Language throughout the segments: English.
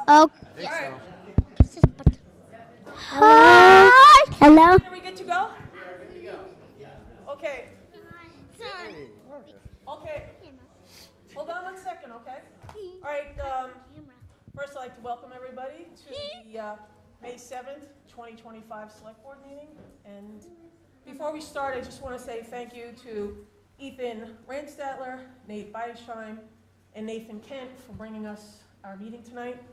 Oh. All right. Hi. Hello. Are we good to go? Okay. Okay. Hold on 1 second, okay? All right. First, I'd like to welcome everybody to the May 7th, 2025 Select Board meeting. And before we start, I just want to say thank you to Ethan Randstadler, Nate Beidesheim, and Nathan Kent for bringing us our meeting tonight.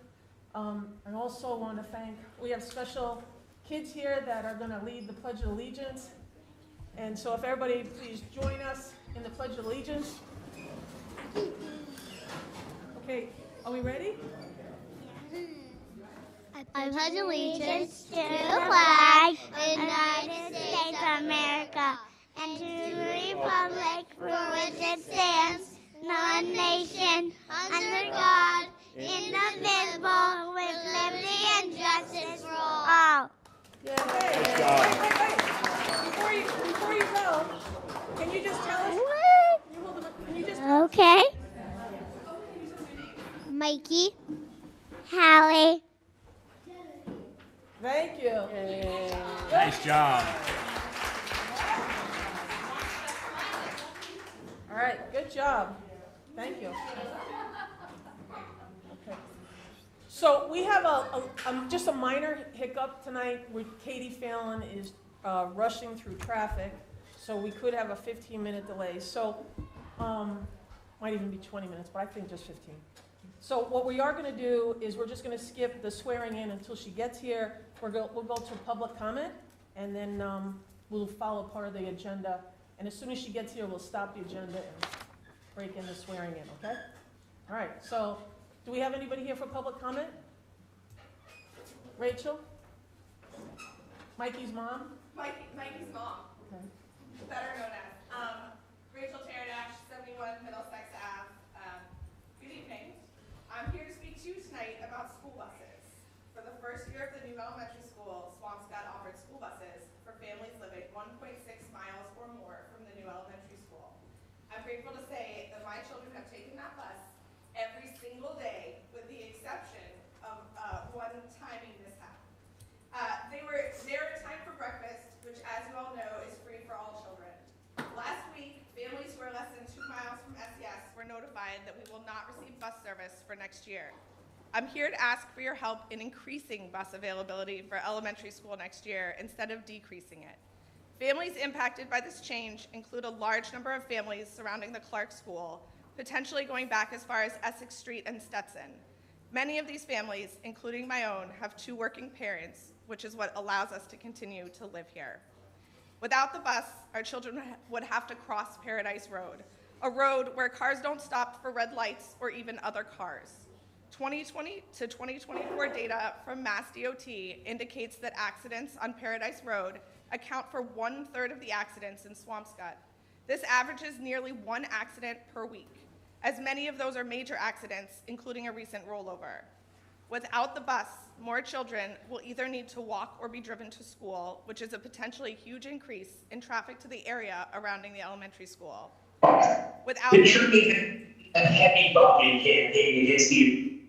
I also want to thank, we have special kids here that are going to lead the Pledge of Allegiance. And so if everybody please join us in the Pledge of Allegiance. Okay, are we ready? I pledge allegiance to the flag of the United States of America and to the republic for which it stands, one nation, under God, indivisible, with liberty and justice for all. Yeah. Wait. Before you go, can you just tell us? Can you just tell us? Okay. Mikey, Hallie. Thank you. Nice job. All right, good job. Thank you. Okay. So we have just a minor hiccup tonight where Katie Fallon is rushing through traffic, so we could have a 15-minute delay. So might even be 20 minutes, but I think just 15. So what we are going to do is we're just going to skip the swearing in until she gets here. We'll go to public comment, and then we'll follow part of the agenda. And as soon as she gets here, we'll stop the agenda and break in the swearing in, okay? All right, so do we have anybody here for public comment? Rachel? Mikey's mom? Mikey's mom, Okay. better known as. Rachel Teradash, 71 Middlesex Ave. Good evening. I'm here to speak to you tonight about school buses. For the first year of the new elementary school, Swampscott offered school buses for families living 1.6 miles or more from the new elementary school. I'm grateful to say that my children have taken that bus every single day, with the exception of one timing mishap. They were there in time for breakfast, which, as you all know, is free for all children. Last week, families who are less than 2 miles from SES were notified that we will not receive bus service for next year. I'm here to ask for your help in increasing bus availability for elementary school next year instead of decreasing it. Families impacted by this change include a large number of families surrounding the Clark School, potentially going back as far as Essex Street and Stetson. Many of these families, including my own, have 2 working parents, which is what allows us to continue to live here. Without the bus, our children would have to cross Paradise Road, a road where cars don't stop for red lights or even other cars. 2020 to 2024 data from Mass DOT indicates that accidents on Paradise Road account for 1/3 of the accidents in Swampscott. This averages nearly 1 accident per week, as many of those are major accidents, including a recent rollover. Without the bus, more children will either need to walk or be driven to school, which is a potentially huge increase in traffic to the area surrounding the elementary school. The tree a heavy bumping campaign against the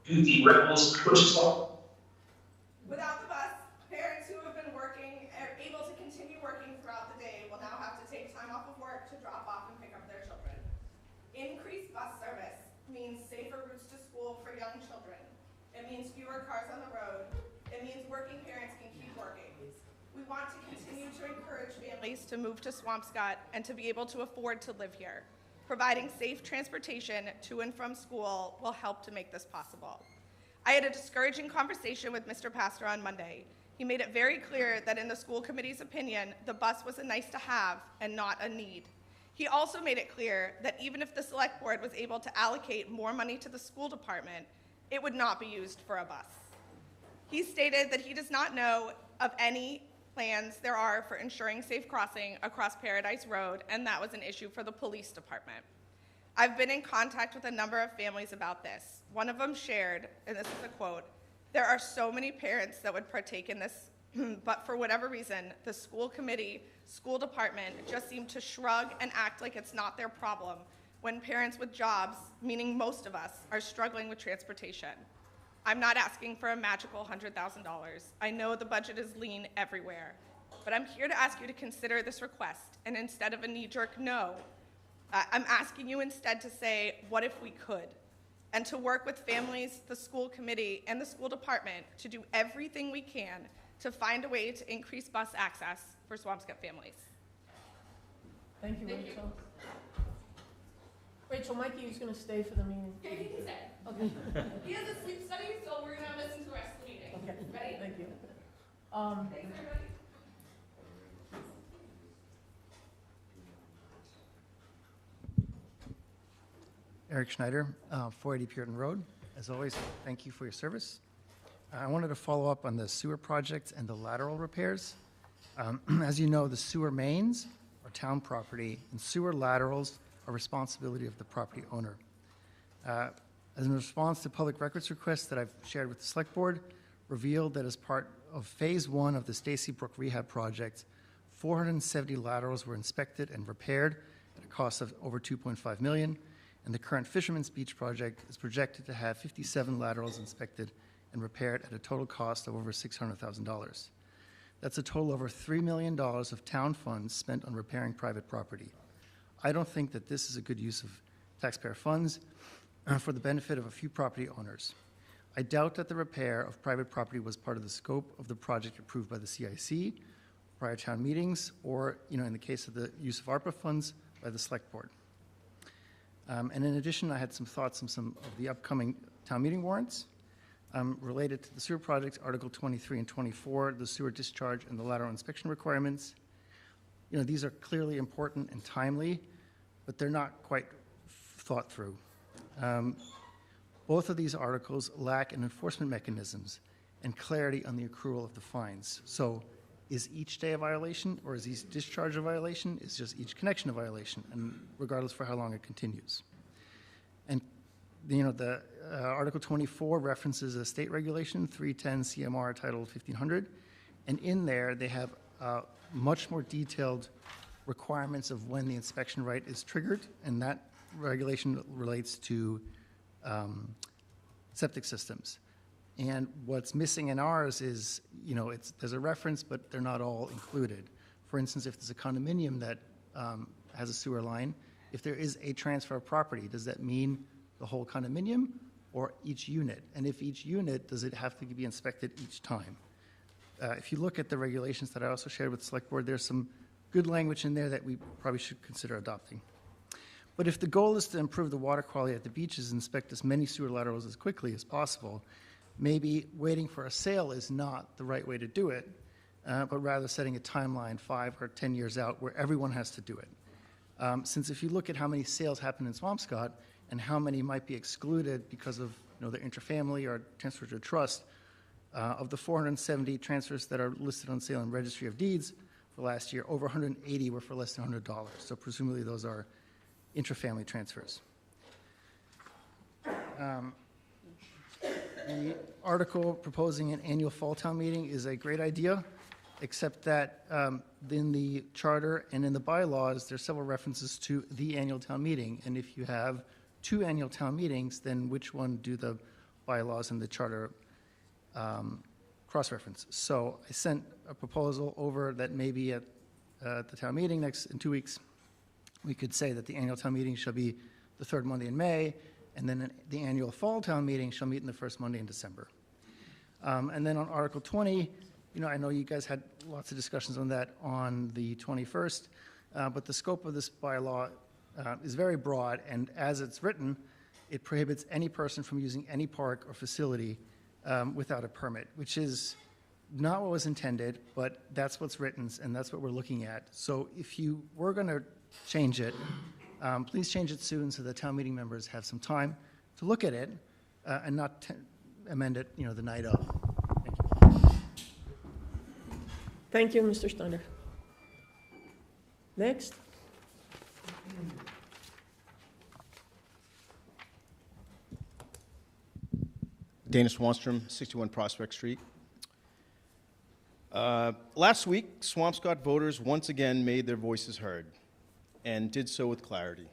goofy rebels, which is all. Without the bus, parents who have been working are able to continue working throughout the day will now have to take time off of work to drop off and pick up their children. Increased bus service means safer routes to school for young children. It means fewer cars on the road. It means working parents can keep working. We want to continue to encourage families to move to Swampscott and to be able to afford to live here. Providing safe transportation to and from school will help to make this possible. I had a discouraging conversation with Mr. Pastor on Monday. He made it very clear that in the school committee's opinion, the bus was a nice to have and not a need. He also made it clear that even if the select board was able to allocate more money to the school department, it would not be used for a bus. He stated that he does not know of any plans there are for ensuring safe crossing across Paradise Road, and that was an issue for the police department. I've been in contact with a number of families about this. One of them shared, and this is a quote, "There are so many parents that would partake in this, but for whatever reason, the school committee, school department just seem to shrug and act like it's not their problem when parents with jobs, meaning most of us, are struggling with transportation." I'm not asking for a magical $100,000. I know the budget is lean everywhere, but I'm here to ask you to consider this request, and instead of a knee-jerk no, I'm asking you instead to say, what if we could? And to work with families, the school committee, and the school department to do everything we can to find a way to increase bus access for Swampscott families. Thank you, Rachel. Rachel, Mikey is going to stay for the meeting. Yeah, he can stay. Okay. He has a sleep study, so we're going to listen to the rest of the meeting. Okay. Ready? Thank you. Thanks, everybody. Eric Schneider, 480 Puritan Road. As always, thank you for your service. I wanted to follow up on the sewer project and the lateral repairs. As you know, the sewer mains are town property, and sewer laterals are responsibility of the property owner. As in response to public records requests that I've shared with the Select Board, revealed that as part of Phase 1 of the Stacy Brook Rehab Project, 470 laterals were inspected and repaired at a cost of over $2.5 million, and the current Fisherman's Beach project is projected to have 57 laterals inspected and repaired at a total cost of over $600,000. That's a total over $3 million of town funds spent on repairing private property. I don't think that this is a good use of taxpayer funds for the benefit of a few property owners. I doubt that the repair of private property was part of the scope of the project approved by the CIC, prior town meetings, or, in the case of the use of ARPA funds, by the Select Board. And in addition, I had some thoughts on some of the upcoming town meeting warrants related to the sewer projects, Article 23 and 24, the sewer discharge and the lateral inspection requirements. These are clearly important and timely, but they're not quite thought through. Both of these articles lack an enforcement mechanisms and clarity on the accrual of the fines. So is each day a violation, or is each discharge a violation? Is just each connection a violation, and regardless for how long it continues? And the Article 24 references a state regulation, 310 CMR Title 1500, and in there they have much more detailed requirements of when the inspection right is triggered, and that regulation relates to septic systems. And what's missing in ours is, there's a reference, but they're not all included. For instance, if there's a condominium that has a sewer line, if there is a transfer of property, does that mean the whole condominium or each unit? And if each unit, does it have to be inspected each time? If you look at the regulations that I also shared with the Select Board, there's some good language in there that we probably should consider adopting. But if the goal is to improve the water quality at the beaches and inspect as many sewer laterals as quickly as possible, maybe waiting for a sale is not the right way to do it, but rather setting a timeline 5 or 10 years out where everyone has to do it. Since if you look at how many sales happen in Swampscott and how many might be excluded because of their interfamily or transfer to a trust, of the 470 transfers that are listed on sale in Registry of Deeds for last year, over 180 were for less than $100. So presumably those are intrafamily transfers. The article proposing an annual fall town meeting is a great idea, except that in the charter and in the bylaws, there's several references to the annual town meeting. And if you have 2 annual town meetings, then which one do the bylaws and the charter cross-reference? So I sent a proposal over that maybe at the town meeting in 2 weeks, we could say that the annual town meeting shall be the 3rd Monday in May, and then the annual fall town meeting shall meet in the 1st Monday in December. And then on Article 20, I know you guys had lots of discussions on that on the 21st, but the scope of this bylaw is very broad, and as it's written, it prohibits any person from using any park or facility without a permit, which is not what was intended, but that's what's written, and that's what we're looking at. So if you were going to change it, please change it soon so that town meeting members have some time to look at it and not amend it, the night of. Thank you, Mr. Schneider. Next. Dana Swanstrom, 61 Prospect Street. Last week, Swampscott voters once again made their voices heard and did so with clarity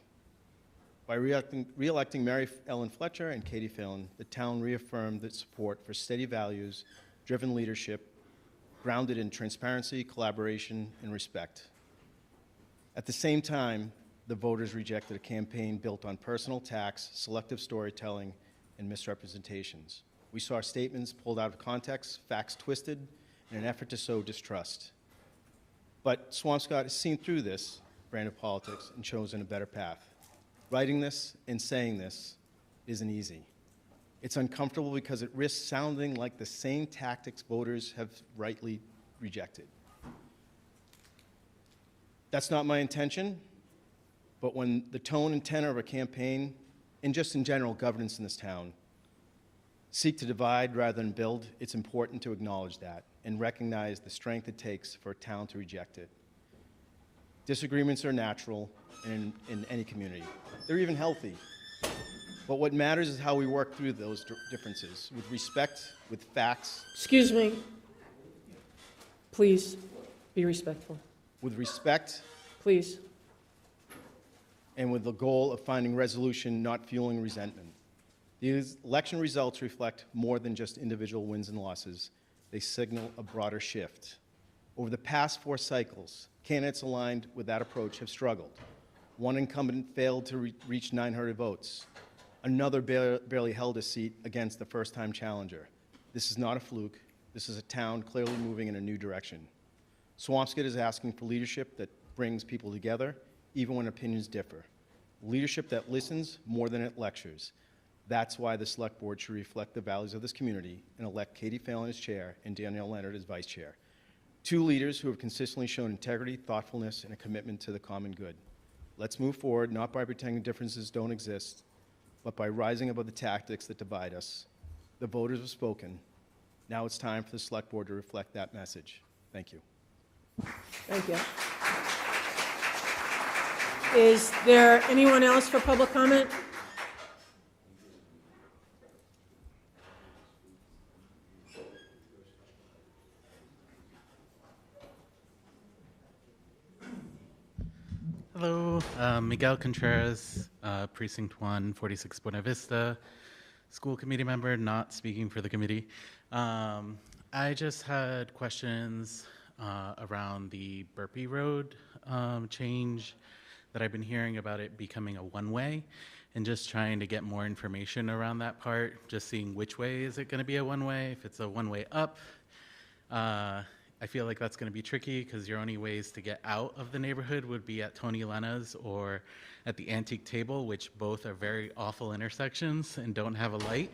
By re-electing Mary Ellen Fletcher and Katie Phelan, the town reaffirmed its support for steady values, driven leadership, grounded in transparency, collaboration, and respect. At the same time, the voters rejected a campaign built on personal attacks, selective storytelling, and misrepresentations. We saw statements pulled out of context, facts twisted, in an effort to sow distrust. But Swampscott has seen through this brand of politics and chosen a better path. Writing this and saying this isn't easy. It's uncomfortable because it risks sounding like the same tactics voters have rightly rejected. That's not my intention, but when the tone and tenor of a campaign, and just in general governance in this town, seek to divide rather than build, it's important to acknowledge that and recognize the strength it takes for a town to reject it. Disagreements are natural in any community. They're even healthy. But what matters is how we work through those differences, with respect, with facts. Excuse me. Please, be respectful. With respect. Please. And with the goal of finding resolution, not fueling resentment. These election results reflect more than just individual wins and losses. They signal a broader shift. Over the past 4 cycles, candidates aligned with that approach have struggled. One incumbent failed to reach 900 votes. Another barely held a seat against the first-time challenger. This is not a fluke. This is a town clearly moving in a new direction. Swampscott is asking for leadership that brings people together, even when opinions differ. Leadership that listens more than it lectures. That's why the Select Board should reflect the values of this community and elect Katie Phelan as chair and Danielle Leonard as vice chair. 2 leaders who have consistently shown integrity, thoughtfulness, and a commitment to the common good. Let's move forward, not by pretending differences don't exist, but by rising above the tactics that divide us. The voters have spoken. Now it's time for the Select Board to reflect that message. Thank you. Thank you. Is there anyone else for public comment? Hello, Miguel Contreras, Precinct 1, 46 Buena Vista, school committee member, not speaking for the committee. I just had questions around the Burpee Road change that I've been hearing about it becoming a one-way, and just trying to get more information around that part, just seeing which way is it going to be a one-way, if it's a one-way up. I feel like that's going to be tricky because your only ways to get out of the neighborhood would be at Tony Lena's or at the Antique Table, which both are very awful intersections and don't have a light.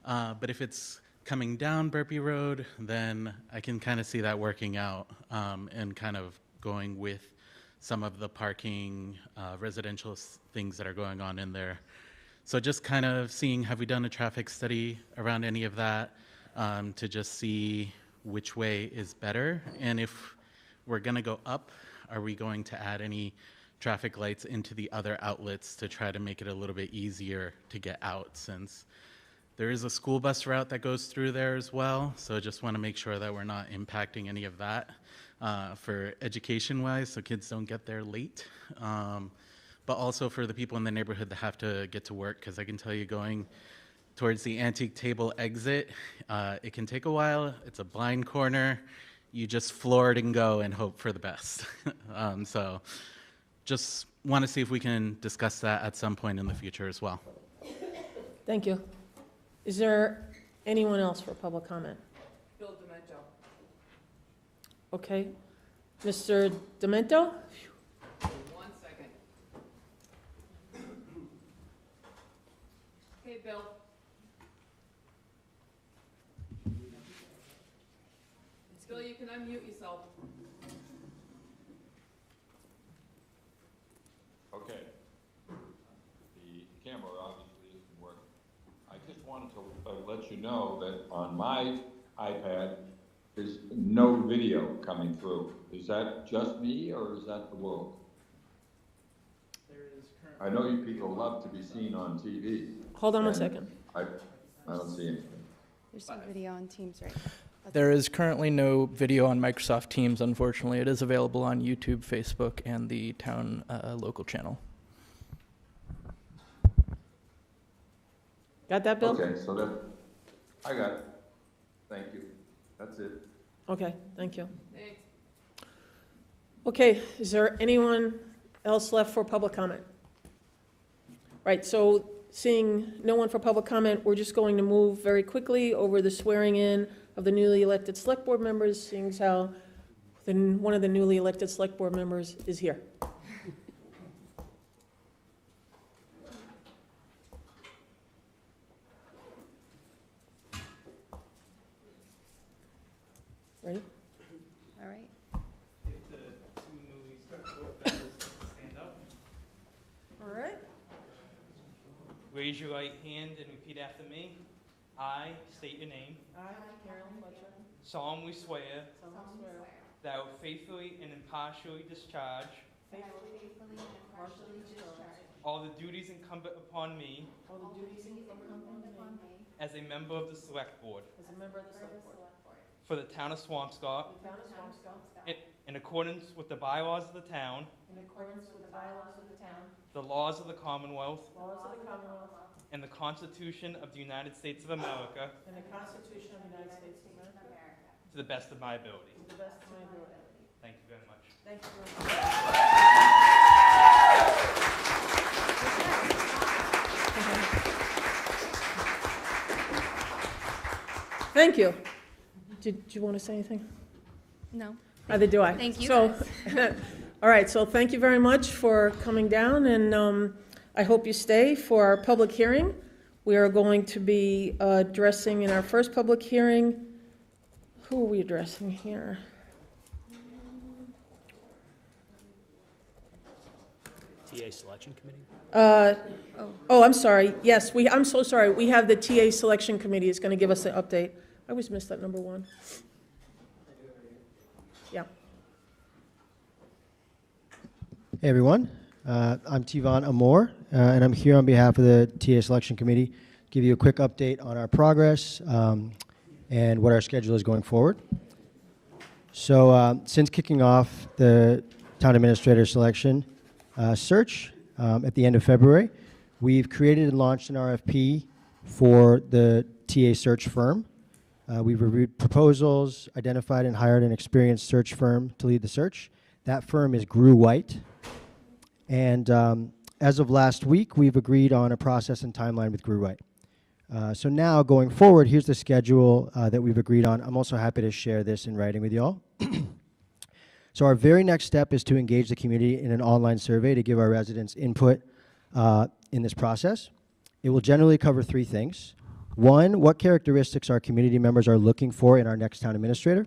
But if it's coming down Burpee Road, then I can kind of see that working out and kind of going with some of the parking, residential things that are going on in there. So just kind of seeing, have we done a traffic study around any of that to just see which way is better? And if we're going to go up, are we going to add any traffic lights into the other outlets to try to make it a little bit easier to get out, since there is a school bus route that goes through there as well? So I just want to make sure that we're not impacting any of that for education-wise, so kids don't get there late. But also for the people in the neighborhood that have to get to work, because I can tell you going towards the Antique Table exit, it can take a while. It's a blind corner. You just floor it and go and hope for the best. So just want to see if we can discuss that at some point in the future as well. Thank you. Is there anyone else for public comment? Bill Demento. Okay. Mr. Demento? 1 second. Hey, Bill. Bill, you can unmute yourself. Okay. The camera obviously isn't working. I just wanted to let you know that on my iPad, there's no video coming through. Is that just me, or is that the world? I know you people love to be seen on TV. Hold on 1 second. I don't see anything. There's some video on Teams right now. There is currently no video on Microsoft Teams, unfortunately. It is available on YouTube, Facebook, and the town local channel. Got that, Bill? Okay, so that, I got it. Thank you. That's it. Okay, thank you. Thanks. Okay, is there anyone else left for public comment? Right, so seeing no one for public comment, we're just going to move very quickly over the swearing in of the newly elected select board members, seeing as how one of the newly elected select board members is here. Ready? All right. All right. Raise your right hand and repeat after me. I state your name. I, Carolyn Fletcher, Solemnly swear solemnly swear that I will faithfully and impartially discharge all the duties incumbent upon me all the duties incumbent upon me as a member of the Select Board as a member of the select board for the town of Swampscott for the town of Swampscott in accordance with the bylaws of the town, in accordance with the bylaws of the town, the laws of the Commonwealth, laws of the Commonwealth, and the Constitution of the United States of America and the Constitution of the United States of America to the best of my ability. to the best of my ability. Thank you very much. Thank you very much. Thank you. Did you want to say anything? No. Neither do I. Thank you, So, all right, so thank you very much for coming down, and I hope you stay for our public hearing. We are going to be addressing in our first public hearing, who are we addressing here? TA Selection Committee? Oh, I'm sorry. Yes, I'm so sorry. We have the TA Selection Committee is going to give us an update. I always miss that number one. Yeah. Hey everyone, I'm Tivon Amor, and I'm here on behalf of the TA Selection Committee to give you a quick update on our progress and what our schedule is going forward. So since kicking off the town administrator selection search at the end of February, we've created and launched an RFP for the TA search firm. We've reviewed proposals, identified and hired an experienced search firm to lead the search. That firm is Grew White. And as of last week, we've agreed on a process and timeline with Grew White. So now, going forward, here's the schedule that we've agreed on. I'm also happy to share this in writing with you all. So our very next step is to engage the community in an online survey to give our residents input in this process. It will generally cover three things. One, what characteristics our community members are looking for in our next town administrator.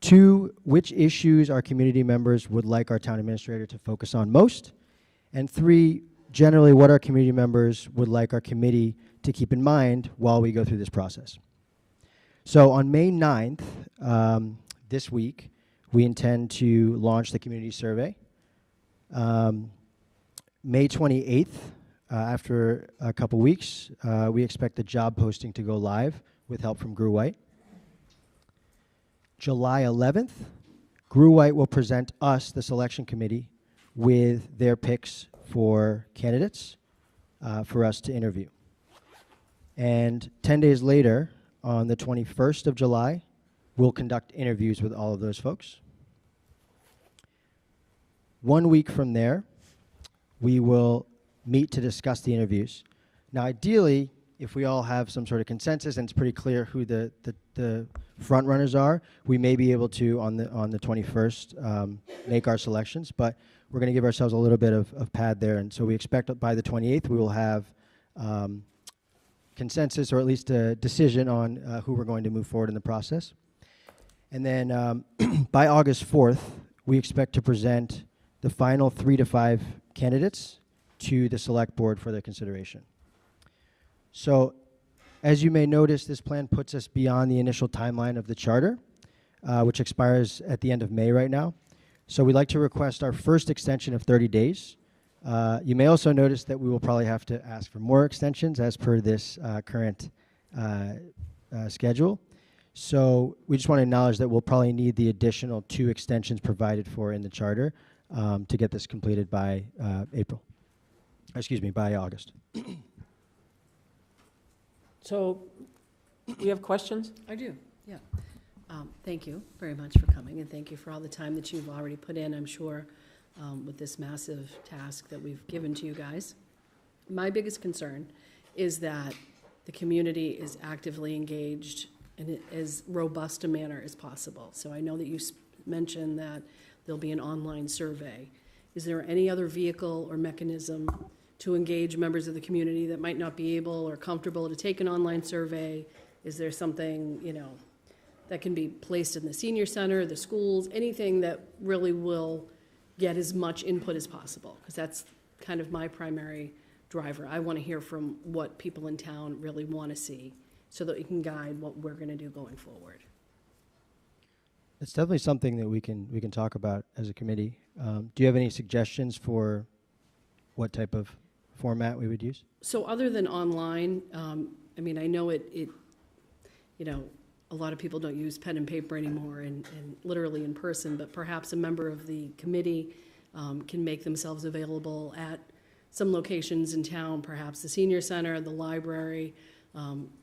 Two, which issues our community members would like our town administrator to focus on most. And three, generally what our community members would like our committee to keep in mind while we go through this process. So on May 9th, this week, we intend to launch the community survey. May 28th, after a couple weeks, we expect the job posting to go live with help from Grew White. July 11th, Grew White will present us, the selection committee, with their picks for candidates for us to interview. And 10 days later, on the 21st of July, we'll conduct interviews with all of those folks. 1 week from there, we will meet to discuss the interviews. Now, ideally, if we all have some sort of consensus and it's pretty clear who the front runners are, we may be able to, on the 21st, make our selections, but we're going to give ourselves a little bit of pad there, and so we expect that by the 28th we will have consensus, or at least a decision on who we're going to move forward in the process. And then by August 4th, we expect to present the final 3 to 5 candidates to the select board for their consideration. So, as you may notice, this plan puts us beyond the initial timeline of the charter, which expires at the end of May right now. So we'd like to request our first extension of 30 days. You may also notice that we will probably have to ask for more extensions as per this current schedule. So we just want to acknowledge that we'll probably need the additional 2 extensions provided for in the charter to get this completed by by August. So, we have questions? I do, yeah. Thank you very much for coming, and thank you for all the time that you've already put in, I'm sure, with this massive task that we've given to you guys. My biggest concern is that the community is actively engaged in as robust a manner as possible. So I know that you mentioned that there'll be an online survey. Is there any other vehicle or mechanism to engage members of the community that might not be able or comfortable to take an online survey? Is there something, that can be placed in the senior center, the schools, anything that really will get as much input as possible? Because that's kind of my primary driver. I want to hear from what people in town really want to see so that we can guide what we're going to do going forward. It's definitely something that we can talk about as a committee. Do you have any suggestions for what type of format we would use? So other than online, I know a lot of people don't use pen and paper anymore and literally in person, but perhaps a member of the committee can make themselves available at some locations in town, perhaps the senior center, the library,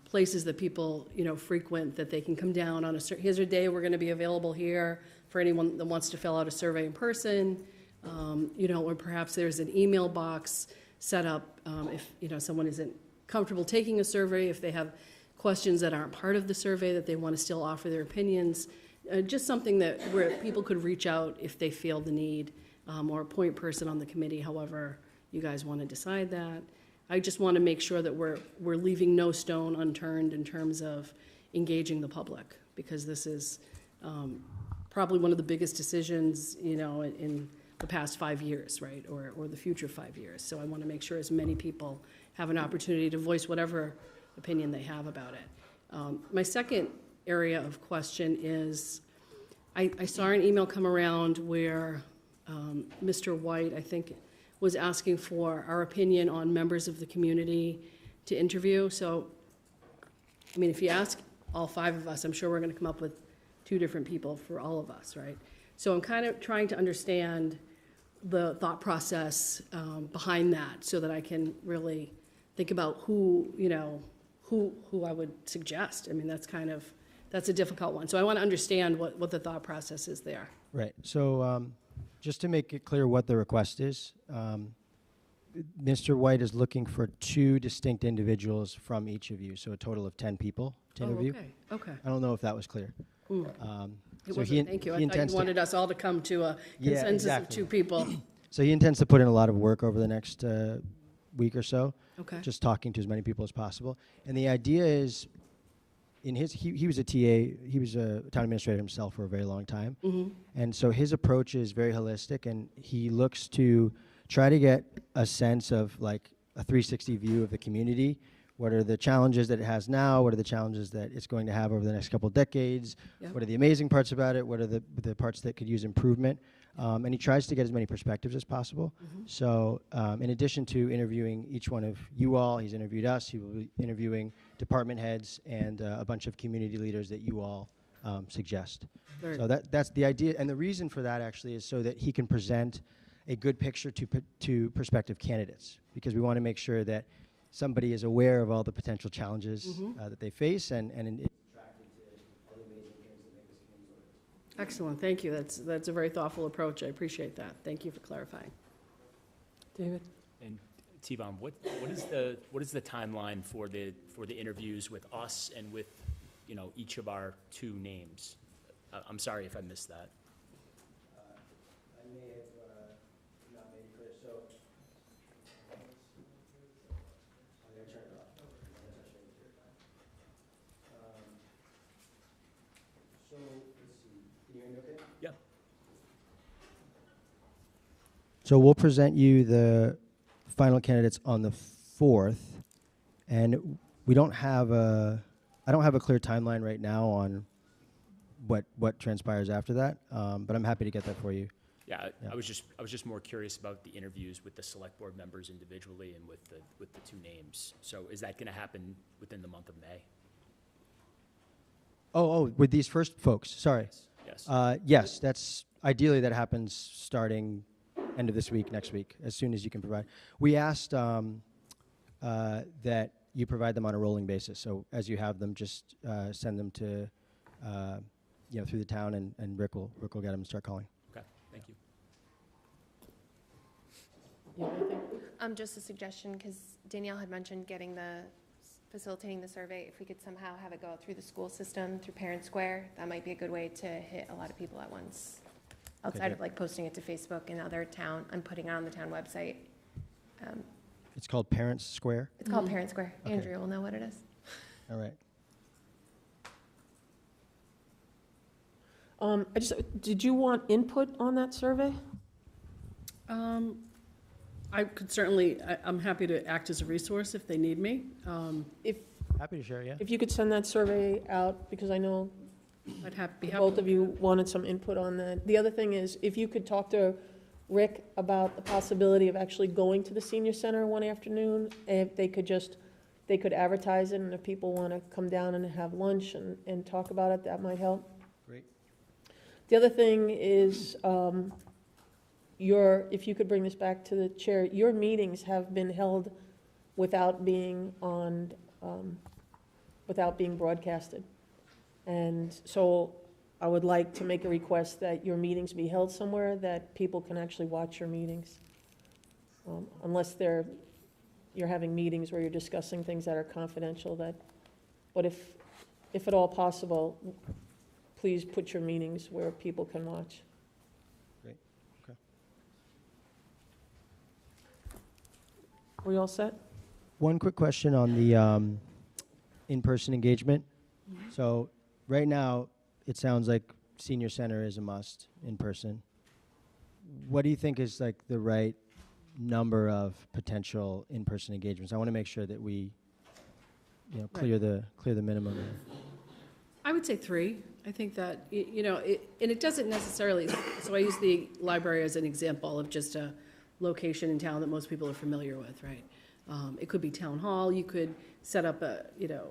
places that people, frequent, that they can come down on here's a day we're going to be available here for anyone that wants to fill out a survey in person, or perhaps there's an email box set up if, someone isn't comfortable taking a survey, if they have questions that aren't part of the survey that they want to still offer their opinions, just something where people could reach out if they feel the need, or a point person on the committee, however you guys want to decide that. I just want to make sure that we're leaving no stone unturned in terms of engaging the public, because this is probably one of the biggest decisions, in the past 5 years, right, or the future 5 years. So I want to make sure as many people have an opportunity to voice whatever opinion they have about it. My second area of question is, I saw an email come around where Mr. White, I think, was asking for our opinion on members of the community to interview. So, if you ask all 5 of us, I'm sure we're going to come up with 2 different people for all of us, right? So I'm kind of trying to understand the thought process behind that so that I can really think about who I would suggest. That's a difficult one. So I want to understand what the thought process is there. Right. So just to make it clear what the request is, Mr. White is looking for 2 distinct individuals from each of you, so a total of 10 people to interview. Okay. I don't know if that was clear. It wasn't, thank you. I thought you wanted us all to come to a consensus of 2 people. So he intends to put in a lot of work over the next week or so, just talking to as many people as possible. And the idea is, he was a TA, he was a town administrator himself for a very long time. And so his approach is very holistic, and he looks to try to get a sense of like a 360 view of the community. What are the challenges that it has now? What are the challenges that it's going to have over the next couple of decades? Yep. What are the amazing parts about it? What are the parts that could use improvement? And he tries to get as many perspectives as possible. So in addition to interviewing each one of you all, he's interviewed us. He will be interviewing department heads and a bunch of community leaders that you all suggest. So that's the idea. And the reason for that actually is so that he can present a good picture to prospective candidates, because we want to make sure that somebody is aware of all the potential challenges that they face and Excellent, thank you. That's a very thoughtful approach. I appreciate that. Thank you for clarifying. David? And T-Von, what is the timeline for the interviews with us and with each of our 2 names? I'm sorry if I missed that. I may have not made it clear. So I'm going to turn it off. So let's see. Can you hear me okay? Yeah. So we'll present you the final candidates on the 4th, and I don't have a clear timeline right now on what transpires after that, but I'm happy to get that for you. Yeah, I was just more curious about the interviews with the select board members individually and with the 2 names. So is that going to happen within the month of May? Oh, with these first folks, sorry. Yes. Yes, that's ideally that happens starting end of this week, next week, as soon as you can provide. We asked that you provide them on a rolling basis. So as you have them, just send them to, through the town, and Rick will get them and start calling. Okay, thank you. You have anything? Just a suggestion, because Danielle had mentioned facilitating the survey. If we could somehow have it go through the school system, through Parent Square, that might be a good way to hit a lot of people at once. Outside great. of like posting it to Facebook and other town, and putting it on the town website. It's called Parents Square? It's called Parent Square. Okay. Andrea will know what it is. All right. Did you want input on that survey? I could certainly, I'm happy to act as a resource if they need me. Happy to share, yeah. If you could send that survey out, because I know I'd be happy. both of you wanted some input on that. The other thing is, if you could talk to Rick about the possibility of actually going to the senior center one afternoon, if they could advertise it, and if people want to come down and have lunch and talk about it, that might help. Great. The other thing is, if you could bring this back to the chair, your meetings have been held without being broadcasted. And so I would like to make a request that your meetings be held somewhere that people can actually watch your meetings. Unless you're having meetings where you're discussing things that are confidential, but if at all possible, please put your meetings where people can watch. Great, okay. We all set? One quick question on the in-person engagement. So right now, it sounds like senior center is a must in person. What do you think is like the right number of potential in-person engagements? I want to make sure that we, clear the minimum. I would say 3. I think that, and it doesn't necessarily, so I use the library as an example of just a location in town that most people are familiar with, right? It could be town hall. You could set up the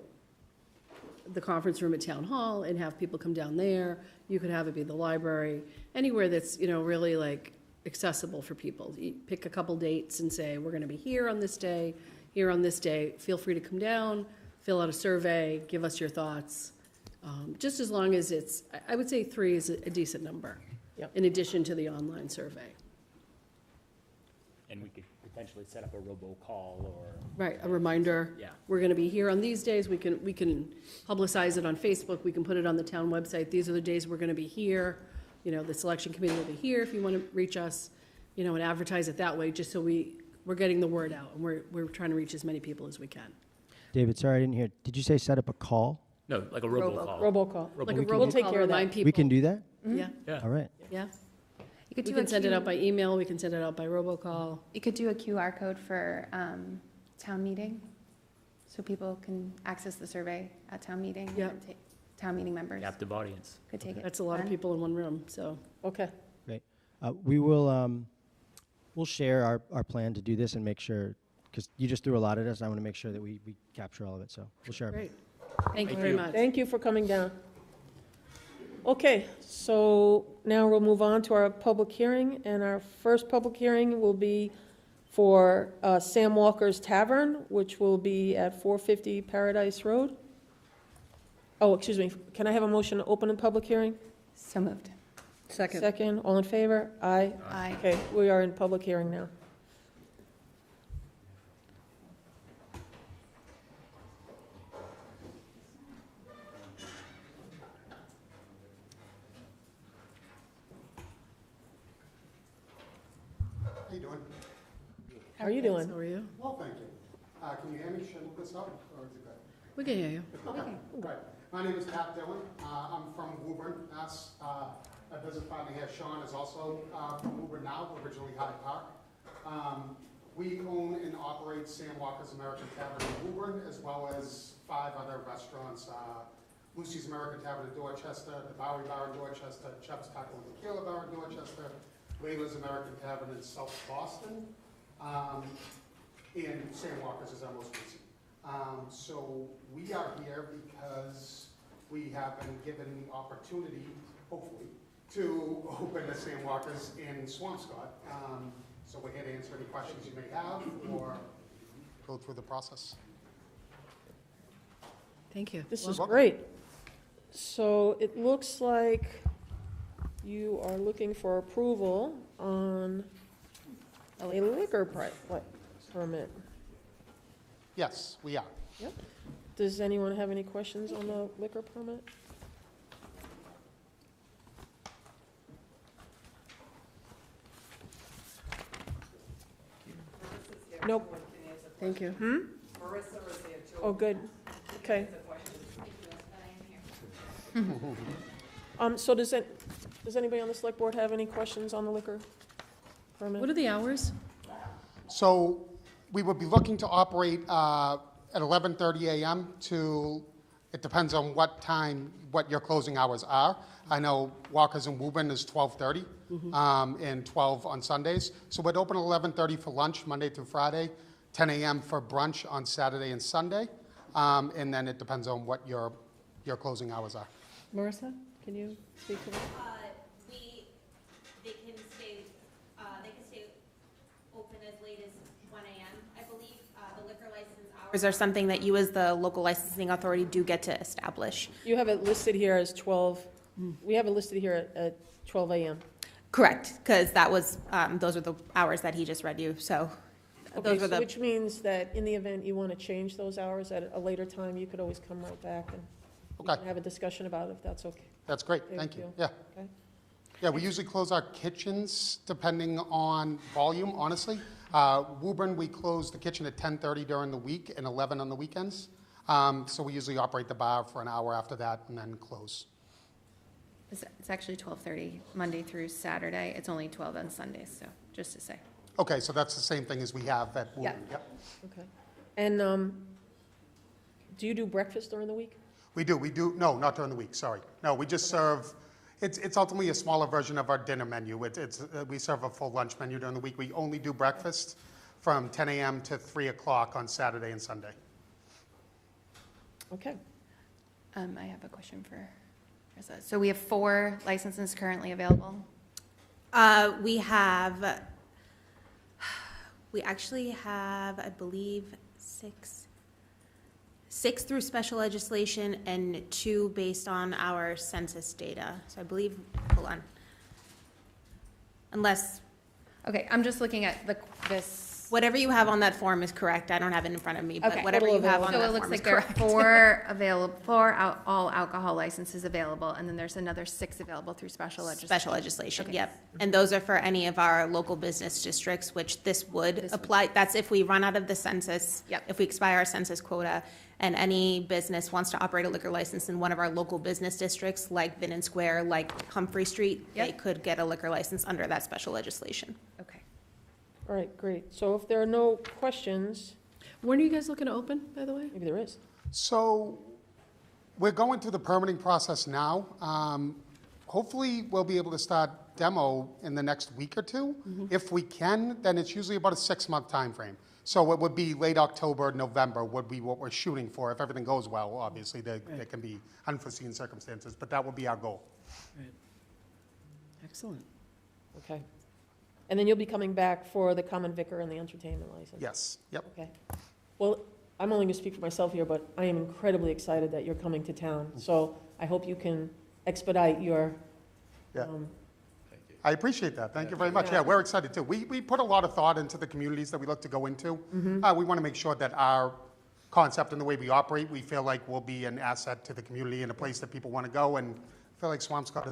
conference room at town hall and have people come down there. You could have it be the library, anywhere that's, really like accessible for people. You pick a couple dates and say, we're going to be here on this day, here on this day. Feel free to come down, fill out a survey, give us your thoughts. Just as long as I would say 3 is a decent number, Yep. in addition to the online survey. And we could potentially set up a robocall or. Right, a reminder. Yeah. We're going to be here on these days. We can publicize it on Facebook. We can put it on the town website. These are the days we're going to be here. The selection committee will be here if you want to reach us, and advertise it that way, just so we're getting the word out, and we're trying to reach as many people as we can. David, sorry, I didn't hear. Did you say set up a call? No, like a robocall. Robocall. Like a We'll take robocall, care of that. remind people. We can do that? Yeah, Yeah. All right. yeah. You could We do can send it out by email. We can send it out by robocall. You could do a QR code for town meeting, so people can access the survey at town meeting. and Yep. Town meeting members Captive audience. could take it. That's a lot of then. people in one room, so. Okay. Great. We will, we'll share our plan to do this and make sure, because you just threw a lot at us. I want to make sure that we capture all of it, so we'll share. Great. Thank you very much. Thank you for coming down. Okay, so now we'll move on to our public hearing, and our first public hearing will be for Sam Walker's Tavern, which will be at 450 Paradise Road. Oh, excuse me, can I have a motion to open a public hearing? So moved. Second. Second, all in favor? Aye. Aye. Okay, we are in public hearing now. How you doing? How are you doing? How are you? Well, thank you. Can you hear me? Should I look this up, or is it good? We can hear you. Okay, great. My name is Pat Dillon. I'm from Woburn, Mass. My business partner here, Sean, is also from Woburn now, originally Hyde Park. We own and operate Sam Walker's American Tavern in Woburn, as well as 5 other restaurants. Lucy's American Tavern in Dorchester, the Bowery Bar in Dorchester, Chubb's Taco and Tequila Bar in Dorchester, Layla's American Tavern in South Boston, and Sam Walker's is our most recent. So we are here because we have been given the opportunity, hopefully, to open the Sam Walker's in Swampscott. So we're here to answer any questions you may have or go through the process. Thank you. This Well, is great. So it looks like you are looking for approval on a liquor permit. Yes, we are. Yep. Does anyone have any questions on the liquor permit? Nope. Thank you. Marissa was there too. Oh, good. Okay. So does anybody on the select board have any questions on the liquor permit? What are the hours? So we would be looking to operate at 11:30 a.m. to, it depends on what time, what your closing hours are. I know Walker's in Woburn is 12:30 and 12 on Sundays. So we'd open at 11:30 for lunch, Monday through Friday, 10 a.m. for brunch on Saturday and Sunday. And then it depends on what your closing hours are. Marissa, can you speak to that? They can stay open as late as 1 a.m., I believe. The liquor license hours are something that you as the local licensing authority do get to establish. You have it listed here as 12, we have it listed here at 12 a.m. Correct, because that was, those are the hours that he just read you, so Okay, those were so the. which means that in the event you want to change those hours at a later time, you could always come right back and we Okay. can have a discussion about it, if that's okay. That's great, Okay thank with you. Yeah. Okay. Yeah, we usually close our kitchens depending on volume, honestly. Woburn, we close the kitchen at 10:30 during the week and 11 on the weekends. So we usually operate the bar for an hour after that and then close. It's actually 12:30 Monday through Saturday. It's only 12 on Sundays, so just to say. Okay, so that's the same thing as we have at Woburn. Yep. Okay. And do you do breakfast during the week? We do, no, not during the week, sorry. No, we just serve, it's ultimately a smaller version of our dinner menu. We serve a full lunch menu during the week. We only do breakfast from 10 a.m. to 3 o'clock on Saturday and Sunday. Okay. I have a question for Marissa. So we have 4 licenses currently available? We actually have, I believe, 6 through special legislation and 2 based on our census data. So I believe, hold on. Unless, Okay, I'm just looking at this. whatever you have on that form is correct. I don't have it in front of me, but Okay. whatever you have on So that it looks form is like there are correct. 4 available, 4 all alcohol licenses available, and then there's another 6 available through special legislation. Special legislation, Okay. yep. And those are for any of our local business districts, which this would apply. That's if we run out of the census. Yep. If we expire our census quota, and any business wants to operate a liquor license in one of our local business districts, like Vinnon Square, like Humphrey Street, they Yep. could get a liquor license under that special legislation. Okay. All right, great. So if there are no questions, When are you guys looking to open, by the way? maybe there is. So we're going through the permitting process now. Hopefully, we'll be able to start demo in the next week or 2. If we can, then it's usually about a 6-month time frame. So it would be late October, November would be what we're shooting for. If everything goes well, obviously, there can be unforeseen circumstances, but that would be our goal. Excellent. Okay. And then you'll be coming back for the common vicar and the entertainment license? Yes, yep. Okay. Well, I'm only going to speak for myself here, but I am incredibly excited that you're coming to town. So I hope you can expedite your, Yeah. I appreciate that. Thank you very much. Yeah, we're excited too. We put a lot of thought into the communities that we look to go into. We want to make sure that our concept and the way we operate, we feel like will be an asset to the community and a place that people want to go. And I feel like Swampscott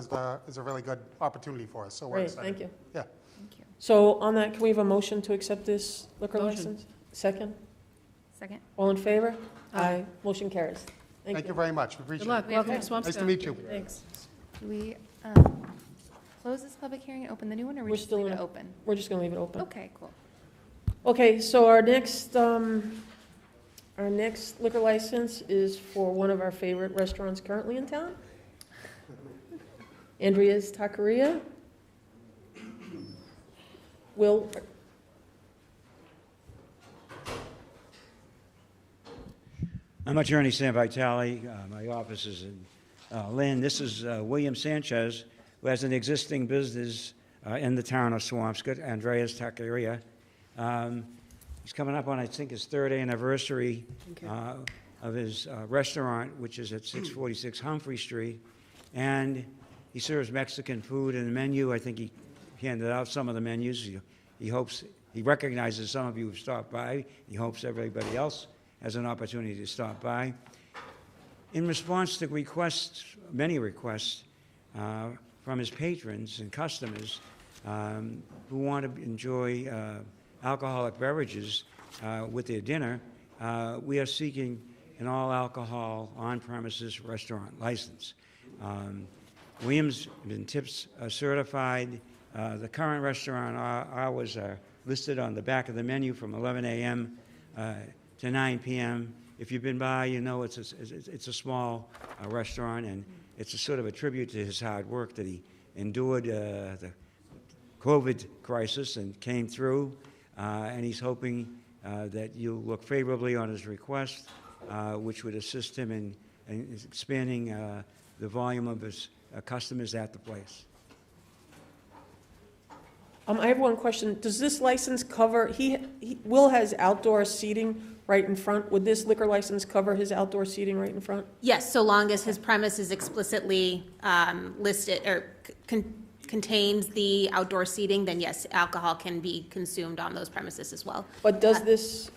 is a really good opportunity for us. So we're great, excited. thank you. Yeah. So on that, can we have a motion to accept this liquor Motion. license? Second? Second. All in favor? Aye. Motion carries. Thank you very much. We appreciate Good luck. it. Welcome to Swampscott. Nice to meet you. Thanks. Do we close this public hearing and open the new one, or We're we just still leave in it a- open? We're just going to leave it open. Okay, cool. Okay, so our next liquor license is for one of our favorite restaurants currently in town, Andrea's Taqueria. Will, I'm Attorney Sam Vitale. My office is in Lynn. This is William Sanchez, who has an existing business in the town of Swampscott, Andrea's Taqueria. He's coming up on, I think, his 3rd anniversary. of his restaurant, which is at 646 Humphrey Street, and he serves Mexican food. And the menu, I think he handed out some of the menus. He recognizes some of you have stopped by. He hopes everybody else has an opportunity to stop by. In response to requests, many requests from his patrons and customers who want to enjoy alcoholic beverages with their dinner, we are seeking an all-alcohol on-premises restaurant license. Williams been TIPS certified. The current restaurant hours are listed on the back of the menu from 11 a.m. To 9 p.m. If you've been by, you know it's a small restaurant, and it's a sort of a tribute to his hard work that he endured the COVID crisis and came through, and he's hoping that you'll look favorably on his request, which would assist him in expanding the volume of his customers at the place. I have one question. Does this license cover, Will has outdoor seating right in front. Would this liquor license cover his outdoor seating right in front? Yes, so long as his premise is explicitly listed or contains the outdoor seating, then yes, alcohol can be consumed on those premises as well. But does this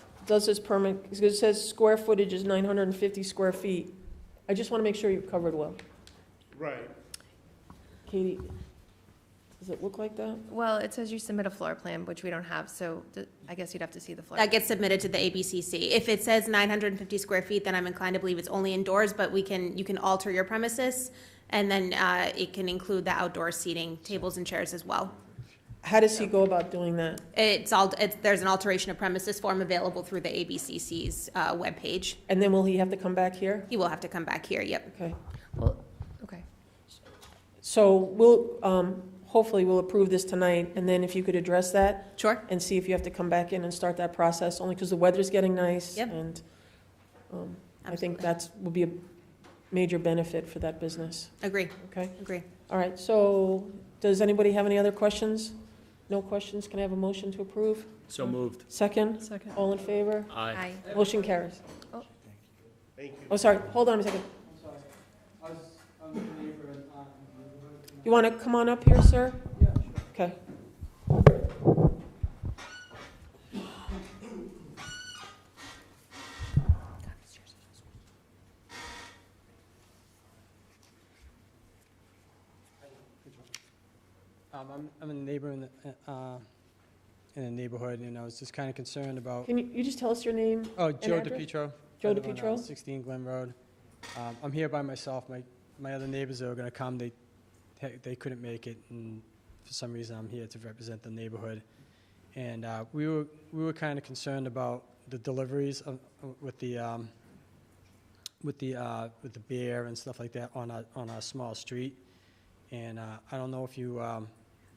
permit, because it says square footage is 950 square feet. I just want to make sure you're covered well. Right. Katie, does it look like that? Well, it says you submit a floor plan, which we don't have, so I guess you'd have to see the floor. That gets submitted to the ABCC. If it says 950 square feet, then I'm inclined to believe it's only indoors, but you can alter your premises, and then it can include the outdoor seating, tables and chairs as well. How does he go about doing that? There's an alteration of premises form available through the ABCC's webpage. And then will he have to come back here? He will have to come back here, yep. Okay. Well, okay. So hopefully we'll approve this tonight, and then if you could address that. Sure. And see if you have to come back in and start that process, only because the weather's getting nice. Yep. And I think will be a major benefit for that business. Agree. Okay? Agree. All right, so does anybody have any other questions? No questions? Can I have a motion to approve? So moved. Second? Second. All in favor? Aye. Motion carries. Oh. Thank you. Oh, sorry, hold on a second. You want to come on up here, sir? Yeah, sure. Okay. I'm a neighbor in the neighborhood, and I was just kind of concerned about. Can you just tell us your name? Oh, Joe and address? DePietro. Joe I live on, DePietro? 16 Glen Road. I'm here by myself. My other neighbors that were going to come, they couldn't make it, and for some reason I'm here to represent the neighborhood. And we were kind of concerned about the deliveries with the beer and stuff like that on our small street. And I don't know if you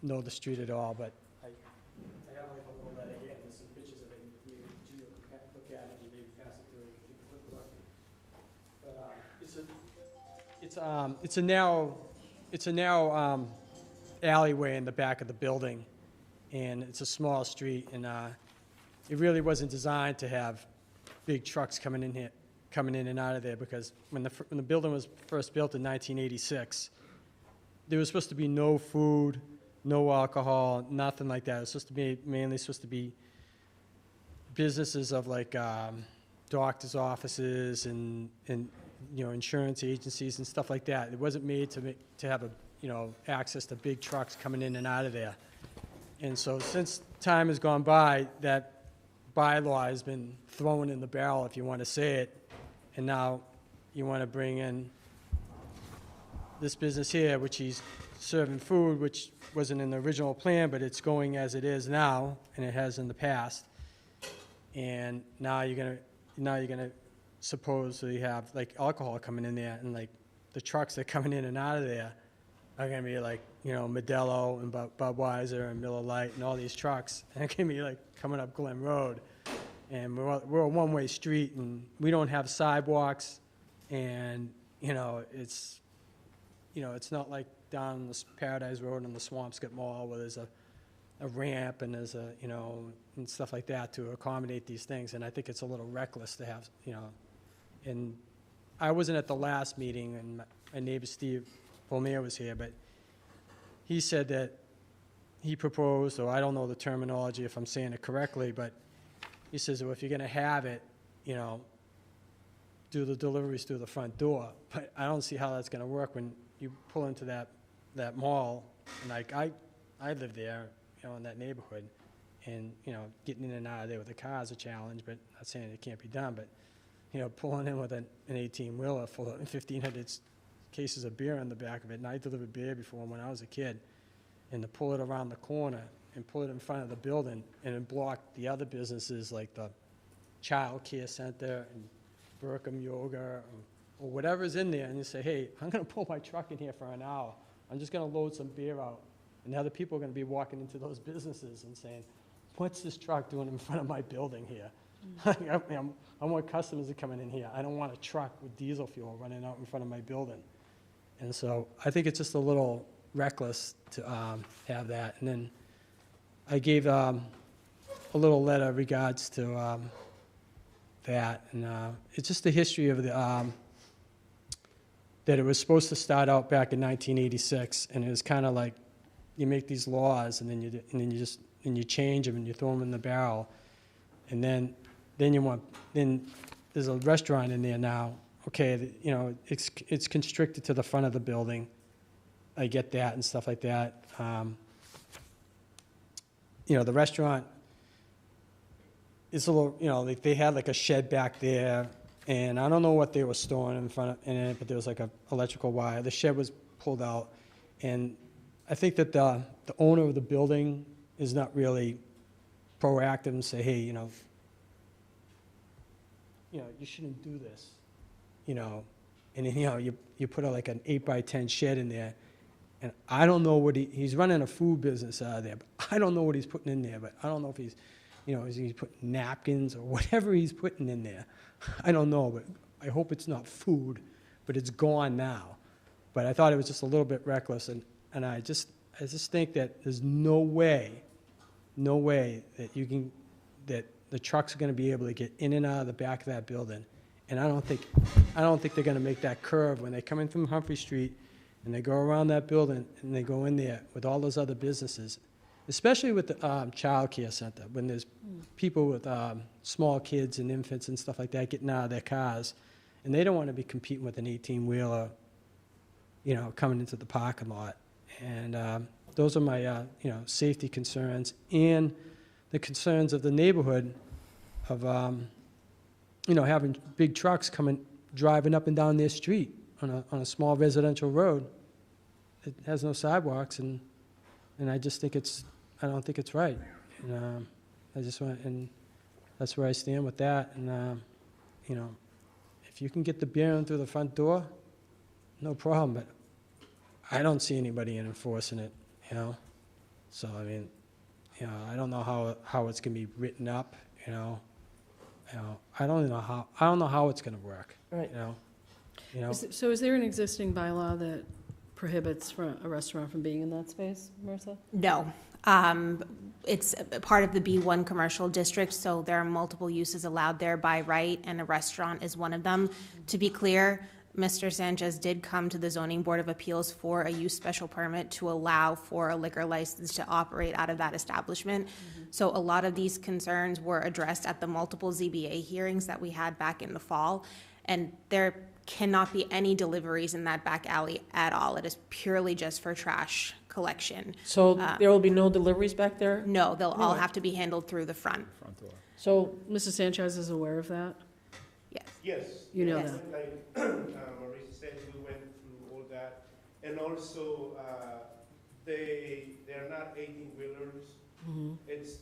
know the street at all, but I have like a little letter here, and there's some pictures of it. You look at it and maybe pass it through. You can flip it up. But it's a narrow alleyway in the back of the building, and it's a small street, and it really wasn't designed to have big trucks coming in and out of there, because when the building was first built in 1986, there was supposed to be no food, no alcohol, nothing like that. It was supposed to be mainly businesses of like doctors' offices and insurance agencies and stuff like that. It wasn't made to have access to big trucks coming in and out of there. And so since time has gone by, that bylaw has been thrown in the barrel, if you want to say it, and now you want to bring in this business here, which he's serving food, which wasn't in the original plan, but it's going as it is now, and it has in the past. And now you're gonna supposedly have like alcohol coming in there, and like the trucks that are coming in and out of there are gonna be like Modelo and Budweiser and Miller Lite and all these trucks, and it's gonna be like coming up Glen Road, and we're a one-way street, and we don't have sidewalks, and it's not like down this Paradise Road in the Swampscott Mall where there's a ramp and there's and stuff like that to accommodate these things. And I think it's a little reckless to have, And I wasn't at the last meeting, and my neighbor Steve Bomea was here, but he said that he proposed, or I don't know the terminology if I'm saying it correctly, but he says, well, if you're gonna have it, you know, do the deliveries through the front door. But I don't see how that's gonna work when you pull into that mall, and like, I live there, you know, in that neighborhood, and, you know, getting in and out of there with a car is a challenge, but not saying it can't be done, but, you know, pulling in with an 18-wheeler full of 1,500 cases of beer on the back of it, and I delivered beer before when I was a kid, and to pull it around the corner and pull it in front of the building and then block the other businesses like the Child Care Center and Burkham Yoga or whatever's in there, and you say, hey, I'm gonna pull my truck in here for an hour. I'm just gonna load some beer out. And the other people are gonna be walking into those businesses and saying, what's this truck doing in front of my building here? I want customers to come in here. I don't want a truck with diesel fuel running out in front of my building. And so I think it's just a little reckless to have that. And then I gave a little letter regards to that. And it's just the history of the, that it was supposed to start out back in 1986. And it was kind of like you make these laws and then you change them and you throw them in the barrel. And then there's a restaurant in there now. Okay, you know, it's constricted to the front of the building. I get that and stuff like that. You know, the restaurant is a little, you know, like they had like a shed back there, and I don't know what they were storing in it, but there was like a electrical wire. The shed was pulled out, and I think that the owner of the building is not really proactive and say, hey, you know, you shouldn't do this, you know. And then, you know, you put like an 8x10 shed in there, and I don't know what he's running a food business out of there, but I don't know what he's putting in there. But I don't know if he's, you know, is he putting napkins or whatever he's putting in there. I don't know, but I hope it's not food, but it's gone now. But I thought it was just a little bit reckless, and I just think that there's no way that that the trucks are going to be able to get in and out of the back of that building. And I don't think they're going to make that curve when they come in from Humphrey Street and they go around that building and they go in there with all those other businesses, especially with the Child Care Center, when there's people with small kids and infants and stuff like that getting out of their cars, and they don't want to be competing with an 18-wheeler, you know, coming into the parking lot. And those are my, you know, safety concerns and the concerns of the neighborhood of, you know, having big trucks driving up and down their street on a small residential road. It has no sidewalks, and I just think I don't think it's right. And and that's where I stand with that. And you know, if you can get the beer in through the front door, no problem. But I don't see anybody enforcing it, you know. So I mean, you know, I don't know how it's gonna be written up, you know. I don't know how it's gonna work. Right. You know. So is there an existing bylaw that prohibits a restaurant from being in that space, Marissa? No. It's a part of the B1 commercial district, so there are multiple uses allowed there by right, and a restaurant is one of them. To be clear, Mr. Sanchez did come to the Zoning Board of Appeals for a use special permit to allow for a liquor license to operate out of that establishment. So a lot of these concerns were addressed at the multiple ZBA hearings that we had back in the fall, and there cannot be any deliveries in that back alley at all. It is purely just for trash collection. So there will be no deliveries back there? No, they'll all have to be handled through the front. So Mrs. Sanchez is aware of that? Yes. Yes. You know yes. that. Like Marissa said, we went through all that. And also, they're not 18-wheelers. It's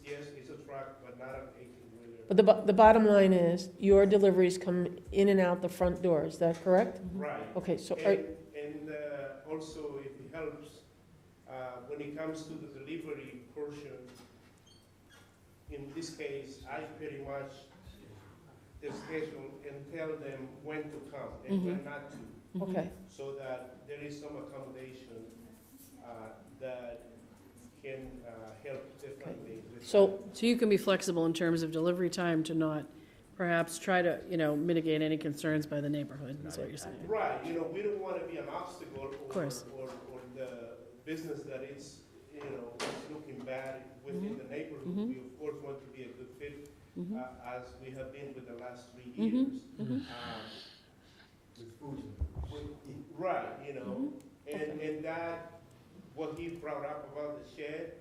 a truck, but not an 18-wheeler. but the bottom line is, your deliveries come in and out the front door, is that correct? Right. Okay, so and also, if it helps, when it comes to the delivery portion, in this case, I pretty much the schedule and tell them when to come and when not to. Okay. So that there is some accommodation that can help differently. So you can be flexible in terms of delivery time to not perhaps try to, mitigate any concerns by the neighborhood, is what you're saying. Right, we don't want to be an obstacle course. or the business that is, is looking bad within the neighborhood. Mhm. We of course want to be a good fit, Mhm. as we have been with the last 3 Mhm. years. Mhm. Right, Mhm. and that, what he brought up about the shed,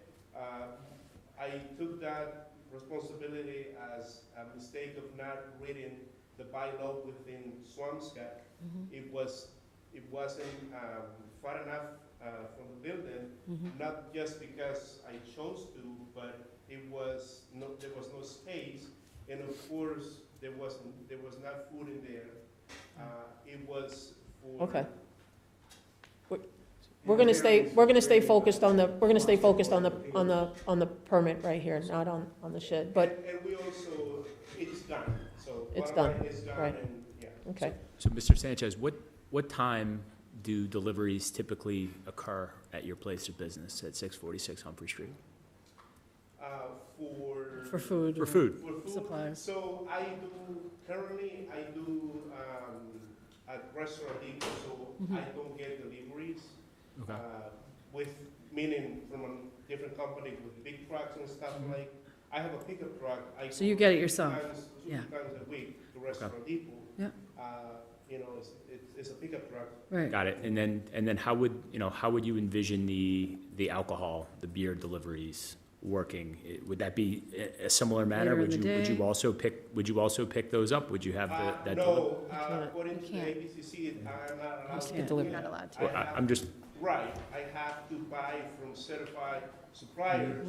I took that responsibility as a mistake of not reading the bylaw within Swampscott. Mhm. It wasn't far enough from the building, Mhm. not just because I chose to, but there was no space, and of course there was not food in there. It was for. Okay. We're gonna stay focused on the permit right here, not on the shed, but And we also, it's done, so. It's bottom done, line, it's done, right. and, yeah. okay. So, Mr. Sanchez, what time do deliveries typically occur at your place of business at 646 Humphrey Street? For food. For food. For food, Supplies. so currently I do at Restaurant Depot, so Mhm. I don't get deliveries. Okay. Meaning from a different company with big trucks and stuff like, I have a pickup truck. So you get it yourself? Two Yeah. times a week to Restaurant Depot. Yeah. It's a pickup truck. Right. Got it. And then how would you envision the alcohol, the beer deliveries working? Would that be a similar manner? Later in the Would you day? also pick those up? Would you have that? No, can't. according to the can't. ABCC, I'm not allowed to. can't. do You're that. not allowed to. Well, I'm just, Right, I have to buy from certified suppliers.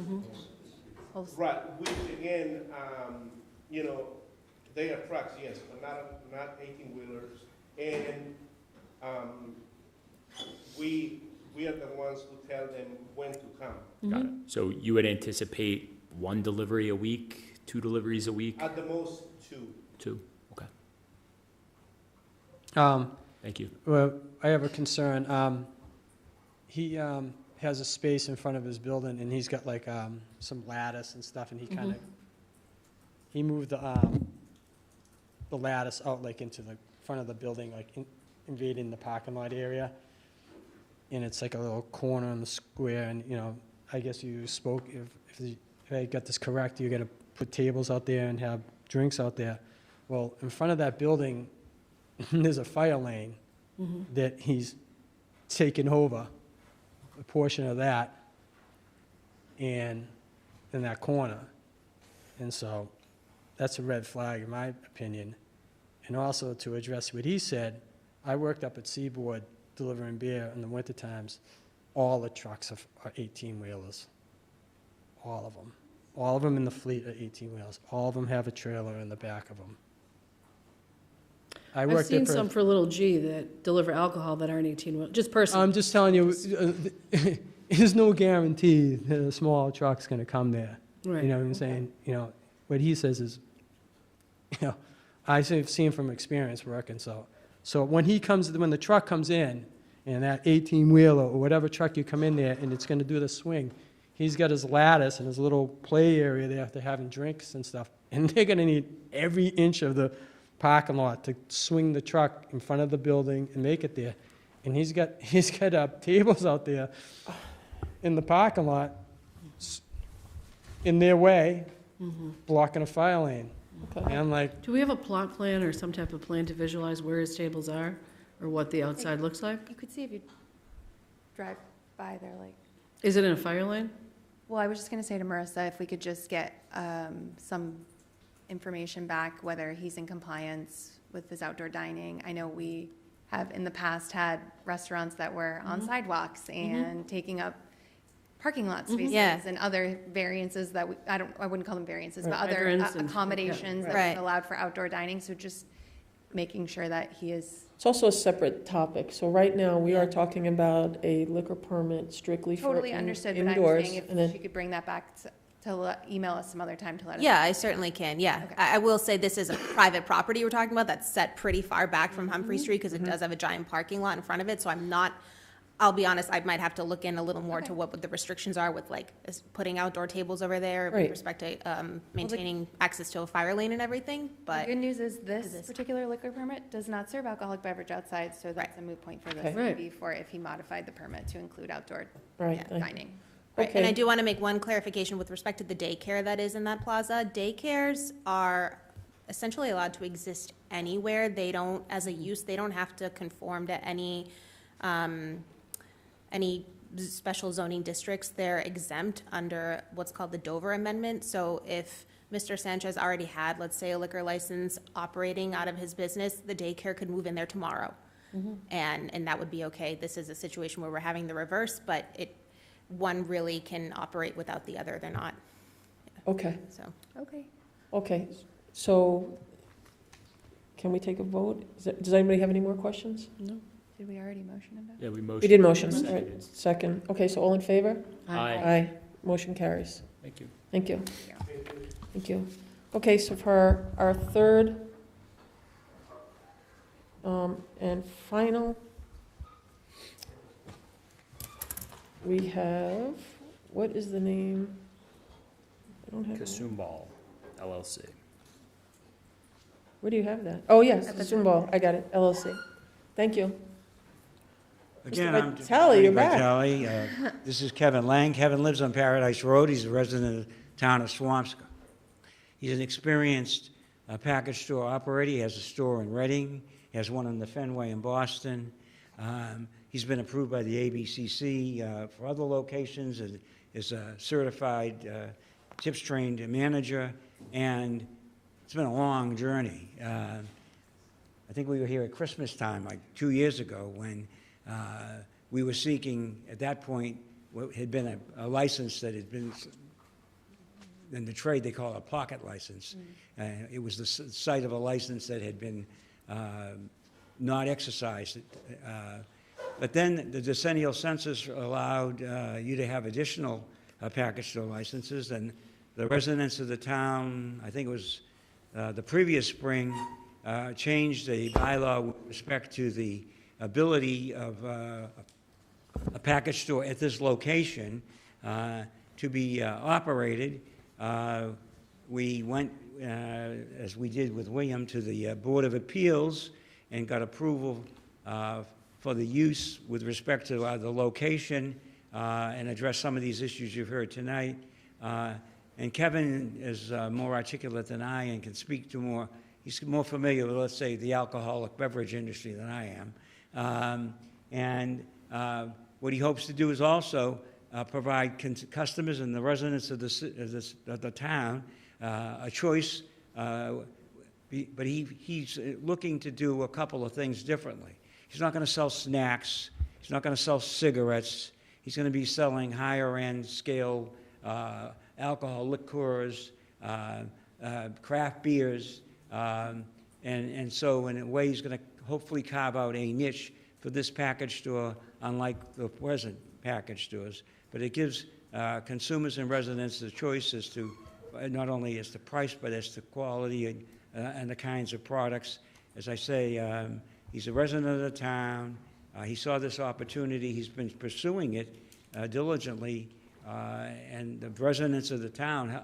Also- Right, which again, they are trucks, yes, but not 18-wheelers. And we are the ones who tell them when to come. got it. So you would anticipate one delivery a week, 2 deliveries a week? At the most, 2. 2, okay. Thank you. Well, I have a concern. He has a space in front of his building, and he's got like some lattice and stuff, and he kind of, he moved the lattice out like into the front of the building, like invading the parking lot area. And it's like a little corner in the square, and, I guess you spoke, if I got this correct, you're gonna put tables out there and have drinks out there. Well, in front of that building, there's a fire lane that he's taken over, a portion of that, and in that corner. And so, that's a red flag, in my opinion. And also, to address what he said, I worked up at Seaboard delivering beer in the winter times. All the trucks are 18-wheelers. All of them. All of them in the fleet are 18-wheelers. All of them have a trailer in the back of them. I've seen some for little G that deliver alcohol that aren't 18, just personally. I'm just telling you, there's no guarantee that a small truck's gonna come there. Right. You know what I'm saying? What he says is, I've seen from experience working, so when the truck comes in, and that 18-wheeler or whatever truck you come in there, and it's gonna do the swing, he's got his lattice and his little play area there after having drinks and stuff, and they're gonna need every inch of the parking lot to swing the truck in front of the building and make it there. And he's got tables out there in the parking lot in their way, blocking a fire lane. Okay. And I'm like, Do we have a plot plan or some type of plan to visualize where his tables are, or what the outside looks like? You could see if you drive by there, like. Is it in a fire lane? Well, I was just gonna say to Marissa, if we could just get some information back, whether he's in compliance with his outdoor dining. I know we have in the past had restaurants that were on sidewalks and taking up parking lot spaces Yeah. and other variances that I wouldn't call them variances, but other Hydrants and- accommodations that Right. allowed for outdoor dining. So just making sure that he is It's also a separate topic. So right now, we are talking about a liquor permit strictly for totally understood, but I'm indoors. saying and if then- she could bring that back to email us some other time to let us. Yeah, I certainly can, yeah. Okay. I will say this is a private property we're talking about that's set pretty far back from Humphrey Street because it does have a giant parking lot in front of it, so I'm not I'll be honest, I might have to look in a little more to what the restrictions are with like putting outdoor tables over there with Right. respect to maintaining access to a fire lane and everything, but. The good news is this particular liquor permit does not serve alcoholic beverage outside, so that's a moot point for this. Okay. Would be for if he modified the permit to include outdoor Right. dining. Right, and I Okay. do want to make one clarification with respect to the daycare that is in that plaza. Daycares are essentially allowed to exist anywhere. They don't, as a use, they don't have to conform to any special zoning districts. They're exempt under what's called the Dover Amendment. So if Mr. Sanchez already had, let's say, a liquor license operating out of his business, the daycare could move in there tomorrow. And that would be okay. This is a situation where we're having the reverse, but one really can operate without the other. They're not. Okay, So, okay. So can we take a vote? Does anybody have any more questions? No. Did we already motion about? Yeah, we motioned. We did motion, all right, second. Okay, so all in favor? Aye. Aye. Motion carries. Thank you. Thank you. Thank you. Okay, so for our third and final, we have, what is the name? I don't have. Kasumbal LLC. Where do you have that? Oh, yes, At the Zumball, I got it, LLC. Thank you. Again, Mr. I'm Vitale, you're Mr. back. Vitale. This is Kevin Lang. Kevin lives on Paradise Road. He's a resident of the town of Swampscott. He's an experienced package store operator. He has a store in Reading. He has one in the Fenway in Boston. He's been approved by the ABCC for other locations, is a certified tips-trained manager, and it's been a long journey. I think we were here at Christmas time, like 2 years ago, when we were seeking, at that point, what had been a license that had been, in the trade they call it a pocket license. It was the site of a license that had been not exercised. But then the decennial census allowed you to have additional package store licenses, and the residents of the town, I think it was the previous spring, changed the bylaw with respect to the ability of a package store at this location to be operated. We went, as we did with William, to the Board of Appeals and got approval for the use with respect to the location and address some of these issues you've heard tonight. And Kevin is more articulate than I and can speak to more, he's more familiar with, let's say, the alcoholic beverage industry than I am. What he hopes to do is also provide customers and the residents of the town a choice, but he's looking to do a couple of things differently. He's not going to sell snacks. He's not going to sell cigarettes. He's going to be selling higher-end scale alcohol, liqueurs, craft beers, and so in a way he's going to hopefully carve out a niche for this package store, unlike the present package stores. But it gives consumers and residents the choice as to not only as to price, but as to quality and the kinds of products. As I say, he's a resident of the town. He saw this opportunity. He's been pursuing it diligently, and the residents of the town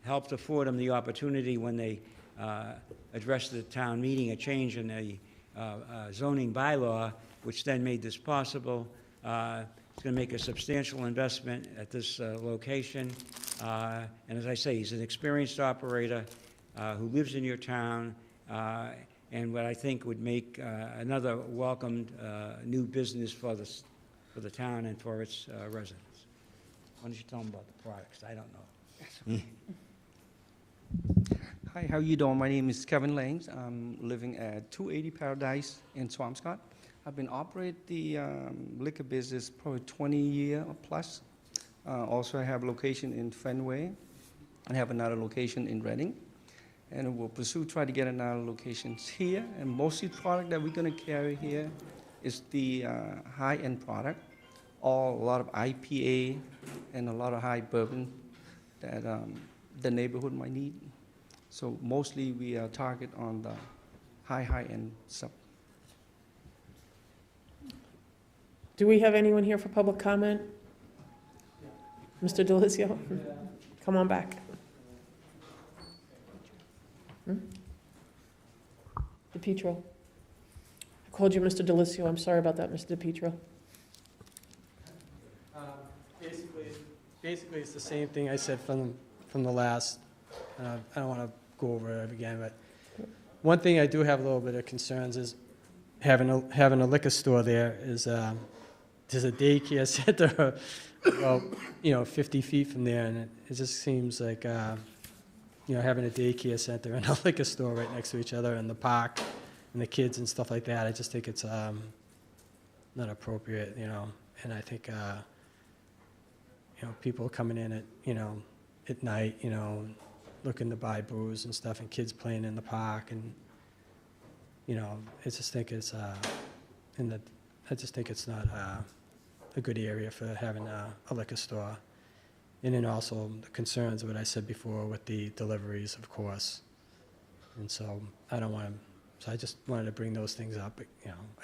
helped afford him the opportunity when they addressed the town meeting, a change in the zoning bylaw, which then made this possible. It's going to make a substantial investment at this location. And as I say, he's an experienced operator who lives in your town, and what I think would make another welcomed new business for the town and for its residents. Why don't you tell them about the products? I don't know. Hi, how you doing? My name is Kevin Langs. I'm living at 280 Paradise in Swampscott. I've been operating the liquor business probably 20 years or plus. Also, I have a location in Fenway. I have another location in Reading. And we'll try to get another location here. And mostly the product that we're going to carry here is the high-end product. A lot of IPA and a lot of high bourbon that the neighborhood might need. So mostly we target on the high-end stuff. Do we have anyone here for public comment? Mr. Delizio? Come on back. DePietro. I called you Mr. Delizio. I'm sorry about that, Mr. DePietro. Basically, it's the same thing I said from the last, I don't want to go over it again, but one thing I do have a little bit of concerns is having a liquor store there is, there's a daycare center about, 50 feet from there, and it just seems like, having a daycare center and a liquor store right next to each other and the park and the kids and stuff like that, I just think it's not appropriate, and I think, people coming in at night, looking to buy booze and stuff, and kids playing in the park, and, I just think it's, I just think it's not a good area for having a liquor store. And then also the concerns of what I said before with the deliveries, of course. And so I don't want to, so I just wanted to bring those things up,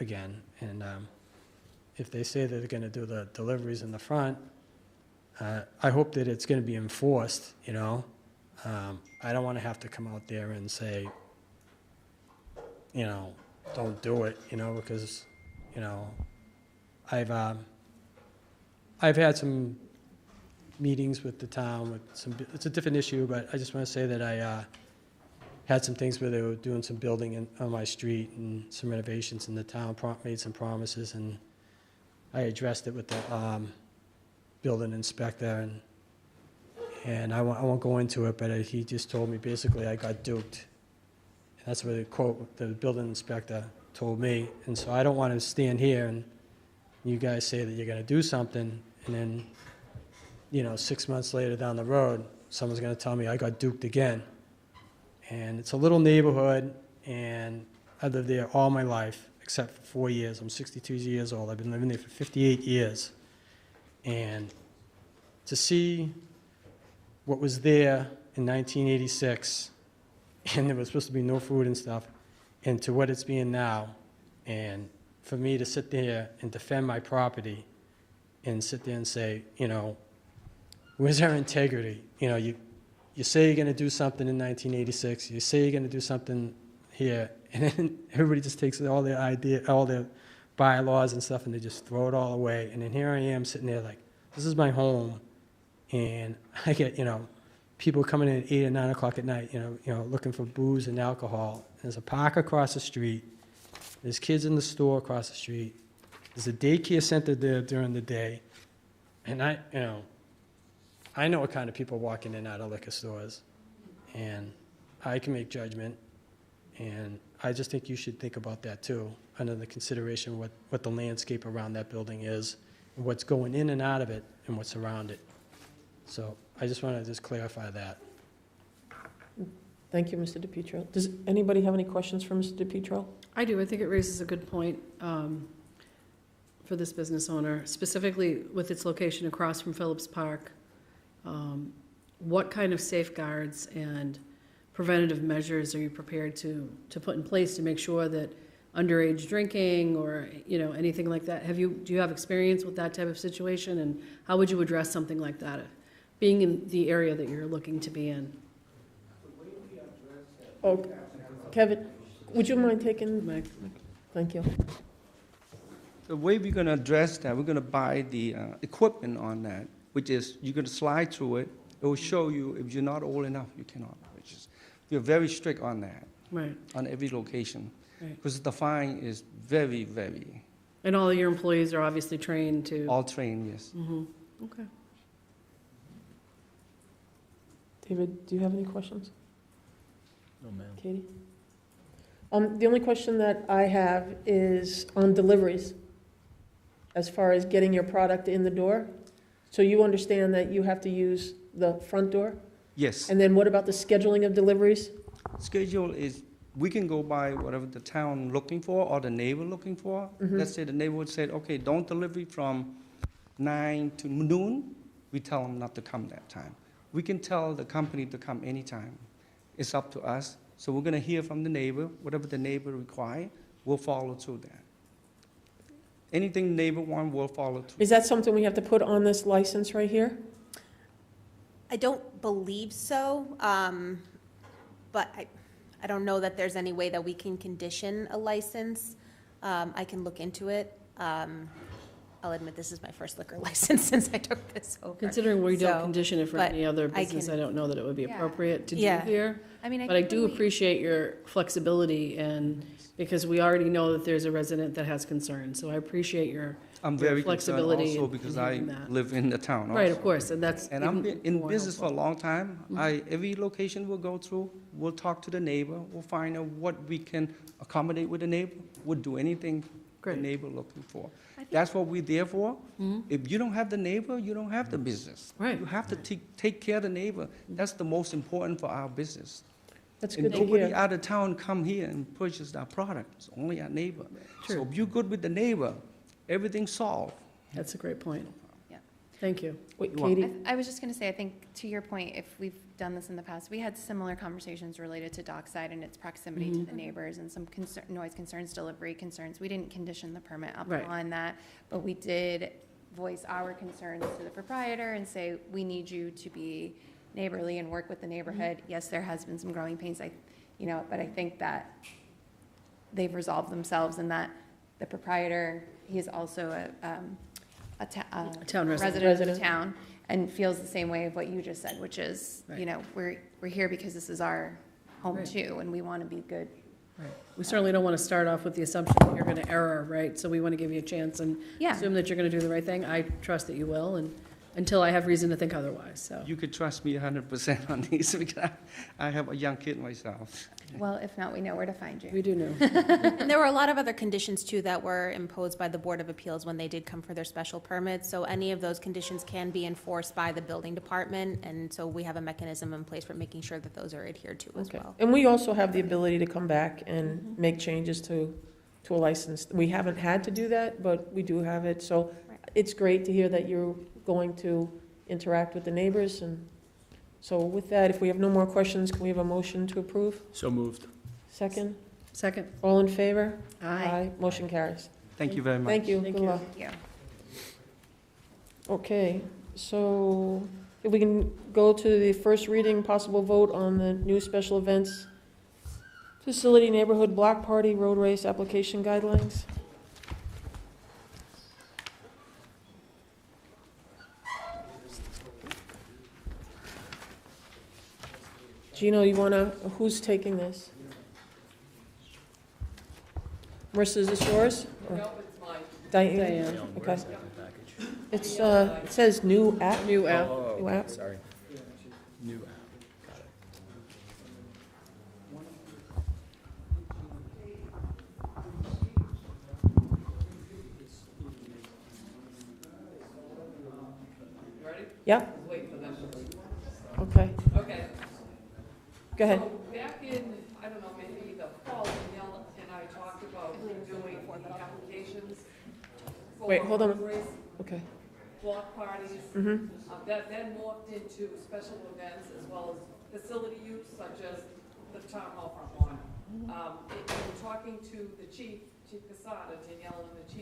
again. And if they say that they're going to do the deliveries in the front, I hope that it's going to be enforced, I don't want to have to come out there and say, don't do it, because, I've had some meetings with the town with it's a different issue, but I just want to say that I had some things where they were doing some building on my street and some renovations, and the town made some promises, and I addressed it with the building inspector, and I won't go into it, but he just told me basically I got duped. And that's what the building inspector told me. And so I don't want to stand here and you guys say that you're going to do something, and then, 6 months later down the road, someone's going to tell me I got duped again. And it's a little neighborhood, and I lived there all my life, except for 4 years. I'm 62 years old. I've been living there for 58 years. And to see what was there in 1986, and there was supposed to be no food and stuff, and to what it's being now, and for me to sit there and defend my property and sit there and say, where's our integrity? You say you're going to do something in 1986, you say you're going to do something here, and then everybody just takes all their bylaws and stuff, and they just throw it all away. And then here I am sitting there like, this is my home, and I get, people coming in at 8 or 9 o'clock at night, looking for booze and alcohol. There's a park across the street. There's kids in the store across the street. There's a daycare center there during the day. And I know what kind of people walk in and out of liquor stores. And I can make judgment. And I just think you should think about that too, under the consideration what the landscape around that building is, and what's going in and out of it, and what's around it. So I just want to just clarify that. Thank you, Mr. DePietro. Does anybody have any questions for Mr. DePietro? I do. I think it raises a good point for this business owner, specifically with its location across from Phillips Park. What kind of safeguards and preventative measures are you prepared to put in place to make sure that underage drinking or anything like that? Do you have experience with that type of situation, and how would you address something like that, being in the area that you're looking to be in? Oh, Kevin, would you mind taking the mic? Thank you. The way we're going to address that, we're going to buy the equipment on that, which is you're going to slide through it. It will show you if you're not old enough, you cannot. We're very strict on that, right, on every location, right, because the fine is very, very. And all of your employees are obviously trained to. All trained, yes. Mm-hmm. Okay. David, do you have any questions? No, ma'am. Katie? The only question that I have is on deliveries, as far as getting your product in the door. So you understand that you have to use the front door? Yes. And then what about the scheduling of deliveries? Schedule is, we can go by whatever the town looking for or the neighbor looking for. Mhm. Let's say the neighborhood said, okay, don't deliver from 9 to noon. We tell them not to come that time. We can tell the company to come anytime. It's up to us. So we're going to hear from the neighbor. Whatever the neighbor requires, we'll follow through that. Anything neighbor want, we'll follow through. Is that something we have to put on this license right here? I don't believe so, but I don't know that there's any way that we can condition a license. I can look into it. I'll admit this is my first liquor license since I took this over. Considering we don't So, condition it for but any other I business, can- I don't know that it would be Yeah. appropriate to do Yeah. here. I mean, But I think do when we- appreciate your flexibility and, because we already know that there's a resident that has concerns, so I appreciate your I'm your very concerned flexibility also in because handling I that. live in the town also. Right, of course, and that's And I'm even in more business for a helpful. long time. Every location we'll go through, we'll talk to the neighbor, we'll find out what we can accommodate with the neighbor, we'll do anything the neighbor looking for. That's what we're there for. If you don't have the neighbor, you don't have the business. Right. You have to take care of the neighbor. That's the most important for our business. That's And good to nobody hear. out of town come here and purchase our product. It's only our neighbor. So if you're good with the neighbor, everything's solved. That's a great point. Yeah. Thank you. Wait, You want- Katie? I was just going to say, I think to your point, if we've done this in the past, we had similar conversations related to Dockside and its proximity to the neighbors and some noise concerns, delivery concerns. We didn't condition the permit Right. upon that, but we did voice our concerns to the proprietor and say, we need you to be neighborly and work with the neighborhood. Yes, there has been some growing pains, but I think that they've resolved themselves and that the proprietor, he is also a town resident. resident of the town and feels the same way of what you just said, which is, we're here because this is our home Right. too, and we want to be good. Right. We certainly don't want to start off with the assumption that you're going to err, right? So we want to give you a chance and Yeah. assume that you're going to do the right thing. I trust that you will, and until I have reason to think otherwise, so. You could trust me 100% on these because I have a young kid myself. Well, if not, we know where to find you. We do know. And there were a lot of other conditions too that were imposed by the Board of Appeals when they did come for their special permits. So any of those conditions can be enforced by the building department, and so we have a mechanism in place for making sure that those are adhered to as Okay. well. And we also have the ability to come back and make changes to a license. We haven't had to do that, but we do have it. So it's great to hear that you're going to interact with the neighbors. And so with that, if we have no more questions, can we have a motion to approve? So moved. Second? Second. All in favor? Aye. Motion carries. Thank you very much. Thank you. Thank Good you. luck. Thank you. Okay, so if we can go to the first reading, possible vote on the new special events facility neighborhood block party road race application guidelines. Gino, who's taking this? Marissa, is this yours? Or- No, it's mine. Diane? Diane. Okay. It's, it says new app. New app. Oh, New app. sorry. New app. Got it. Ready? Yeah, Wait for them to leave. okay. Okay. Go ahead. So back in, I don't know, maybe the fall, Danielle and I talked about doing the applications. for Wait, hold on. road race, Okay. block parties. Mhm. That then morphed into special events as well as facility use such as the town hall front lawn. In talking to the chief, Chief Casada, Danielle and the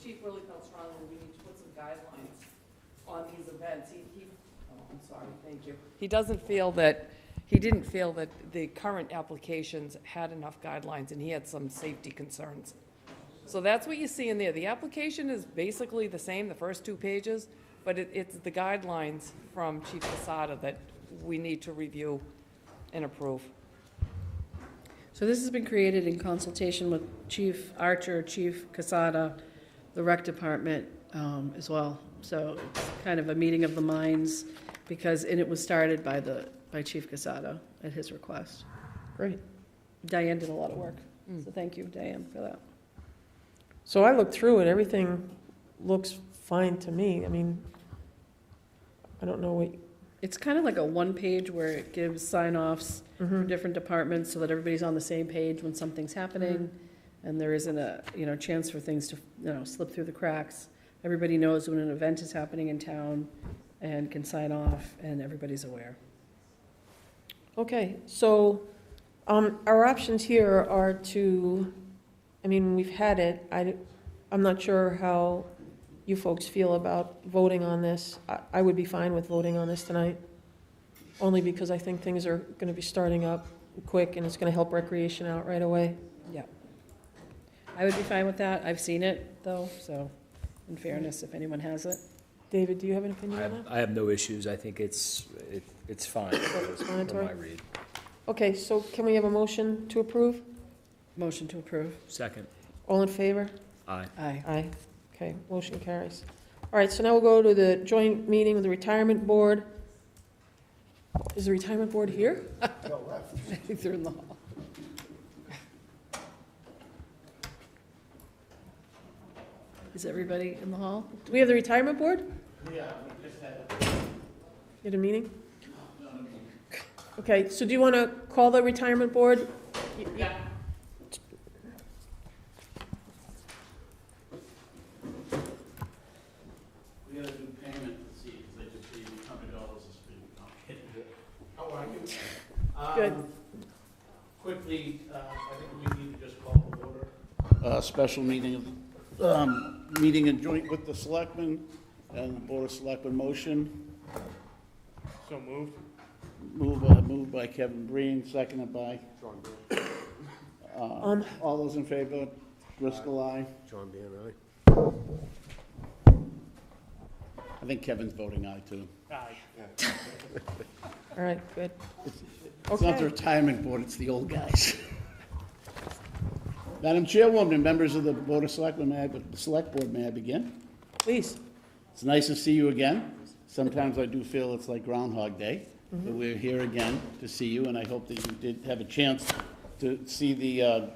chief really felt strongly we need to put some guidelines on these events. I'm sorry, thank you. He didn't feel that the current applications had enough guidelines, and he had some safety concerns. So that's what you see in there. The application is basically the same, the first 2 pages, but it's the guidelines from Chief Casada that we need to review and approve. So this has been created in consultation with Chief Archer, Chief Casada, the rec department as well. So it's kind of a meeting of the minds and it was started by Chief Casada at his request. Great. Diane did a lot of work, so thank you, Diane, for that. So I looked through it, everything looks fine to me. I mean, I don't know what, It's kind of like a one-page where it gives sign-offs from different departments so that everybody's on the same page when something's happening, and there isn't a, chance for things to, slip through the cracks. Everybody knows when an event is happening in town and can sign off, and everybody's aware. okay, so, our options here are to, I mean, we've had it, I'm not sure how you folks feel about voting on this. I would be fine with voting on this tonight, only because I think things are going to be starting up quick, and it's going to help recreation out right away. Yeah. I would be fine with that. I've seen it, though, so in fairness, if anyone has it. David, do you have an opinion on that? I have no issues. I think it's fine. Self-explanatory? From my read. Okay, so can we have a motion to approve? Motion to approve. Second. All in favor? Aye. Aye. Aye. Okay, motion carries. All right, so now we'll go to the joint meeting with the retirement board. Is the retirement board here? I think they're in the hall. Is everybody in the hall? Do we have the retirement board? Yeah, we just had You had a meeting? Okay, so do you want to call the retirement board? Yeah. We gotta do payment to see, because they just gave me $100 this week. How are you? Good. Quickly, I think we need to just call to order. Special meeting, meeting in joint with the selectmen and the Board of Selectmen motion. So moved. Moved by Kevin Breen, seconded by? John Bean. All those in favor? Driscoll, aye. John Bean, aye. I think Kevin's voting aye, too. Aye. All right, good. It's not the retirement board, it's the old guys. Madam Chairwoman and members of the Board of Selectmen, the Select Board, may I begin? Please. It's nice to see you again. Sometimes I do feel it's like Groundhog Day, but we're here again to see you, and I hope that you did have a chance to see the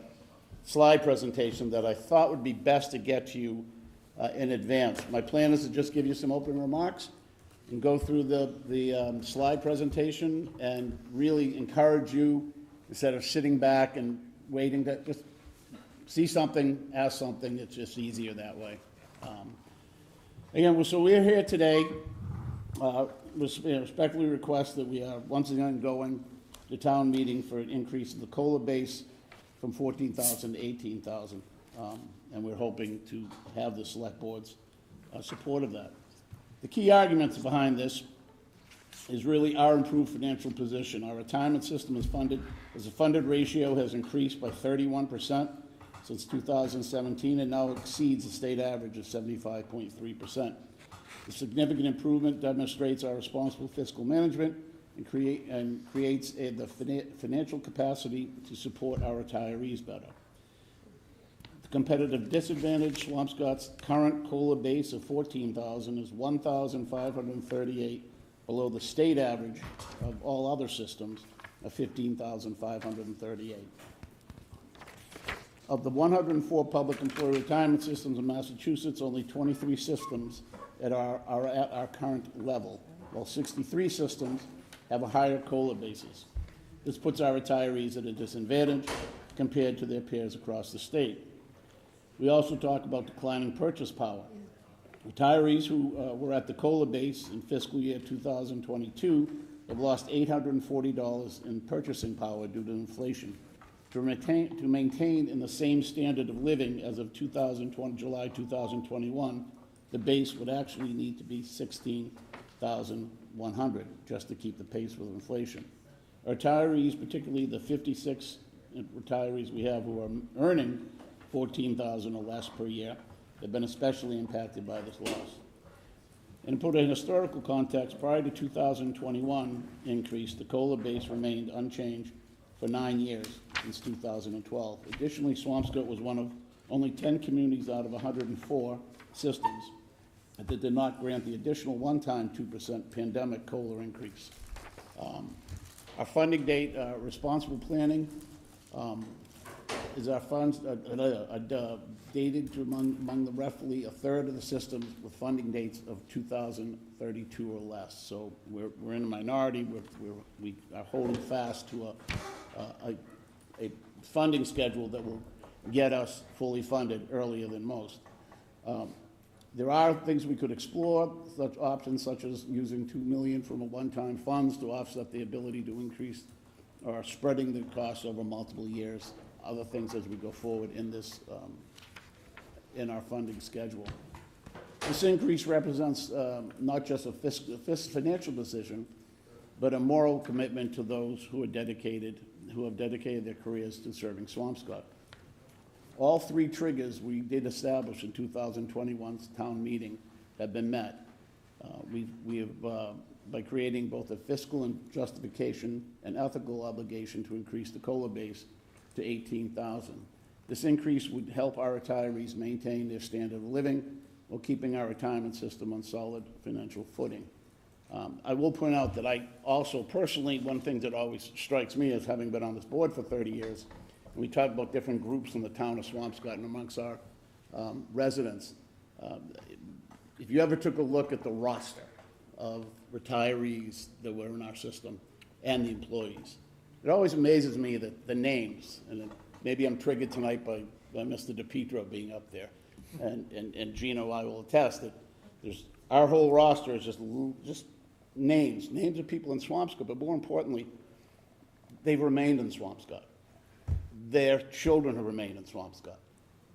slide presentation that I thought would be best to get to you in advance. My plan is to just give you some opening remarks and go through the slide presentation and really encourage you, instead of sitting back and waiting, to just see something, ask something. It's just easier that way. Again, so we're here today. Respectfully request that we are once again going to town meeting for an increase in the COLA base from 14,000 to 18,000. And we're hoping to have the select board's support of that. The key arguments behind this is really our improved financial position. Our retirement system is funded, as a funded ratio has increased by 31% since 2017 and now exceeds the state average of 75.3%. The significant improvement demonstrates our responsible fiscal management and creates the financial capacity to support our retirees better. The competitive disadvantage, Swampscott's current COLA base of 14,000 is 1,538 below the state average of all other systems of 15,538. Of the 104 public employee retirement systems in Massachusetts, only 23 systems are at our current level, while 63 systems have a higher COLA basis. This puts our retirees at a disadvantage compared to their peers across the state. We also talk about declining purchase power. Retirees who were at the COLA base in fiscal year 2022 have lost $840 in purchasing power due to inflation. To maintain in the same standard of living as of July 2021, the base would actually need to be $16,100 just to keep the pace with inflation. Retirees, particularly the 56 retirees we have who are earning $14,000 or less per year, have been especially impacted by this loss. And to put it in historical context, prior to 2021 increase, the COLA base remained unchanged for 9 years since 2012. Additionally, Swampscott was one of only 10 communities out of 104 systems that did not grant the additional one-time 2% pandemic COLA increase. Our funding date, responsible planning, is our funds dated to among the roughly a third of the systems with funding dates of 2032 or less. So we're in a minority. We are holding fast to a funding schedule that will get us fully funded earlier than most. There are things we could explore, such options such as using $2 million from a one-time funds to offset the ability to increase or spreading the costs over multiple years. Other things as we go forward in this in our funding schedule. This increase represents not just a financial decision, but a moral commitment to those who have dedicated their careers to serving Swampscott. All three triggers we did establish in 2021's town meeting have been met. We have, by creating both a fiscal and justification and ethical obligation to increase the COLA base to $18,000. This increase would help our retirees maintain their standard of living while keeping our retirement system on solid financial footing. I will point out that I also personally, one thing that always strikes me as having been on this board for 30 years, we talk about different groups in the town of Swampscott and amongst our residents. If you ever took a look at the roster of retirees that were in our system and the employees, it always amazes me that the names, and maybe I'm triggered tonight by Mr. DePietro being up there, and Gino, I will attest that our whole roster is just names of people in Swampscott, but more importantly, they've remained in Swampscott. Their children have remained in Swampscott.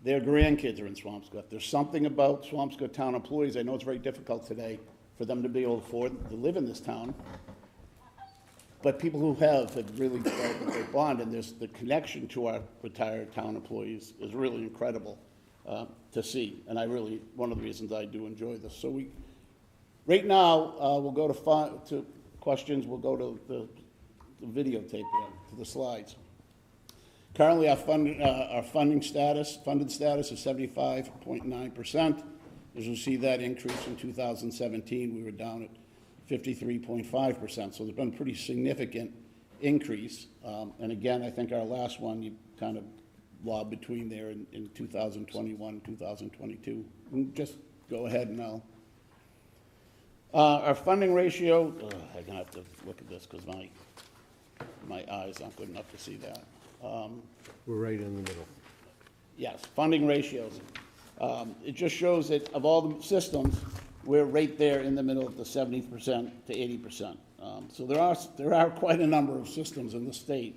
Their grandkids are in Swampscott. There's something about Swampscott town employees. I know it's very difficult today for them to be able to afford to live in this town, but people who have really felt a bond, and there's the connection to our retired town employees is really incredible to see, and one of the reasons I do enjoy this. So right now, we'll go to questions. We'll go to the videotape there, to the slides. Currently, our funded status is 75.9%. As you see, that increase in 2017, we were down at 53.5%. So there's been a pretty significant increase. And again, I think our last one, you kind of lobbed between there in 2021, 2022. And just go ahead now. Our funding ratio, I'm gonna have to look at this because my eyes aren't good enough to see that. We're right in the middle. Yes, funding ratios. It just shows that of all the systems, we're right there in the middle of the 70% to 80%. So there are quite a number of systems in the state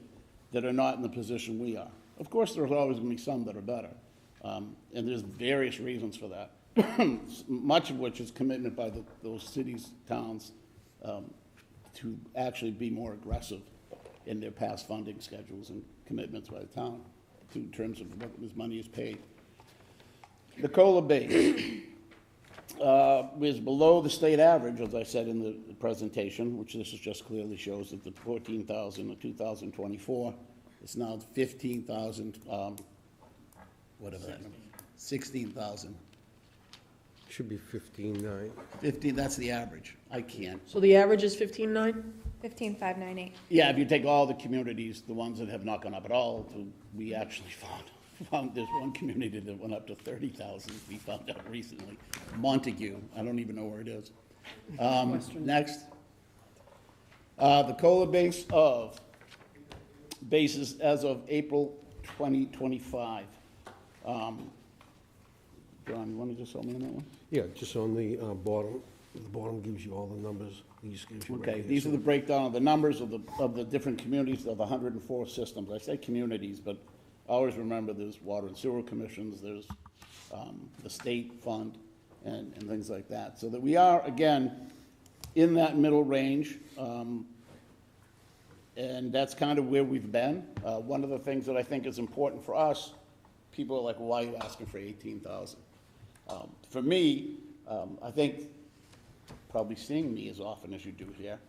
that are not in the position we are. Of course, there's always going to be some that are better, and there's various reasons for that. Much of which is commitment by those cities, towns, to actually be more aggressive in their past funding schedules and commitments by the town in terms of what this money is paid. The COLA base is below the state average, as I said in the presentation, which this just clearly shows that the 14,000 in 2024 is now 15,000, whatever that number, 16,000. Should be 15,900. 15, that's the average. I can't. So the average is 15.9? 15,598. Yeah, if you take all the communities, the ones that have not gone up at all, we actually found there's one community that went up to 30,000. We found out recently. Montague. I don't even know where it is. Next. The COLA basis as of April 2025. John, you want to just help me on that one? Yeah, just on the bottom. The bottom gives you all the numbers. These gives you Okay, right these here. are the breakdown of the numbers of the different communities of the 104 systems. I say communities, but always remember there's water and sewer commissions, there's the state fund, and things like that. So that we are, again, in that middle range, and that's kind of where we've been. One of the things that I think is important for us, people are like, well, why are you asking for 18,000? For me, I think probably seeing me as often as you do here,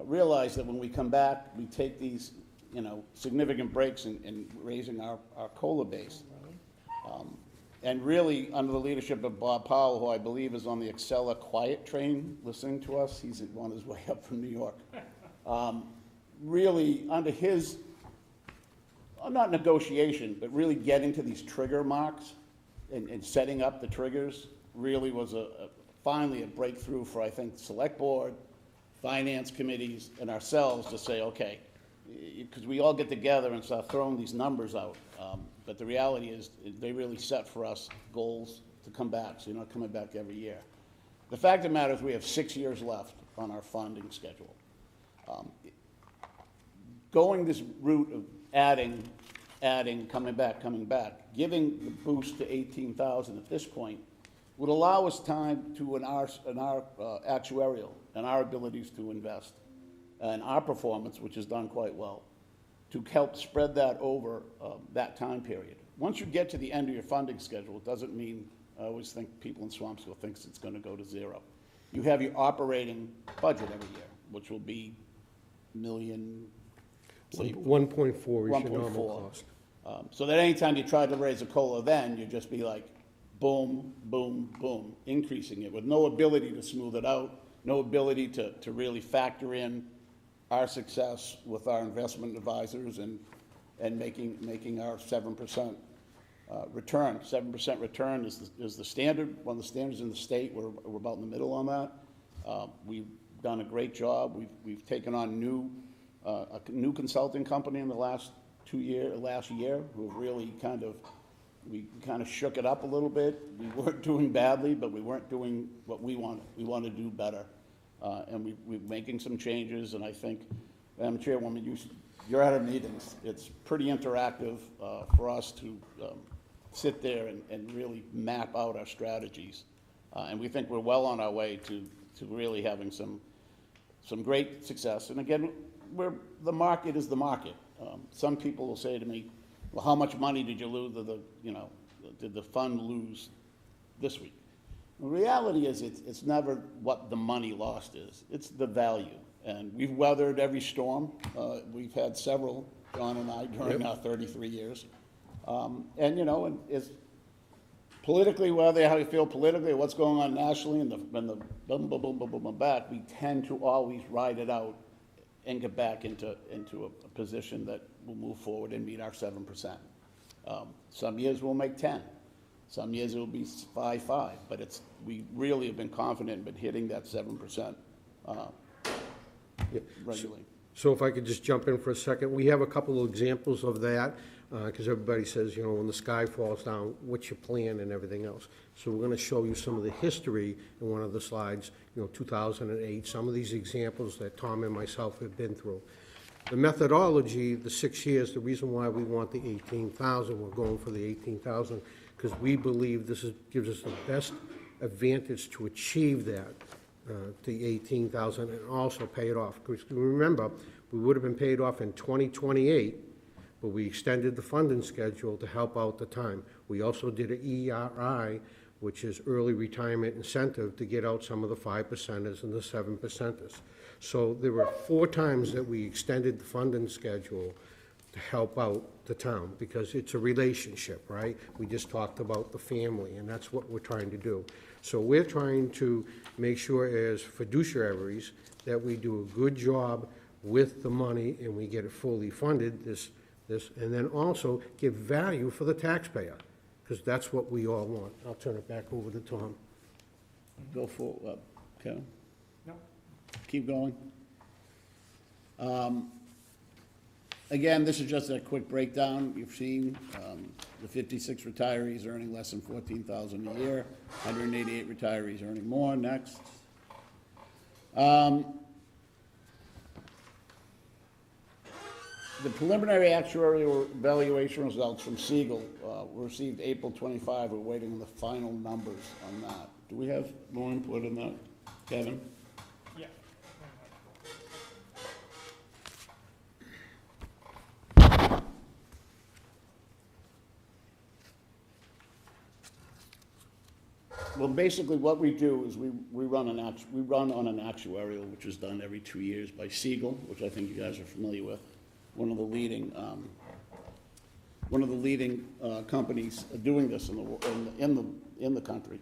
realize that when we come back, we take these, significant breaks in raising our COLA base. And really, under the leadership of Bob Powell, who I believe is on the Excella Quiet train listening to us, he's on his way up from New York. Really, under his, not negotiation, but really getting to these trigger marks and setting up the triggers really was finally a breakthrough for, I think, the select board, finance committees, and ourselves to say, okay, because we all get together and start throwing these numbers out. But the reality is they really set for us goals to come back, so you're not coming back every year. The fact of the matter is we have 6 years left on our funding schedule. Going this route of adding adding, coming back. Giving the boost to 18,000 at this point would allow us time to, in our actuarial and our abilities to invest, and our performance, which is done quite well, to help spread that over that time period. Once you get to the end of your funding schedule, it doesn't mean, I always think people in Swampscott thinks it's going to go to zero. You have your operating budget every year, which will be million, say, 1.4 is your normal 1.4. cost. So that anytime you try to raise a COLA then, you'd just be like, boom, boom, boom, increasing it with no ability to smooth it out, no ability to really factor in our success with our investment advisors and making our 7% return. 7% return is the standard, one of the standards in the state. We're about in the middle on that. We've done a great job. We've taken on a new consulting company in the last year, who have really we kind of shook it up a little bit. We weren't doing badly, but we weren't doing what we wanted. We want to do better. And we're making some changes, and I think, Madam Chairwoman, you're at our meetings. It's pretty interactive for us to sit there and really map out our strategies. And we think we're well on our way to really having some great success. And again, the market is the market. Some people will say to me, well, how much money did you lose, did the fund lose this week? The reality is it's never what the money lost is. It's the value. And we've weathered every storm. We've had several, John and I, during our 33 years. And it's politically, how you feel politically, what's going on nationally, and the boom, boom, boom, boom, boom, back, we tend to always ride it out and get back into a position that will move forward and meet our 7%. Some years we'll make 10. Some years it will be 5.5, but we really have been confident in hitting that 7% regularly. So if I could just jump in for a second, we have a couple of examples of that, because everybody says, when the sky falls down, what's your plan and everything else. So we're going to show you some of the history in one of the slides, 2008, some of these examples that Tom and myself have been through. The methodology, the 6 years, the reason why we want the 18,000, we're going for the 18,000, because we believe this gives us the best advantage to achieve that, the 18,000, and also pay it off. Because remember, we would have been paid off in 2028, but we extended the funding schedule to help out the time. We also did an ERI, which is early retirement incentive, to get out some of the 5%ers and the 7%ers. So there were 4 times that we extended the funding schedule to help out the town, because it's a relationship, right? We just talked about the family, and that's what we're trying to do. So we're trying to make sure as fiduciaries that we do a good job with the money and we get it fully funded, and then also give value for the taxpayer, because that's what we all want. I'll turn it back over to Tom. Go for it, Kevin? No. Keep going. Again, this is just a quick breakdown. You've seen the 56 retirees earning less than $14,000 a year, 188 retirees earning more. Next. The preliminary actuarial valuation results from Siegel were received April 25. We're waiting on the final numbers on that. Do we have more input on that, Kevin? Yeah. Well, basically what we do is we run on an actuarial, which is done every 2 years by Siegel, which I think you guys are familiar with. One of the leading companies doing this in the country.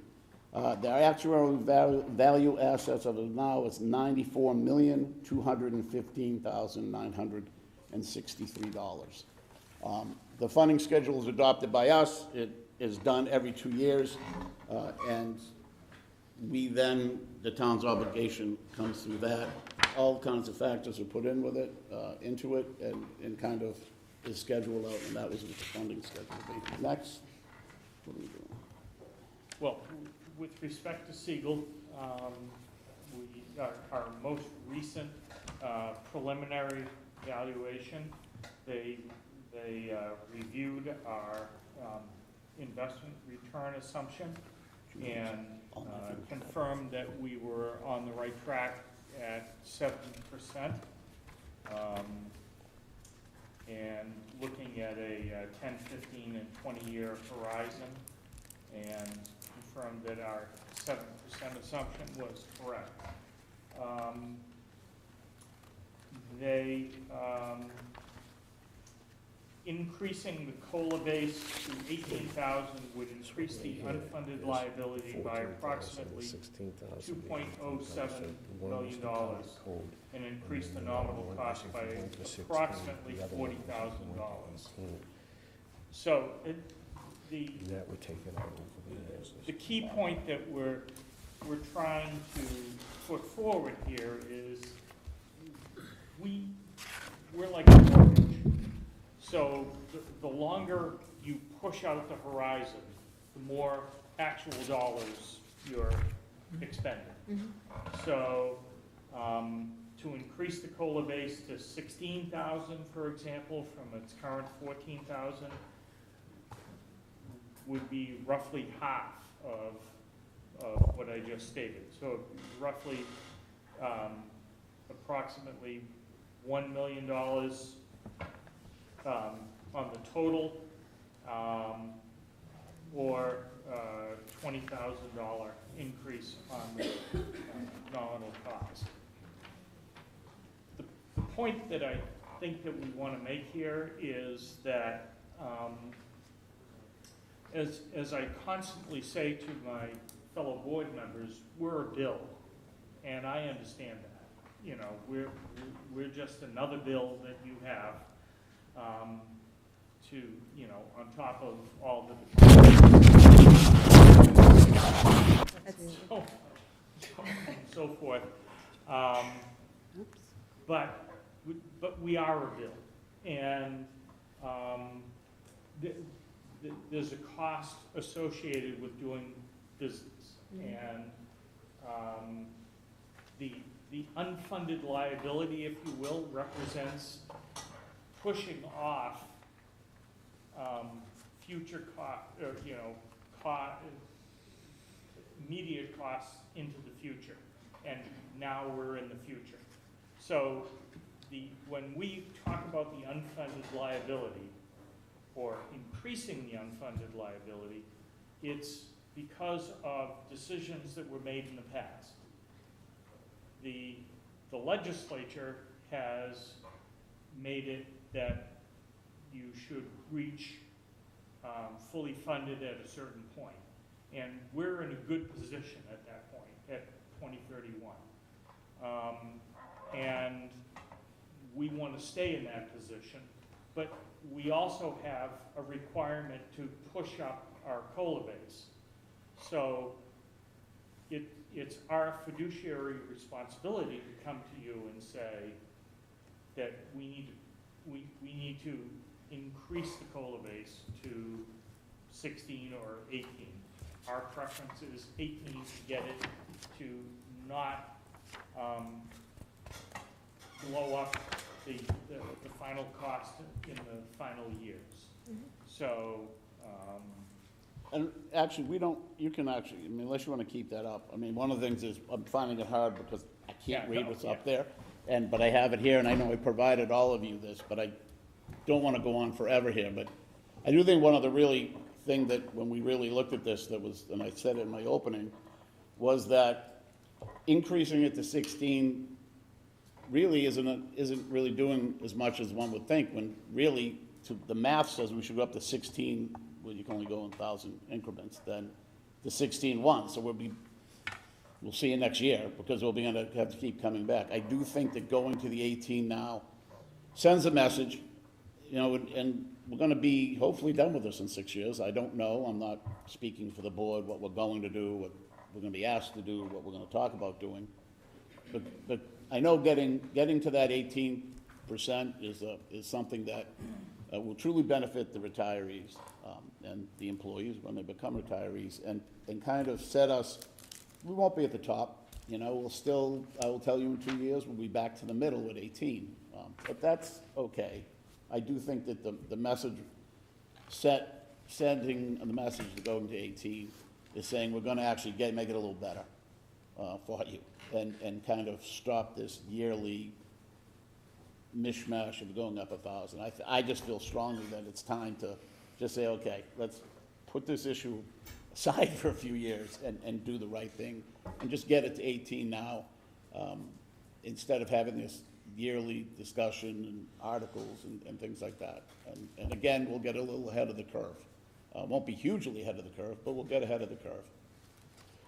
Their actuarial value assets of it now is $94,215,963. The funding schedule is adopted by us. It is done every 2 years, and we then, the town's obligation comes through that. All kinds of factors are put in with it, into it, and kind of is scheduled out, and that was what the funding schedule will be. Next. What are we doing? Well, with respect to Siegel, our most recent preliminary valuation, they They reviewed our investment return assumption and confirmed that we were on the right track at 7%. And looking at a 10, 15, and 20-year horizon, and confirmed that our 7% assumption was correct. Increasing the COLA base to 18,000 would increase the unfunded liability by approximately $2.07 million and increase the nominal cost by approximately $40,000. So the key point that we're trying to put forward here is we're like a mortgage. So the longer you push out the horizon, the more actual dollars you're expending. So to increase the COLA base to 16,000, for example, from its current 14,000, would be roughly half of what I just stated. So roughly approximately $1 million on the total, or $20,000 increase on the nominal cost. The point that I think that we want to make here is that as I constantly say to my fellow board members, we're a bill, and I understand that. You know, we're just another bill that you have to, you know, on top of all the so forth. But we are a bill, and there's a cost associated with doing business, and the unfunded liability, if you will, represents pushing off future immediate costs into the future, and now we're in the future. So when we talk about the unfunded liability, or increasing the unfunded liability, it's because of decisions that were made in the past. The legislature has made it that you should reach fully funded at a certain point. And we're in a good position at that point, at 2031. And we want to stay in that position, but we also have a requirement to push up our COLA base. So it's our fiduciary responsibility to come to you and say that we need to increase the COLA base to 16 or 18. Our preference is 18 to get it to not blow up the final cost in the final years. So. And actually, you can actually, I mean, unless you want to keep that up. I mean, one of the things is I'm finding it hard because I can't read what's up there. But I have it here, and I know I provided all of you this, but I don't want to go on forever here. But I do think one of the really thing that when we really looked at this that was, and I said it in my opening, was that increasing it to 16 really isn't really doing as much as one would think, when really the math says we should go up to 16, well, you can only go in 1,000 increments, then to 16.1. So we'll see you next year, because we'll be going to have to keep coming back. I do think that going to the 18 now sends a message, you know, and we're going to be hopefully done with this in 6 years. I don't know. I'm not speaking for the board, what we're going to do, what we're going to be asked to do, what we're going to talk about doing. But I know getting to that 18% is something that will truly benefit the retirees and the employees when they become retirees, and kind of set us. We won't be at the top, you know. We'll still, I will tell you, in 2 years we'll be back to the middle at 18, but that's okay. I do think that the message sending the message to going to 18 is saying we're gonna actually make it a little better for you, and kind of stop this yearly mishmash of going up 1,000. I just feel strongly that it's time to just say, okay, let's put this issue aside for a few years and do the right thing, and just get it to 18 now, instead of having this yearly discussion and articles and things like that. And again, we'll get a little ahead of the curve. Won't be hugely ahead of the curve, but we'll get ahead of the curve.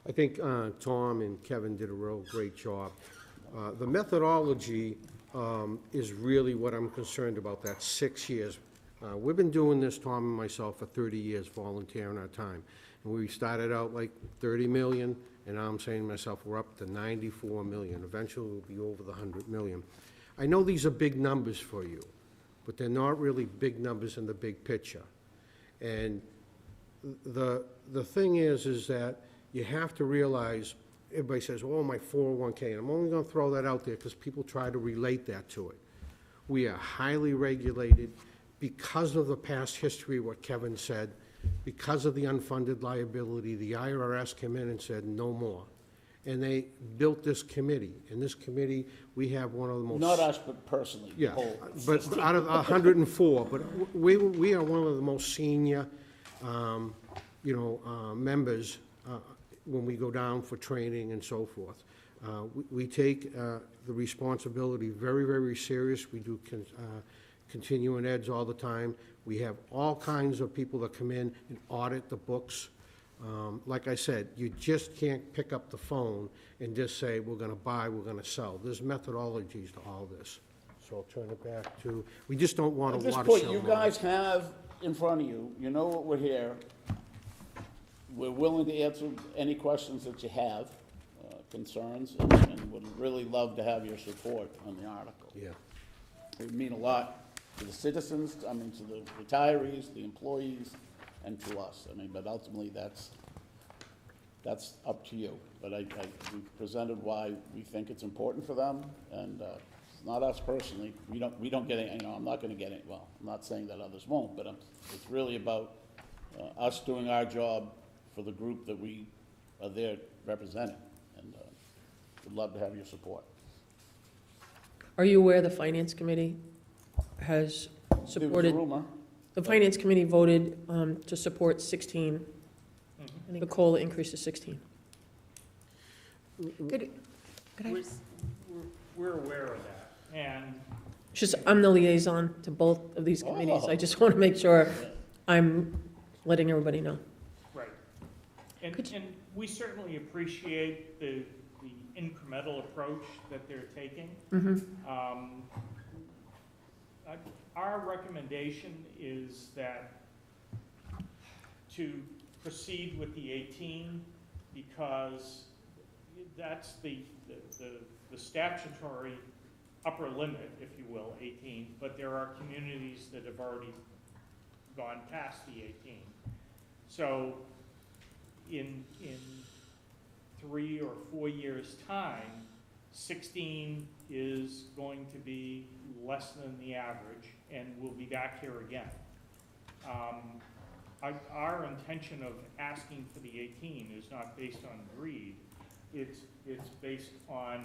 I think Tom and Kevin did a real great job. The methodology is really what I'm concerned about, that 6 years. We've been doing this, Tom and myself, for 30 years, volunteering our time. And we started out like 30 million, and now I'm saying to myself, we're up to 94 million. Eventually, we'll be over the 100 million. I know these are big numbers for you, but they're not really big numbers in the big picture. And the thing is that you have to realize, everybody says, oh, my 401k, and I'm only going to throw that out there because people try to relate that to it. We are highly regulated because of the past history, what Kevin said, because of the unfunded liability. The IRS came in and said, no more. And they built this committee. And this committee, we have one of the most... Not us, but personally. Yeah, but out of 104, but we are one of the most senior, members when we go down for training and so forth. We take the responsibility very, very serious. We do continuing eds all the time. We have all kinds of people that come in and audit the books. Like I said, you just can't pick up the phone and just say, we're going to buy, we're going to sell. There's methodologies to all this. So I'll turn it back to, we just don't want At a this lot point, of you guys have in front of you, you know what we're here. We're willing to answer any questions that you have, concerns, and would really love to have your support on the article. Yeah. It would mean a lot to the citizens, to the retirees, the employees, and to us. But ultimately, that's up to you. But we've presented why we think it's important for them, and it's not us personally. We don't get any, I'm not gonna get any, well, I'm not saying that others won't, but it's really about us doing our job for the group that we are there representing, and would love to have your support. Are you aware the Finance Committee has supported? There was a rumor. The Finance Committee voted to support 16, the COLA increase to 16. Could I just? We're aware of that, and It's just, I'm the liaison to both of these committees. I just want to make sure I'm letting everybody know. right. And we certainly appreciate the incremental approach that they're taking. Our recommendation is that to proceed with the 18, because that's the statutory upper limit, if you will, 18, but there are communities that have already gone past the 18. So in 3 or 4 years' time, 16 is going to be less than the average, and we'll be back here again. Our intention of asking for the 18 is not based on greed. It's based on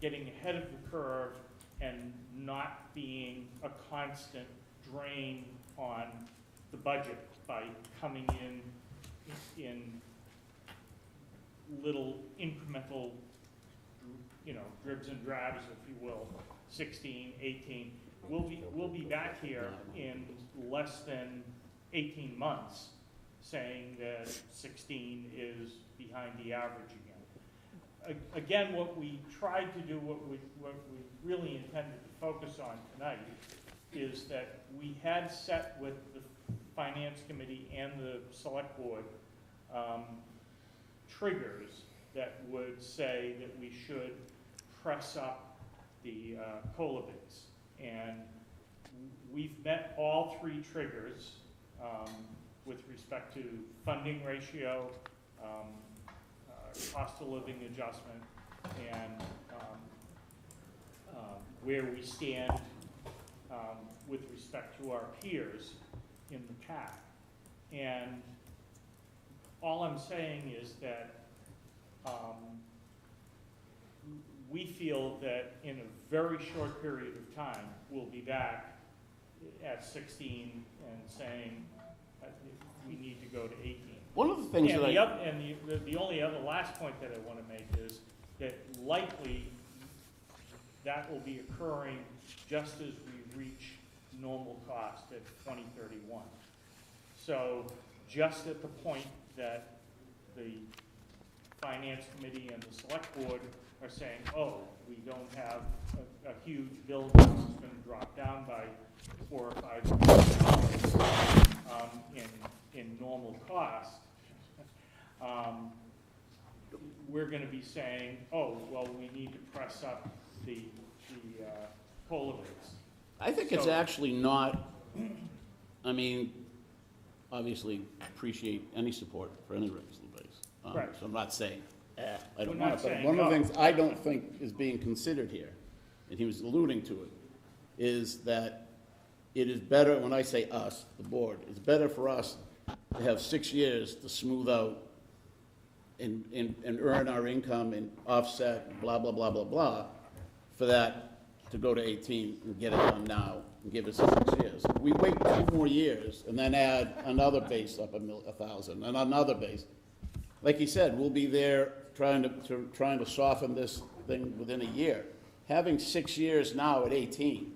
getting ahead of the curve and not being a constant drain on the budget by coming in little incremental, dribs and drabs, if you will, 16, 18. We'll be back here in less than 18 months saying that 16 is behind the average again. Again, what we tried to do, what we really intended to focus on tonight, is that we had set with the Finance Committee and the Select Board triggers that would say that we should press up the COLA bids. And we've met all 3 triggers with respect to funding ratio, cost of living adjustment, and where we stand with respect to our peers in the pack. And all I'm saying is that we feel that in a very short period of time, we'll be back at 16 and saying we need to go to 18. One of the things and that the only other last point that I want to make is that likely that will be occurring just as we reach normal cost at 2031. So just at the point that the Finance Committee and the Select Board are saying, oh, we don't have a huge bill that's going to drop down by $4 or $5 million in normal cost, we're going to be saying, oh, well, we need to press up the COLA rates. I think it's actually not, I mean, obviously appreciate any support for any raise in the base. Right. So I'm not saying, I We're don't not want it, but saying one of the no. things I don't think is being considered here, and he was alluding to it, is that it is better, when I say us, the board, it's better for us to have 6 years to smooth out and earn our income and offset, blah, blah, blah, blah, blah, for that to go to 18 and get it done now and give us 6 years. We wait 2 more years and then add another base up 1,000 and another base. Like he said, we'll be there trying to soften this thing within a year. Having 6 years now at 18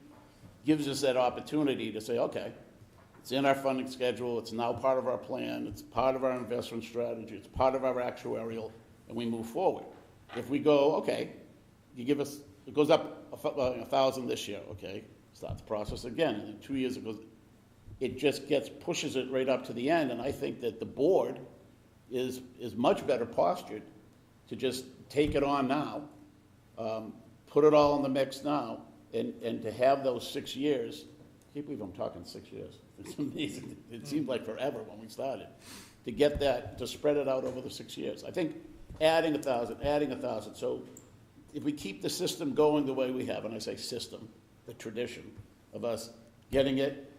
gives us that opportunity to say, okay, it's in our funding schedule, it's now part of our plan, it's part of our investment strategy, it's part of our actuarial, and we move forward. If we go, okay, you give us, it goes up 1,000 this year, okay, start the process again, and in 2 years it just pushes it right up to the end, and I think that the board is much better postured to just take it on now, put it all in the mix now, and to have those 6 years. I can't believe I'm talking 6 years. It's amazing. It seemed like forever when we started. To get that, to spread it out over the 6 years. I think adding 1,000. So if we keep the system going the way we have, and I say system, the tradition of us getting it,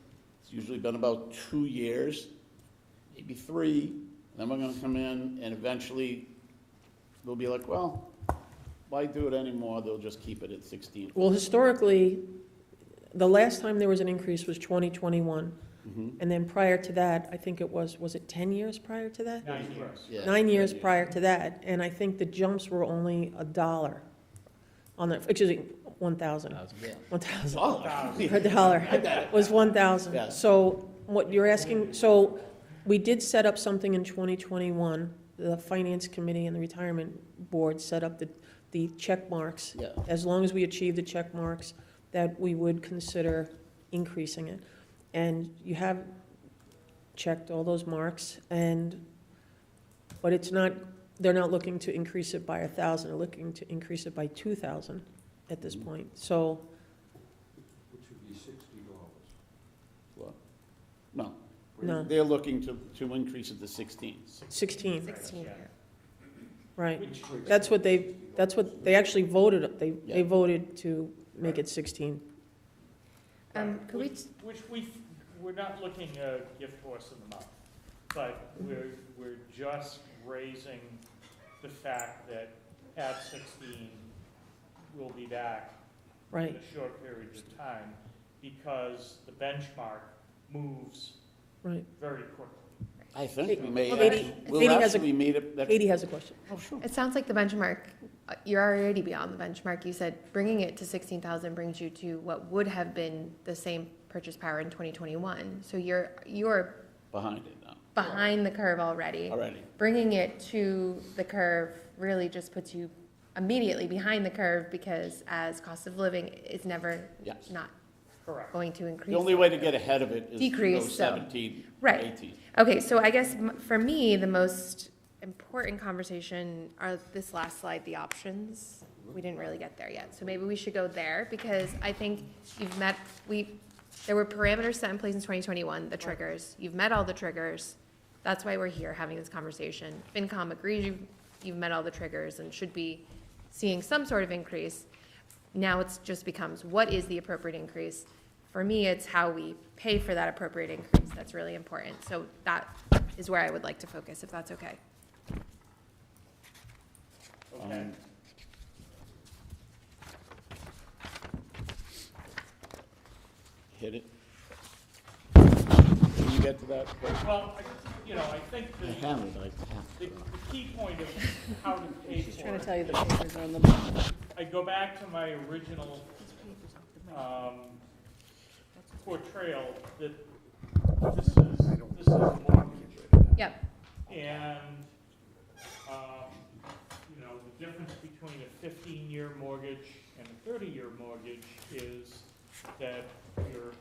it's usually been about 2 years, maybe 3, then we're going to come in and eventually they'll be like, well, why do it anymore? They'll just keep it at 16. Well, historically, the last time there was an increase was 2021. And then prior to that, I think it was it 10 years prior to that? 9 years. Yeah. 9 years prior to that, and I think the jumps were only $1 on that, excuse me, 1,000. Yeah. 1,000. $1. $1 was 1,000. Yeah. So what you're asking, so we did set up something in 2021. The Finance Committee and the Retirement Board set up the check marks. Yeah. As long as we achieve the check marks, that we would consider increasing it. And you have checked all those marks, but it's not, they're not looking to increase it by 1,000, they're looking to increase it by 2,000 at this point. So, Which would be $60. Well, no. No. They're looking to increase it to 16. 16. 16, yeah. Right. That's what they actually voted, they voted to make it 16. Could we, Which we're not looking a gift horse in the mouth, but we're just raising the fact that at 16, we'll be back in Right. a short period of time because the benchmark moves Right. very quickly. I think we may, Well, Katie- actually- we'll Katie has a- actually meet it next. Katie has a question. Oh, sure. it sounds like the benchmark, you're already beyond the benchmark. You said bringing it to 16,000 brings you to what would have been the same purchase power in 2021. So you're Behind it now. behind the curve already. Bringing it to the curve really just puts you immediately behind the curve because as cost of living is never Yes. not Correct. going to increase. The only way to get ahead of it is to go Decrease, so- 17, Right. 18. Okay, so I guess for me, the most important conversation are this last slide, the options. We didn't really get there yet, so maybe we should go there because I think there were parameters set in place in 2021, the triggers. You've met all the triggers. That's why we're here having this conversation. FinCom agrees you've met all the triggers and should be seeing some sort of increase. Now it just becomes, what is the appropriate increase? for me, it's how we pay for that appropriate increase that's really important. So that is where I would like to focus, if that's okay. Okay. Hit it. Can you get to that? Well, I think I have it, but I have. the key point of how to pay for it. She's trying to tell you the papers are on the bottom. I go back to my original portrayal that this is a mortgage. Yep. And, the difference between a 15-year mortgage and a 30-year mortgage is that your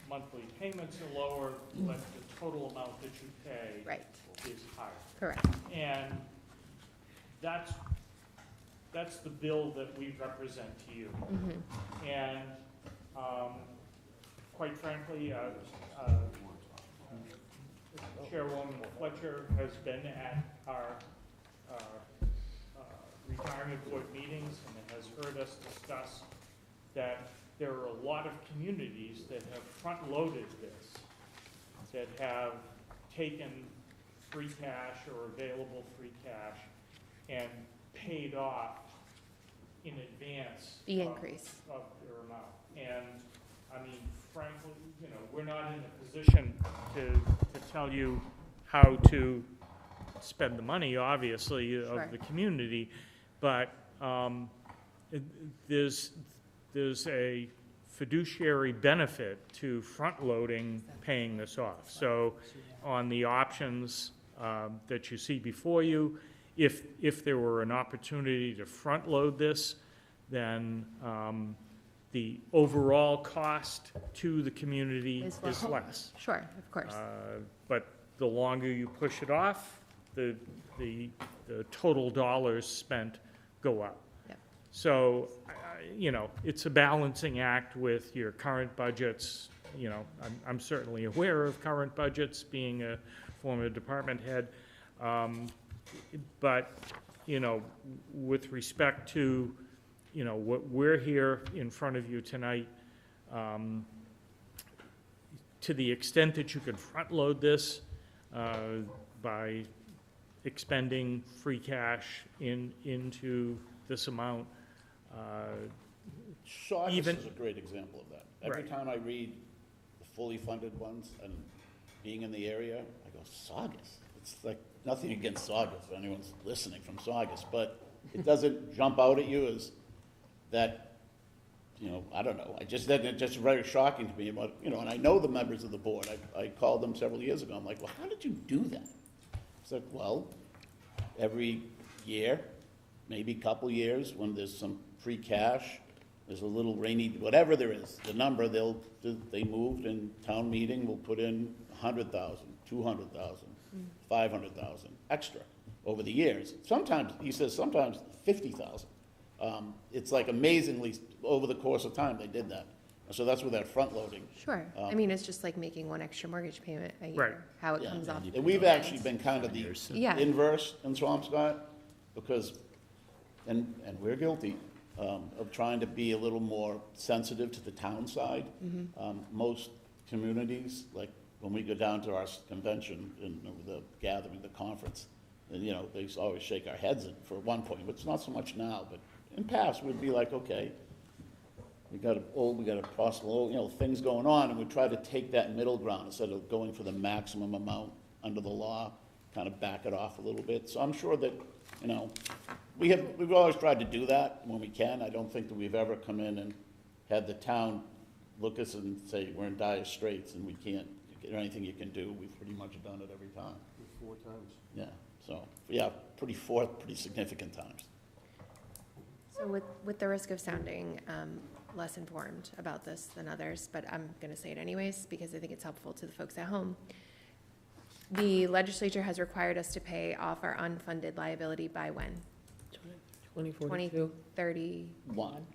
monthly payments are lower, but the total amount that you pay is higher. Correct. And that's the bill that we represent to you. And quite frankly, Chairwoman Fletcher has been at our retirement board meetings and has heard us discuss that there are a lot of communities that have front-loaded this, that have taken free cash or available free cash and paid off in advance the increase of their amount. And I mean, frankly, we're not in a position to tell you how to spend the money, obviously, of the community, but there's a fiduciary benefit to front-loading paying this off. So on the options that you see before you, if there were an opportunity to front-load this, then the overall cost to the community is less. Sure, of course. But the longer you push it off, the total dollars spent go up. Yep. So, it's a balancing act with your current budgets. I'm certainly aware of current budgets, being a former department head. But, with respect to, what we're here in front of you tonight, to the extent that you could front-load this by expending free cash into this amount. Saugus is a great example of that. Every time I read the fully funded ones and being in the area, I go, Saugus? It's like nothing against Saugus, if anyone's listening from Saugus, but it doesn't jump out at you as that, I don't know. It's just very shocking to me. But, and I know the members of the board. I called them several years ago. I'm like, well, how did you do that? It's like, well, every year, maybe a couple years, when there's some free cash, there's a little rainy, whatever there is, the number they moved, and town meeting will put in 100,000, 200,000, 500,000 extra over the years. Sometimes, he says, sometimes 50,000. It's like amazingly, over the course of time, they did that. So that's where that front loading. Sure. I mean, it's just like making one extra mortgage payment a year, how it comes off. And we've actually been kind of the inverse in Swampscott, because, and we're guilty of trying to be a little more sensitive to the town side. Most communities, like when we go down to our convention and the gathering, the conference, and, they always shake our heads at, for one point, but it's not so much now, but in past, we'd be like, okay, we got a possible, things going on, and we try to take that middle ground instead of going for the maximum amount under the law, kind of back it off a little bit. So I'm sure that, we've always tried to do that when we can. I don't think that we've ever come in and had the town look at us and say, we're in dire straits and we can't, is there anything you can do? We've pretty much done it every time. 4 times. Yeah, so, pretty significant times. So with the risk of sounding less informed about this than others, but I'm going to say it anyways because I think it's helpful to the folks at home. The legislature has required us to pay off our unfunded liability by when? 2042. 2031.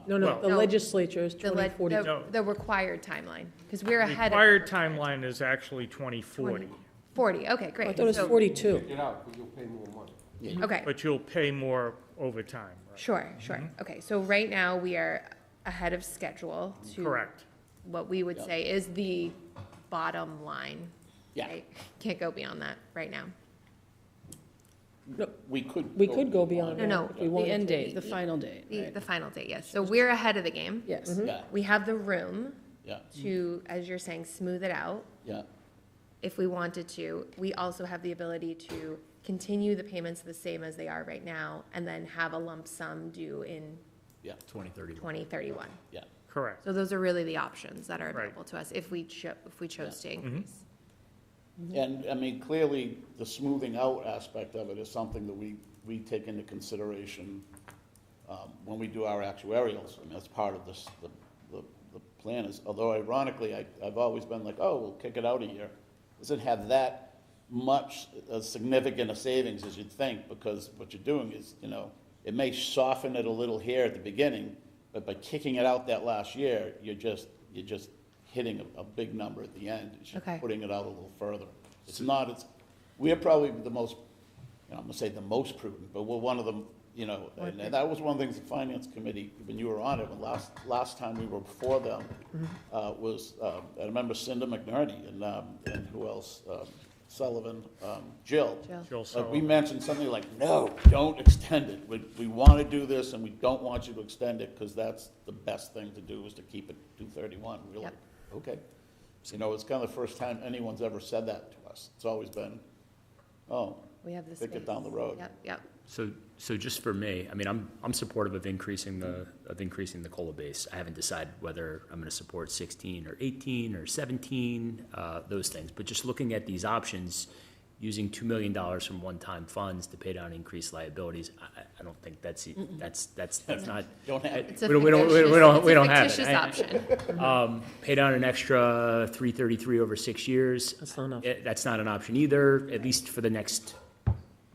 The legislature is 2042. The required timeline, because we're ahead. The required timeline is actually 2040. 40, okay, great. I thought it was 42. Take it out, because you'll pay more money. Okay. But you'll pay more over time, right? Sure. Okay, so right now we are ahead of schedule to Correct. what we would Yeah. say is the bottom line. Yeah. right? Can't go beyond that right now. We could. We could go beyond No, that no. if we The wanted end to. date, the final date, The, right? the final date, yes. So we're ahead of the game. Yes. Yeah, We have the room yeah, to, as you're saying, smooth it out yeah, if we wanted to. We also have the ability to continue the payments the same as they are right now and then have a lump sum due in yeah, 2031. 2031. yeah. Correct. So those are really the options that are Right. available to us if we chose to increase. And, I mean, clearly, the smoothing out aspect of it is something that we take into consideration when we do our actuarials. I mean, that's part of this, the plan is, although ironically, I've always been like, oh, we'll kick it out a year. Doesn't have that much significant a savings as you'd think, because what you're doing is, you know, it may soften it a little here at the beginning, but by kicking it out that last year, you're just hitting a big number at the end. It's just Okay. putting it out a little further. It's not, we're probably the most, you know, I'm gonna say the most prudent, but we're one of them, you know, and that was one of the things the finance committee, when you were on it, when last time we were before them, was, I remember Cinda McNerney and who else? Sullivan, Jill. Jill We Sullivan. mentioned something like, no, don't extend it. We want to do this and we don't want you to extend it because that's the best thing to do is to keep it 231. We're like, okay. You know, it's kind of the first time anyone's ever said that to us. It's always been, oh, We have the kick space. it down the road. Yep, yep. So just for me, I mean, I'm supportive of increasing the COLA base. I haven't decided whether I'm gonna support 16 or 18 or 17, those things. But just looking at these options, using $2 million from one-time funds to pay down increased liabilities, I don't think that's not. Don't have it. It's a We don't have it. fictitious option. Pay down an extra 333 over 6 years. That's not enough. That's not an option either, at least for the next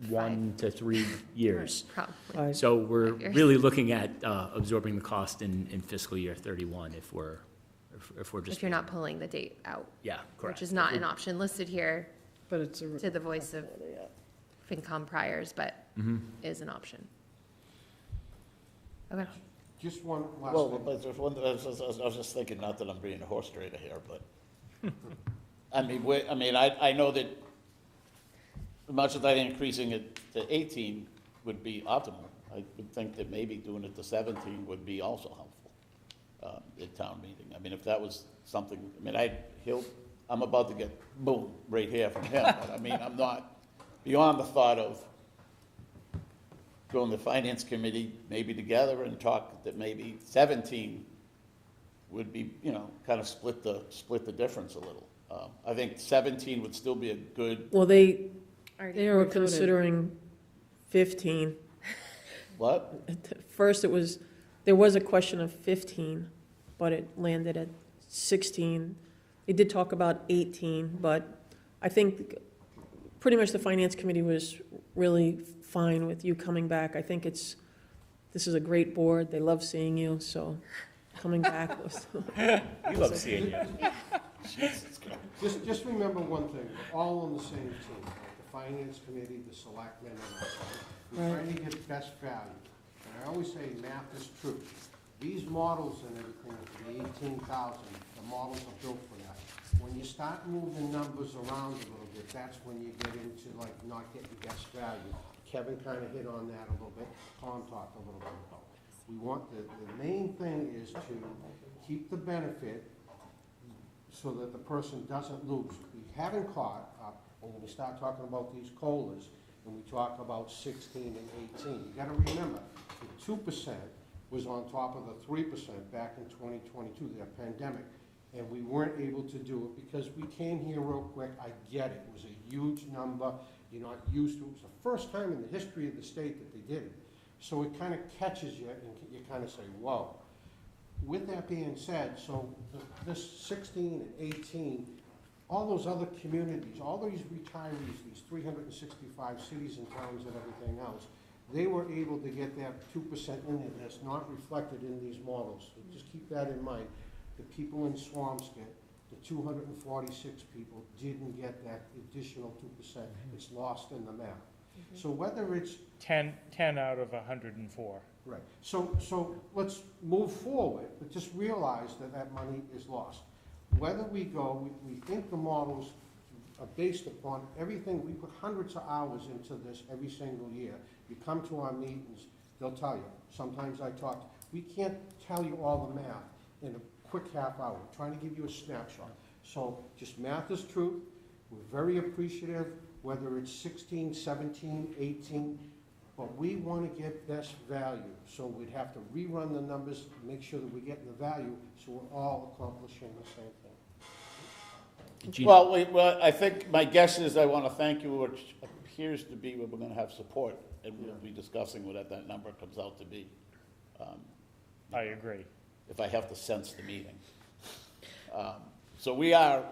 1 to 3 years. Probably. So we're 5 years. really looking at absorbing the cost in fiscal year 31 if we're just. If you're not pulling the date out. Yeah, correct. Which is not an option listed here But it's a. to the voice of FinCom priors, but is an option. Okay. Just one last Well, thing. but there's one, I was just thinking, not that I'm being a horse trader here, but, I know that as much as I think increasing it to 18 would be optimal, I would think that maybe doing it to 17 would be also helpful at town meeting. I mean, if that was something, I'm about to get boom right here from him, but I mean, I'm not beyond the thought of going to the finance committee, maybe together and talk that maybe 17 would be, you know, kind of split the difference a little. I think 17 would still be a good, Well, they Already were voted. considering 15. what? First, there was a question of 15, but it landed at 16. They did talk about 18, but I think pretty much the finance committee was really fine with you coming back. I think this is a great board. They love seeing you, so coming back was. We love seeing you. Just remember one thing, we're all on the same team, right? The finance committee, the selectmen, and us. We're trying to get best value. And I always say math is true. These models and everything, the 18,000, the models are built for that. When you start moving numbers around a little bit, that's when you get into like not getting best value. Kevin kind of hit on that a little bit, Tom talked a little bit about. We want, the main thing is to keep the benefit so that the person doesn't lose. We haven't caught up when we start talking about these COLAs, and we talk about 16 and 18. You gotta remember, the 2% was on top of the 3% back in 2022, the pandemic. And we weren't able to do it because we came here real quick. I get it. It was a huge number. You're not used to it. It was the first time in the history of the state that they did it. So it kind of catches you and you kind of say, whoa. With that being said, so this 16 and 18, all those other communities, all these retirees, these 365 cities and towns and everything else, they were able to get that 2% in there that's not reflected in these models. So just keep that in mind. The people in Swampscott, the 246 people didn't get that additional 2%. It's lost in the map. So whether it's 10 out of 104. Right. So let's move forward, but just realize that that money is lost. Whether we go, we think the models are based upon everything, we put hundreds of hours into this every single year. You come to our meetings, they'll tell you. Sometimes I talk, we can't tell you all the math in a quick half hour. We're trying to give you a snapshot. So just math is truth. We're very appreciative, whether it's 16, 17, 18, but we want to get best value. So we'd have to rerun the numbers, make sure that we're getting the value, so we're all accomplishing the same thing. Well, I think my guess is I want to thank you, which appears to be what we're going to have support, and we'll be discussing what that number comes out to be. I agree. If I have to sense the meeting. So we are,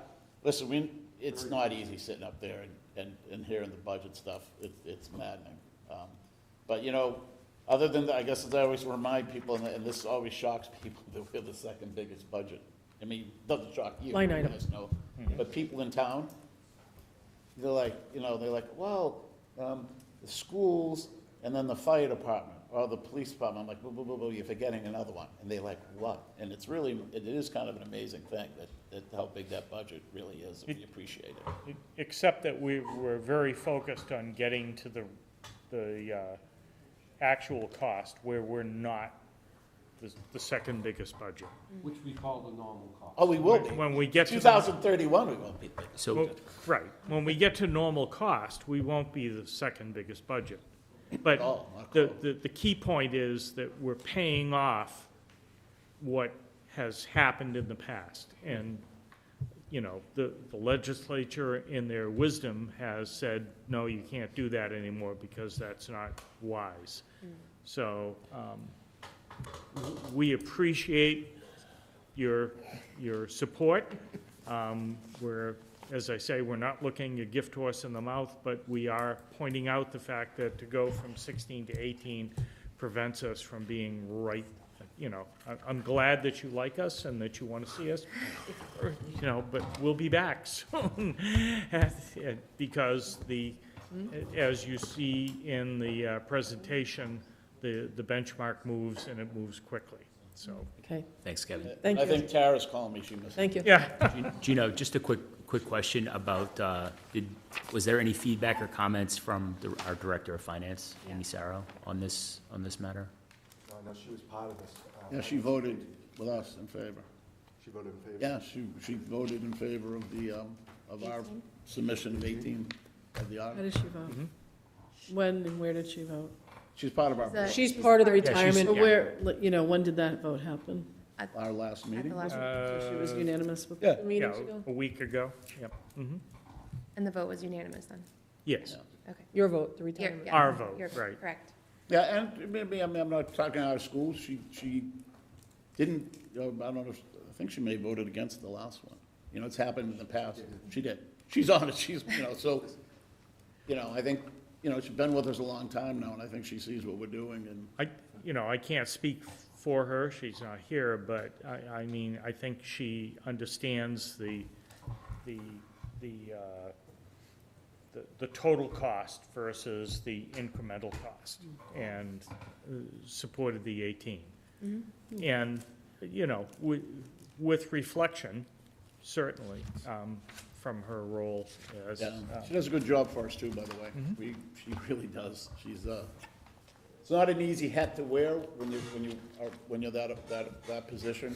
listen, it's not easy sitting up there and hearing the budget stuff. It's maddening. But, you know, other than that, I guess as I always remind people, and this always shocks people, that we're the second biggest budget. I mean, it doesn't shock you. Line item. You guys know. But people in town, they're like, well, the schools and then the fire department or the police department. I'm like, boo, boo, boo, boo, you're forgetting another one. And they're like, what? And it is kind of an amazing thing that how big that budget really is, and we appreciate it. Except that we're very focused on getting to the actual cost, where we're not the second biggest budget. Which we call the normal cost. Oh, we will be. When we get to 2031, we won't be big. Right. When we get to normal cost, we won't be the second biggest budget. But the key point is that we're paying off what has happened in the past. And, you know, the legislature in their wisdom has said, no, you can't do that anymore because that's not wise. So we appreciate your support. We're, as I say, we're not looking a gift horse in the mouth, but we are pointing out the fact that to go from 16 to 18 prevents us from being right. You know, I'm glad that you like us and that you want to see us, you know, but we'll be back soon because as you see in the presentation, the benchmark moves and it moves quickly. So. Okay. Thanks, Kevin. Thank you. I think Tara's calling me. She missed. Thank you. Yeah. Gino, just a quick question about, was there any feedback or comments from our Director of Finance, Amy Sarro, on this matter? No, she was part of this. Yeah, she voted with us in favor. She voted in favor? Yeah, she voted in favor of the, of our submission of 18 of the How article. did she vote? When and where did she vote? She's part of our, vote. She's part of the retirement. But where, you know, when did that vote happen? Our last meeting. So she was unanimous with Yeah. the meetings ago? A week ago, yep. And the vote was unanimous then? Yes. Okay. Your vote, the retirement. Yeah, Our vote, your right. Correct. Yeah, and maybe, I mean, I'm not talking out of school. She didn't, I don't know, I think she may have voted against the last one. You know, it's happened in the past. She did. She's on it. She's, you know, so, you know, I think, you know, she's been with us a long time now, and I think she sees what we're doing, and. I can't speak for her, she's not here, but I mean, I think she understands the total cost versus the incremental cost, and supported the 18. And, you know, with reflection, certainly, from her role as. Yeah, she does a good job for us too, by the way. She really does. She's, it's not an easy hat to wear when you're that position,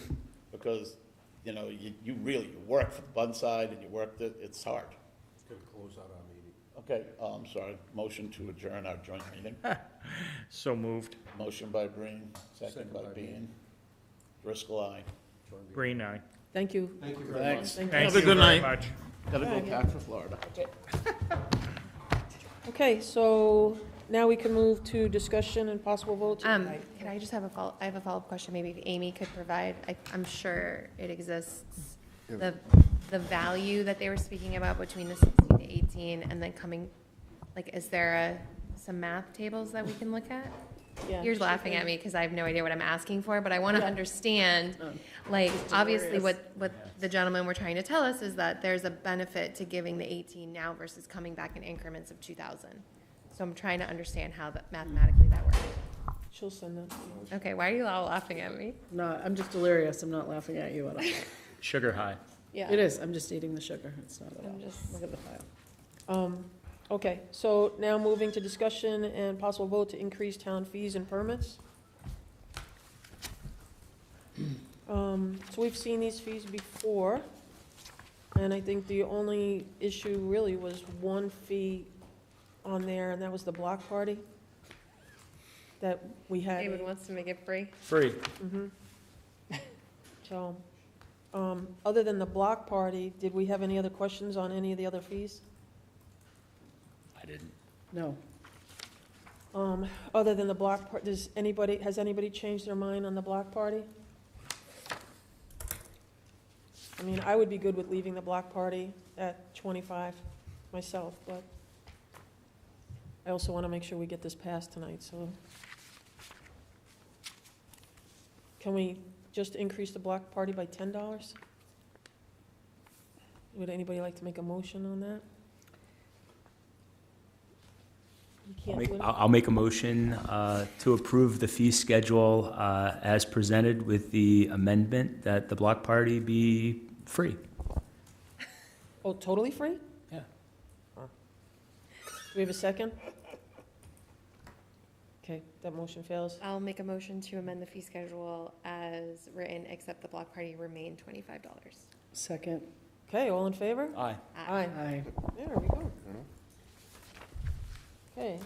because, you know, you really work for the Bun side and you work, it's hard. It's going to close out our meeting. Okay, I'm sorry, motion to adjourn our joint meeting. So moved. Motion by Breen, second by Bean. Driscoll, aye. Green eye. Thank you. Thank you very much. Thanks. Thank Thank you. you very much. Gotta go back for Florida. Okay, so now we can move to discussion and possible vote tonight. Can I just have I have a follow-up question, maybe if Amy could provide, I'm sure it exists, the value that they were speaking about between the 16 to 18 and then coming, like, is there some math tables that we can look at? Yeah, You're she laughing can. at me because I have no idea what I'm asking for, but I want to understand, like, obviously what the gentleman were trying to tell us is that there's a benefit to giving the 18 now versus coming back in increments of 2,000. So I'm trying to understand how that mathematically that works. She'll send that to you. Okay, why are you all laughing at me? No, I'm just delirious. I'm not laughing at you at all. Sugar high. Yeah. It is. I'm just eating the sugar. It's not at all. I'm just- Look at the file. Okay, so now moving to discussion and possible vote to increase town fees and permits. So we've seen these fees before, and I think the only issue really was one fee on there, and that was the block party that we had. David wants to make it free. Free. Mhm. So, other than the block party, did we have any other questions on any of the other fees? I didn't. No. Other than the block part, has anybody changed their mind on the block party? I mean, I would be good with leaving the block party at 25 myself, but I also want to make sure we get this passed tonight, so. Can we just increase the block party by $10? Would anybody like to make a motion on that? You can't do it? I'll make a motion to approve the fee schedule as presented with the amendment that the block party be free. Oh, totally free? Yeah. Do we have a second? Okay, that motion fails. I'll make a motion to amend the fee schedule as written, except the block party remain $25. Second. Okay, all in favor? Aye. Aye. Aye. There we go. Okay.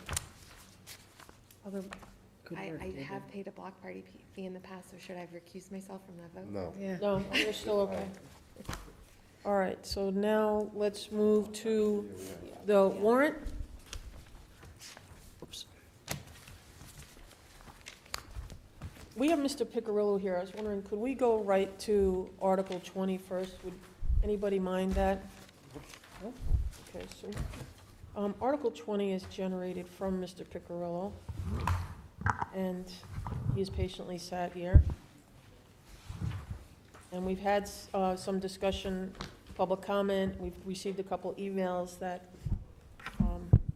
Other, Good I work, David. have paid a block party fee in the past, so should I recuse myself from that vote? No. Yeah. no, you're still okay. All right, so now let's move to the warrant. Oops. We have Mr. Piccirillo here. I was wondering, could we go right to Article 20 first? Would anybody mind that? No? Okay, so, Article 20 is generated from Mr. Piccirillo, and he has patiently sat here. And we've had some discussion, public comment. We've received a couple emails that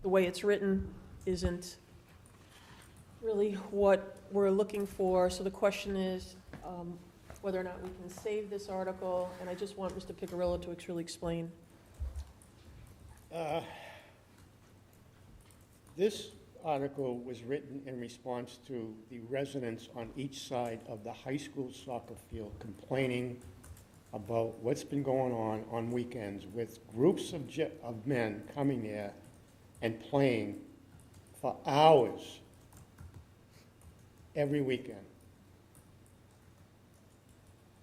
the way it's written isn't really what we're looking for. So the question is whether or not we can save this article, and I just want Mr. Piccirillo to really explain. This article was written in response to the residents on each side of the high school soccer field complaining about what's been going on weekends with groups of men coming there and playing for hours every weekend.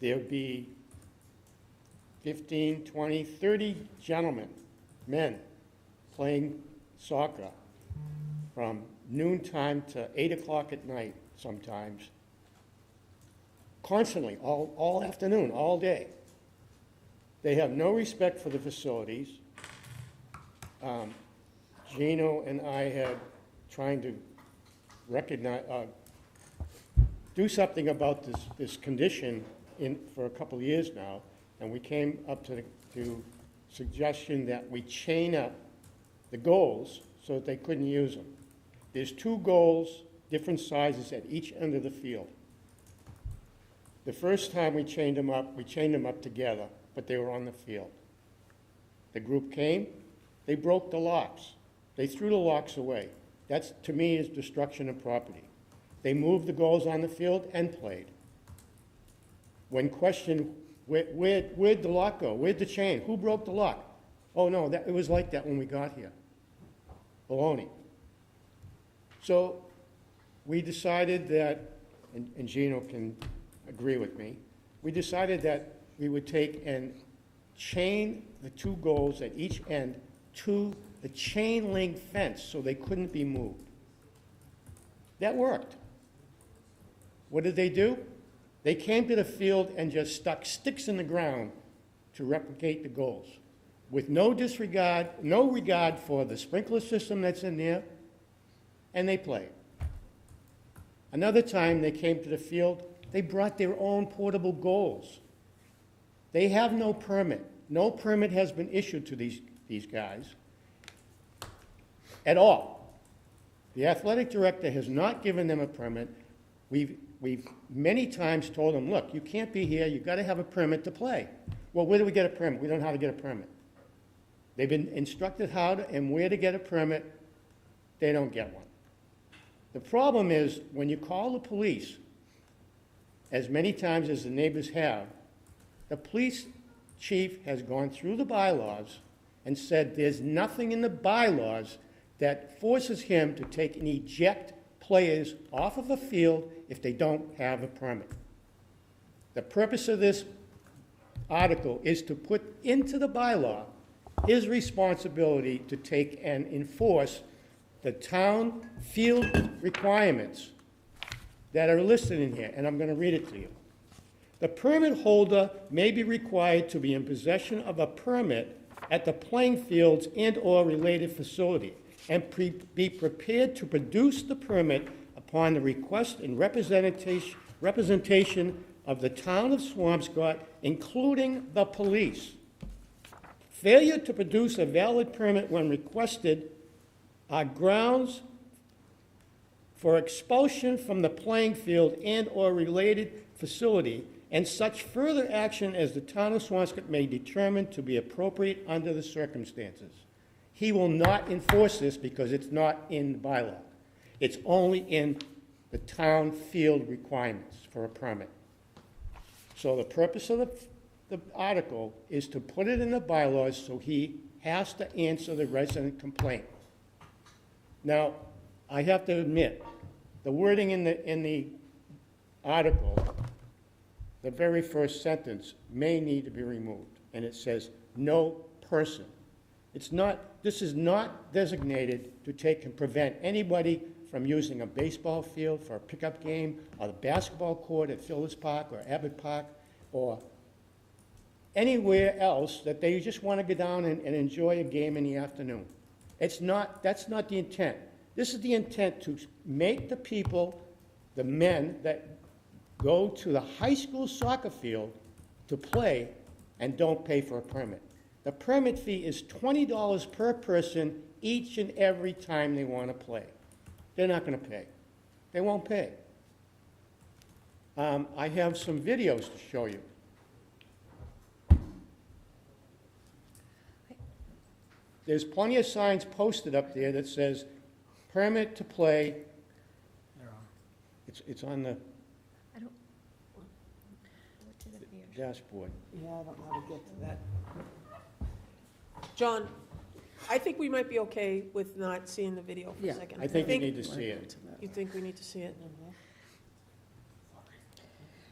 There'd be 15, 20, 30 gentlemen, men, playing soccer from noontime to 8 o'clock at night sometimes, constantly, all afternoon, all day. They have no respect for the facilities. Gino and I had trying to recognize, do something about this condition for a couple of years now, and we came up to suggestion that we chain up the goals so that they couldn't use them. There's 2 goals, different sizes at each end of the field. The first time we chained them up together, but they were on the field. The group came, they broke the locks. They threw the locks away. That's, to me, is destruction of property. They moved the goals on the field and played. When questioned, where'd the lock go? Where'd the chain? Who broke the lock? Oh, no, it was like that when we got here. Baloney. So we decided that, and Gino can agree with me, we decided that we would take and chain the 2 goals at each end to the chain link fence so they couldn't be moved. That worked. What did they do? They came to the field and just stuck sticks in the ground to replicate the goals with no regard for the sprinkler system that's in there, and they played. Another time they came to the field, they brought their own portable goals. They have no permit. No permit has been issued to these guys at all. The athletic director has not given them a permit. We've many times told them, look, you can't be here, you've got to have a permit to play. Well, where do we get a permit? We don't know how to get a permit. They've been instructed how to and where to get a permit. They don't get one. The problem is, when you call the police, as many times as the neighbors have, the police chief has gone through the bylaws and said there's nothing in the bylaws that forces him to take and eject players off of a field if they don't have a permit. The purpose of this article is to put into the bylaw his responsibility to take and enforce the town field requirements that are listed in here, and I'm going to read it to you. The permit holder may be required to be in possession of a permit at the playing fields and/or related facility, and be prepared to produce the permit upon the request and representation of the town of Swampscott, including the police. Failure to produce a valid permit when requested are grounds for expulsion from the playing field and/or related facility, and such further action as the town of Swampscott may determine to be appropriate under the circumstances. He will not enforce this because it's not in the bylaw. It's only in the town field requirements for a permit. So the purpose of the article is to put it in the bylaws so he has to answer the resident complaint. Now, I have to admit, the wording in the article, the very first sentence, may need to be removed, and it says, no person. This is not designated to take and prevent anybody from using a baseball field for a pickup game, or the basketball court at Phillips Park or Abbott Park, or anywhere else that they just want to go down and enjoy a game in the afternoon. That's not the intent. This is the intent to make the people, the men that go to the high school soccer field to play and don't pay for a permit. The permit fee is $20 per person each and every time they want to play. They're not going to pay. They won't pay. I have some videos to show you. There's plenty of signs posted up there that says, permit to play. It's on the dashboard. Yeah, I don't know how to get to that. John, I think we might be okay with not seeing the video for a second. I think we need to see it. You think we need to see it?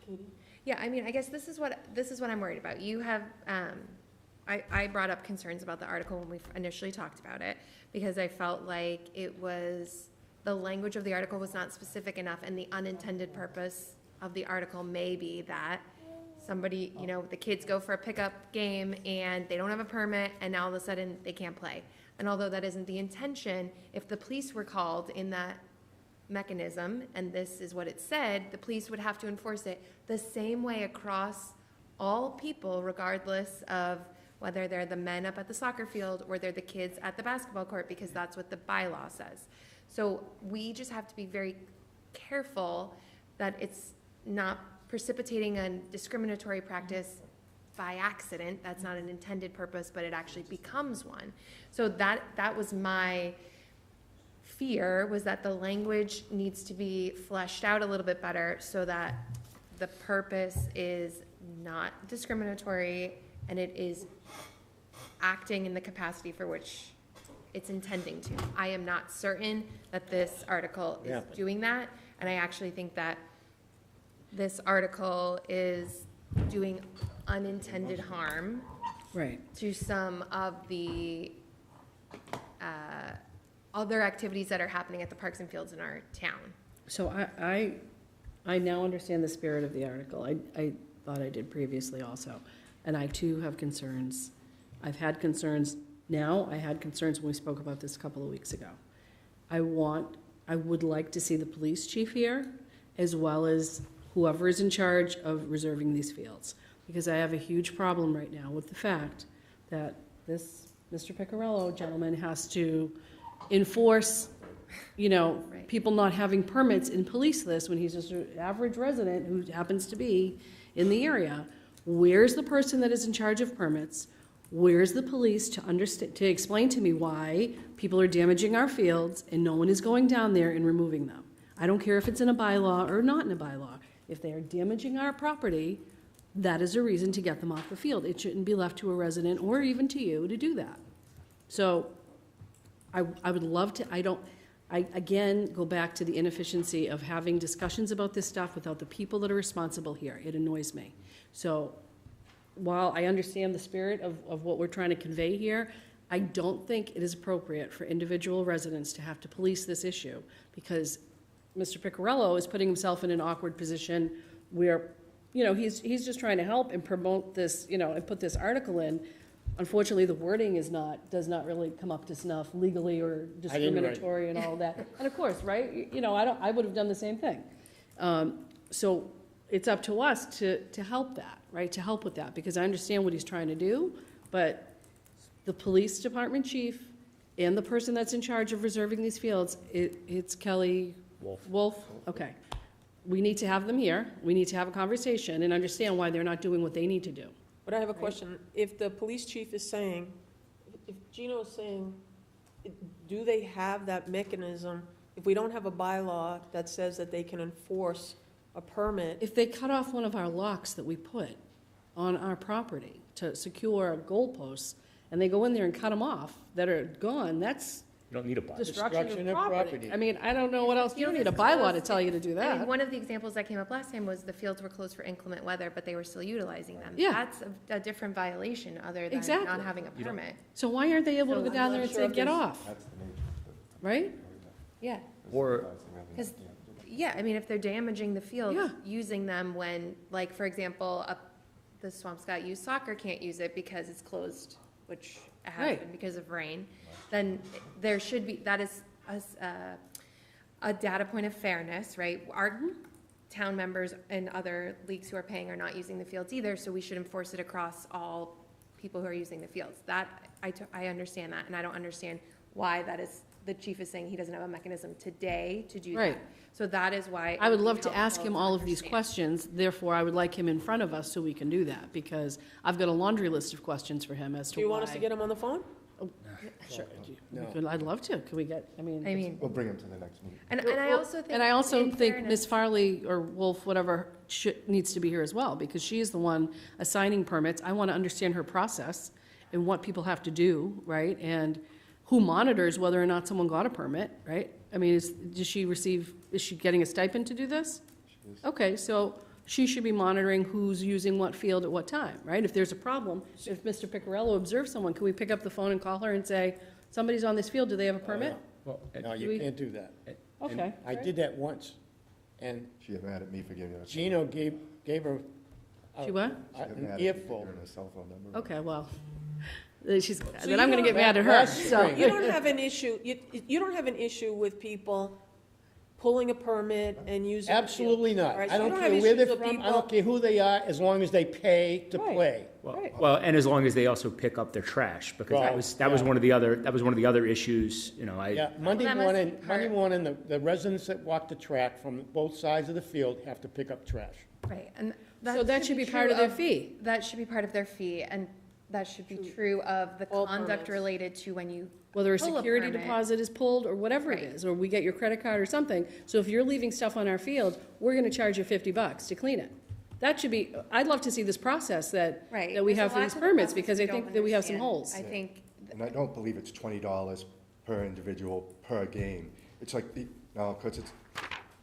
Katie? Yeah, I mean, I guess this is what I'm worried about. You have, I brought up concerns about the article when we initially talked about it, because I felt like the language of the article was not specific enough, and the unintended purpose of the article may be that somebody, the kids go for a pickup game and they don't have a permit, and now all of a sudden they can't play. And although that isn't the intention, if the police were called in that mechanism, and this is what it said, the police would have to enforce it the same way across all people, regardless of whether they're the men up at the soccer field or they're the kids at the basketball court, because that's what the bylaw says. So we just have to be very careful that it's not precipitating a discriminatory practice by accident. That's not an intended purpose, but it actually becomes one. So that was my fear, was that the language needs to be fleshed out a little bit better so that the purpose is not discriminatory and it is acting in the capacity for which it's intending to. I am not certain that this article is doing that, and I actually think that this article is doing unintended harm to some of the other activities that are happening at the parks and fields in our town. So I now understand the spirit of the article. I thought I did previously also, and I too have concerns. I've had concerns now. I had concerns when we spoke about this a couple of weeks ago. I would like to see the police chief here, as well as whoever is in charge of reserving these fields, because I have a huge problem right now with the fact that this Mr. Piccarello gentleman has to enforce you know, Right. people not having permits in police this when he's just an average resident who happens to be in the area. Where's the person that is in charge of permits? Where's the police to understand, to explain to me why people are damaging our fields and no one is going down there and removing them? I don't care if it's in a bylaw or not in a bylaw. If they are damaging our property, that is a reason to get them off the field. It shouldn't be left to a resident or even to you to do that. So I would love to, I again go back to the inefficiency of having discussions about this stuff without the people that are responsible here. It annoys me. So while I understand the spirit of what we're trying to convey here, I don't think it is appropriate for individual residents to have to police this issue, because Mr. Piccarello is putting himself in an awkward position where, you know, he's just trying to help and promote this, you know, and put this article in. Unfortunately, the wording does not really come up to snuff legally or discriminatory and all that. And of course, right, you know, I would have done the same thing. So it's up to us to help that, right, to help with that, because I understand what he's trying to do, but the police department chief and the person that's in charge of reserving these fields, it's Kelly Wolf? Okay. We need to have them here. We need to have a conversation and understand why they're not doing what they need to do. But I have a question. If the police chief is saying, if Gino is saying, do they have that mechanism, if we don't have a bylaw that says that they can enforce a permit? If they cut off one of our locks that we put on our property to secure goalposts, and they go in there and cut them off that are gone, that's You don't need a bylaw. destruction of property. I mean, I don't know what else, you don't need a bylaw to tell you to do I mean, that. one of the examples that came up last time was the fields were closed for inclement weather, but they were still utilizing them. Yeah. That's a different violation other than Exactly. not having a permit. So why aren't they able to So go down I'm there not and sure say, if get there's- off, That's the nature of it. right? Yeah, Or, because, yeah, I mean, if they're damaging the fields, Yeah. using them when, like, for example, the Swampscott youth soccer can't use it because it's closed, which it has Right. been because of rain, then there should be, that is a data point of fairness, right? Our town members and other leagues who are paying are not using the fields either, so we should enforce it across all people who are using the fields. That, I understand that, and I don't understand why that is, the chief is saying he doesn't have a mechanism today to do that. Right. So that is why. I would love be to ask helpful him to all of these understand. questions, therefore I would like him in front of us so we can do that, because I've got a laundry list of questions for him as to Do you want us why- to get him on the phone? Sure, we could, I'd love to, can we get, I mean. We'll bring him to the next meeting. And I also think. And I also in think fairness- Ms. Farley or Wolf, whatever, needs to be here as well, because she is the one assigning permits. I want to understand her process and what people have to do, right? And who monitors whether or not someone got a permit, right? I mean, is she getting a stipend to do this? Okay, so she should be monitoring who's using what field at what time, right? If there's a problem, if Mr. Piccarello observes someone, can we pick up the phone and call her and say, somebody's on this field, do they have a permit? well, No, Do you we- can't do that. Okay. I did that once, and She got mad at me for giving her. Gino gave her She what? She got an mad at me for earful. giving her cell phone number. Okay, well, then So then you I'm gonna don't- get mad at her, Last so. spring. You don't have an issue, you don't have an issue with people pulling a permit and using the field? Absolutely not. All right, so I you don't have care where they're issues with from, I people- don't care who they are, as long as they pay to Right. play. well, and as long as they also pick up their trash, because that Well, was yeah. one of the other issues, you know, Yeah, Monday that must morning, hurt. Monday morning, the residents that walk the track from both sides of the field have to pick up trash. Right, and So that should be part of true their fee. That should be part of their fee, and that should be true of the All conduct permits. related to when you Whether a pull security permit. deposit is pulled or whatever it Right. is, or we get your credit card or something. So if you're leaving stuff on our field, we're gonna charge you $50 to clean it. That should be, I'd love to see this process that Right. we There's a have for lot these to the permits, process because we I don't think that we have some understand. holes. I think, And I don't believe it's $20 per individual per game. It's like, because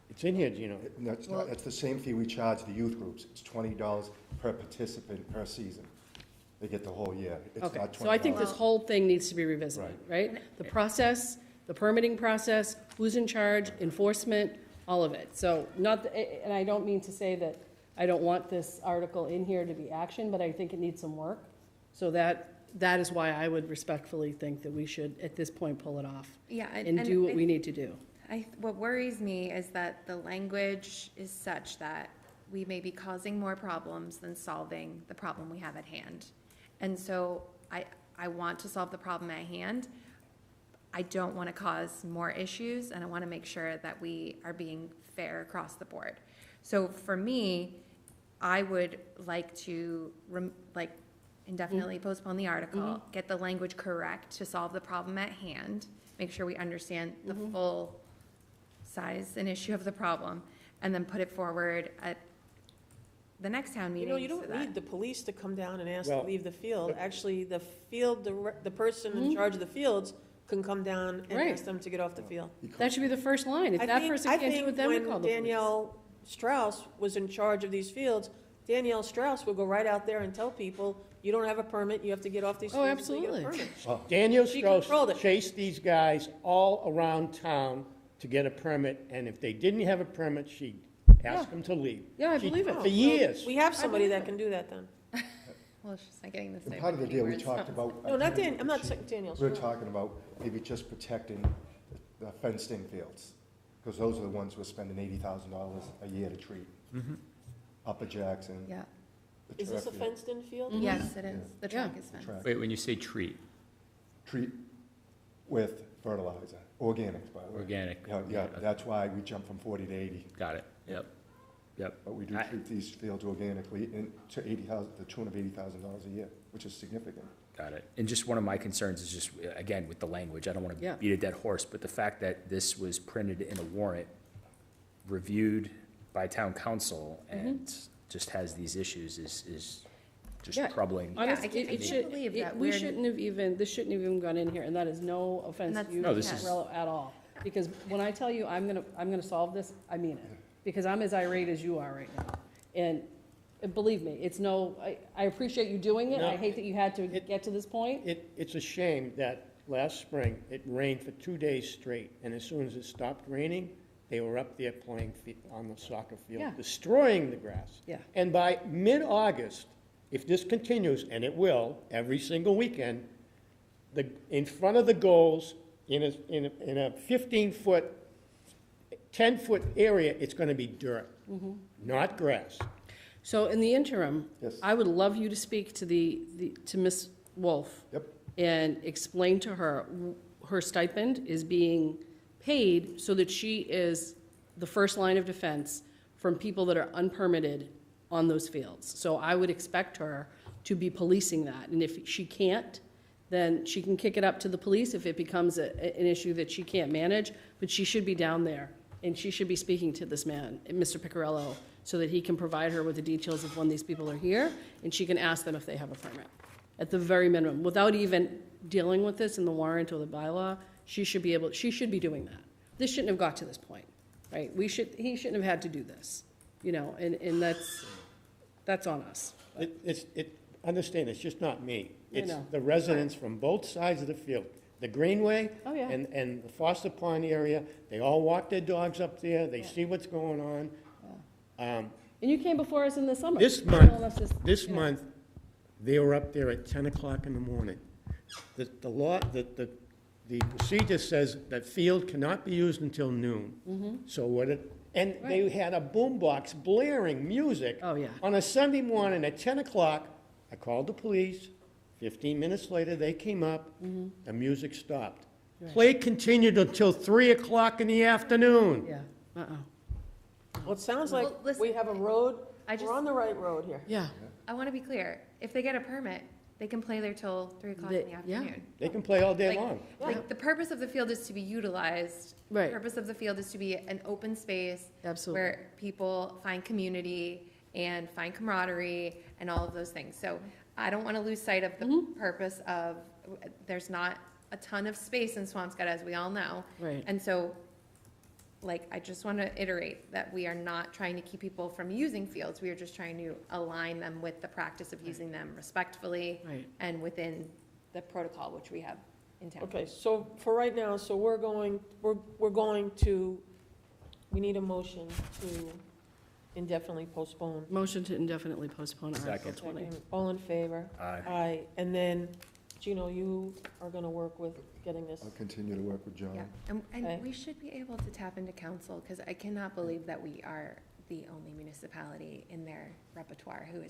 It's in here, Gino. that's the same fee we charge the youth groups. It's $20 per participant per season. They get the whole year. It's Okay, not $20. so I think this whole thing needs to be revisited, right? The process, the permitting process, who's in charge, enforcement, all of it. So and I don't mean to say that I don't want this article in here to be action, but I think it needs some work. So that is why I would respectfully think that we should, at this point, pull it off. yeah. And do what we need to do. What worries me is that the language is such that we may be causing more problems than solving the problem we have at hand. And so I want to solve the problem at hand. I don't want to cause more issues, and I want to make sure that we are being fair across the board. So for me, I would like to, indefinitely postpone the article, get the language correct to solve the problem at hand, make sure we understand the full size and issue of the problem, and then put it forward at the next town meeting. You don't need the police to come down and ask to Well, leave the field. Actually, the field, the person in charge of the fields can come down and Right. ask them to get off the field. That should be the first line. If that person can't do it, then we call the police. When Danielle Strauss was in charge of these fields, Danielle Strauss would go right out there and tell people, you don't have a permit, you have to get off these Oh, fields until you get a absolutely. permit. Daniel She Strauss controlled it. chased these guys all around town to get a permit, and if they didn't have a permit, she'd ask them to leave. Yeah, I She- believe it. For years. We have somebody that can do that then. Well, she's not getting the And same. part of the deal we words. talked about. No, not Dan, I'm not saying Danielle We were Strauss. talking about maybe just protecting the fenced-in fields, because those are the ones we're spending $80,000 a year to treat. Upper Jackson. Yeah. the Is this a turf field. fenced-in field? Yes, it is. The track Yeah. is fenced. Track. Wait, when you say treat, Treat with fertilizer, organics, by the way. organic? Yeah, that's why we jumped from 40 to 80. Got it, yep, yep. But we do treat these fields organically to the tune of $80,000 a year, which is significant. Got it. And just one of my concerns is just, again, with the language, I don't want Yeah. to beat a dead horse, but the fact that this was printed in a warrant, reviewed by town council, and just has these issues is just Yeah. troubling. Honestly, I can't- I it can't should, believe that we we're- shouldn't have even, this shouldn't have even gone in here, and that is no offense And to that's you, No, this Mr. is- Morello, at all. Because when I tell you I'm gonna solve this, I mean it. Because I'm as irate as you are right now. And believe me, it's no, I appreciate you doing it. No, I hate that you had to get to this point. It's a shame that last spring, it rained for 2 days straight, and as soon as it stopped raining, they were up there playing on the soccer field, Yeah. destroying the grass. Yeah. And by mid-August, if this continues, and it will, every single weekend, in front of the goals, in a 15-foot, 10-foot area, it's gonna be dirt, not grass. So in the interim, Yes. I would love you to speak to to Ms. Wolf. Yep. And explain to her, her stipend is being paid so that she is the first line of defense from people that are unpermitted on those fields. So I would expect her to be policing that, and if she can't, then she can kick it up to the police if it becomes an issue that she can't manage, but she should be down there, and she should be speaking to this man, Mr. Picarello, so that he can provide her with the details of when these people are here, and she can ask them if they have a permit, at the very minimum, without even dealing with this in the warrant or the bylaw. She should be doing that. This shouldn't have got to this point, right? He shouldn't have had to do this, and that's on us. Understand, it's just not me. I It's know. the residents from both sides of the field. The Greenway Oh, yeah. and the Foster Pond area, they all walk their dogs up there, they see what's going on. And you came before us in the summer. This telling month, us this month, they were up there at 10 o'clock in the morning. The law, the procedure says that field cannot be used until noon. So and they had a boombox blaring music. Oh, yeah. On a Sunday morning at 10 o'clock, I called the police. 15 minutes later, they came up, the music stopped. Play continued until 3 o'clock in the afternoon. Yeah, Well, it sounds like Well, listen, we have a road, I just- we're on the right road here. Yeah. I want to be clear. If they get a permit, they can play there till 3 o'clock in the Yeah. afternoon. They can play all day Like- long. Like, the purpose of the field is to be utilized. Right. The purpose of the field is to be an open space. Absolutely. Where people find community and find camaraderie and all of those things. So I don't want to lose sight of the purpose of, there's not a ton of space in Swampscott, as we all know. Right. And so, I just want to iterate that we are not trying to keep people from using fields. We are just trying to align them with the practice of using them respectfully Right. and within the protocol which we have in town. Okay, so for right now, so we're going to, we need a motion to indefinitely postpone. Motion to indefinitely postpone Article Second. 20. All in favor? Aye. Aye, and then, Gino, you are gonna work with getting this. I'll continue to work with John. Yeah, Okay. and we should be able to tap into council, because I cannot believe that we are the only municipality in their repertoire who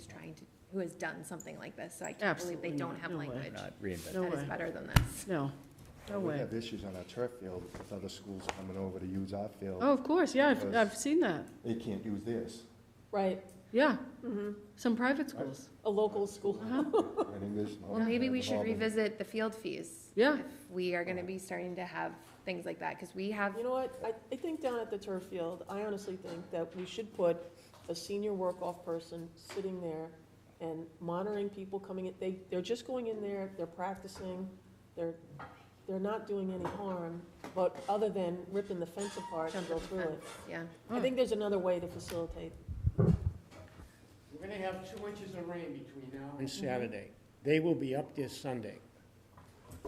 has done something like this. So I can't believe they Absolutely don't not. have No way. language Not reinventing. No that is way. better than this. No. No We way. have issues on our turf field with other schools coming over to use our field. Oh, of course, yeah, because I've seen that. They can't use theirs. Right. Yeah, Mm-hmm. some private schools. A local school. I think there's no- Well, maybe we should problem. revisit the field fees. Yeah. If we are gonna be starting to have things like that, because we have, You know what, I think down at the turf field, I honestly think that we should put a senior work-off person sitting there and monitoring people coming in. They're just going in there, they're practicing, they're not doing any harm, but other than ripping the fence apart and go through it. yeah. I think there's another way to facilitate. We're gonna have 2 inches of rain between now and Saturday. They will be up this Sunday.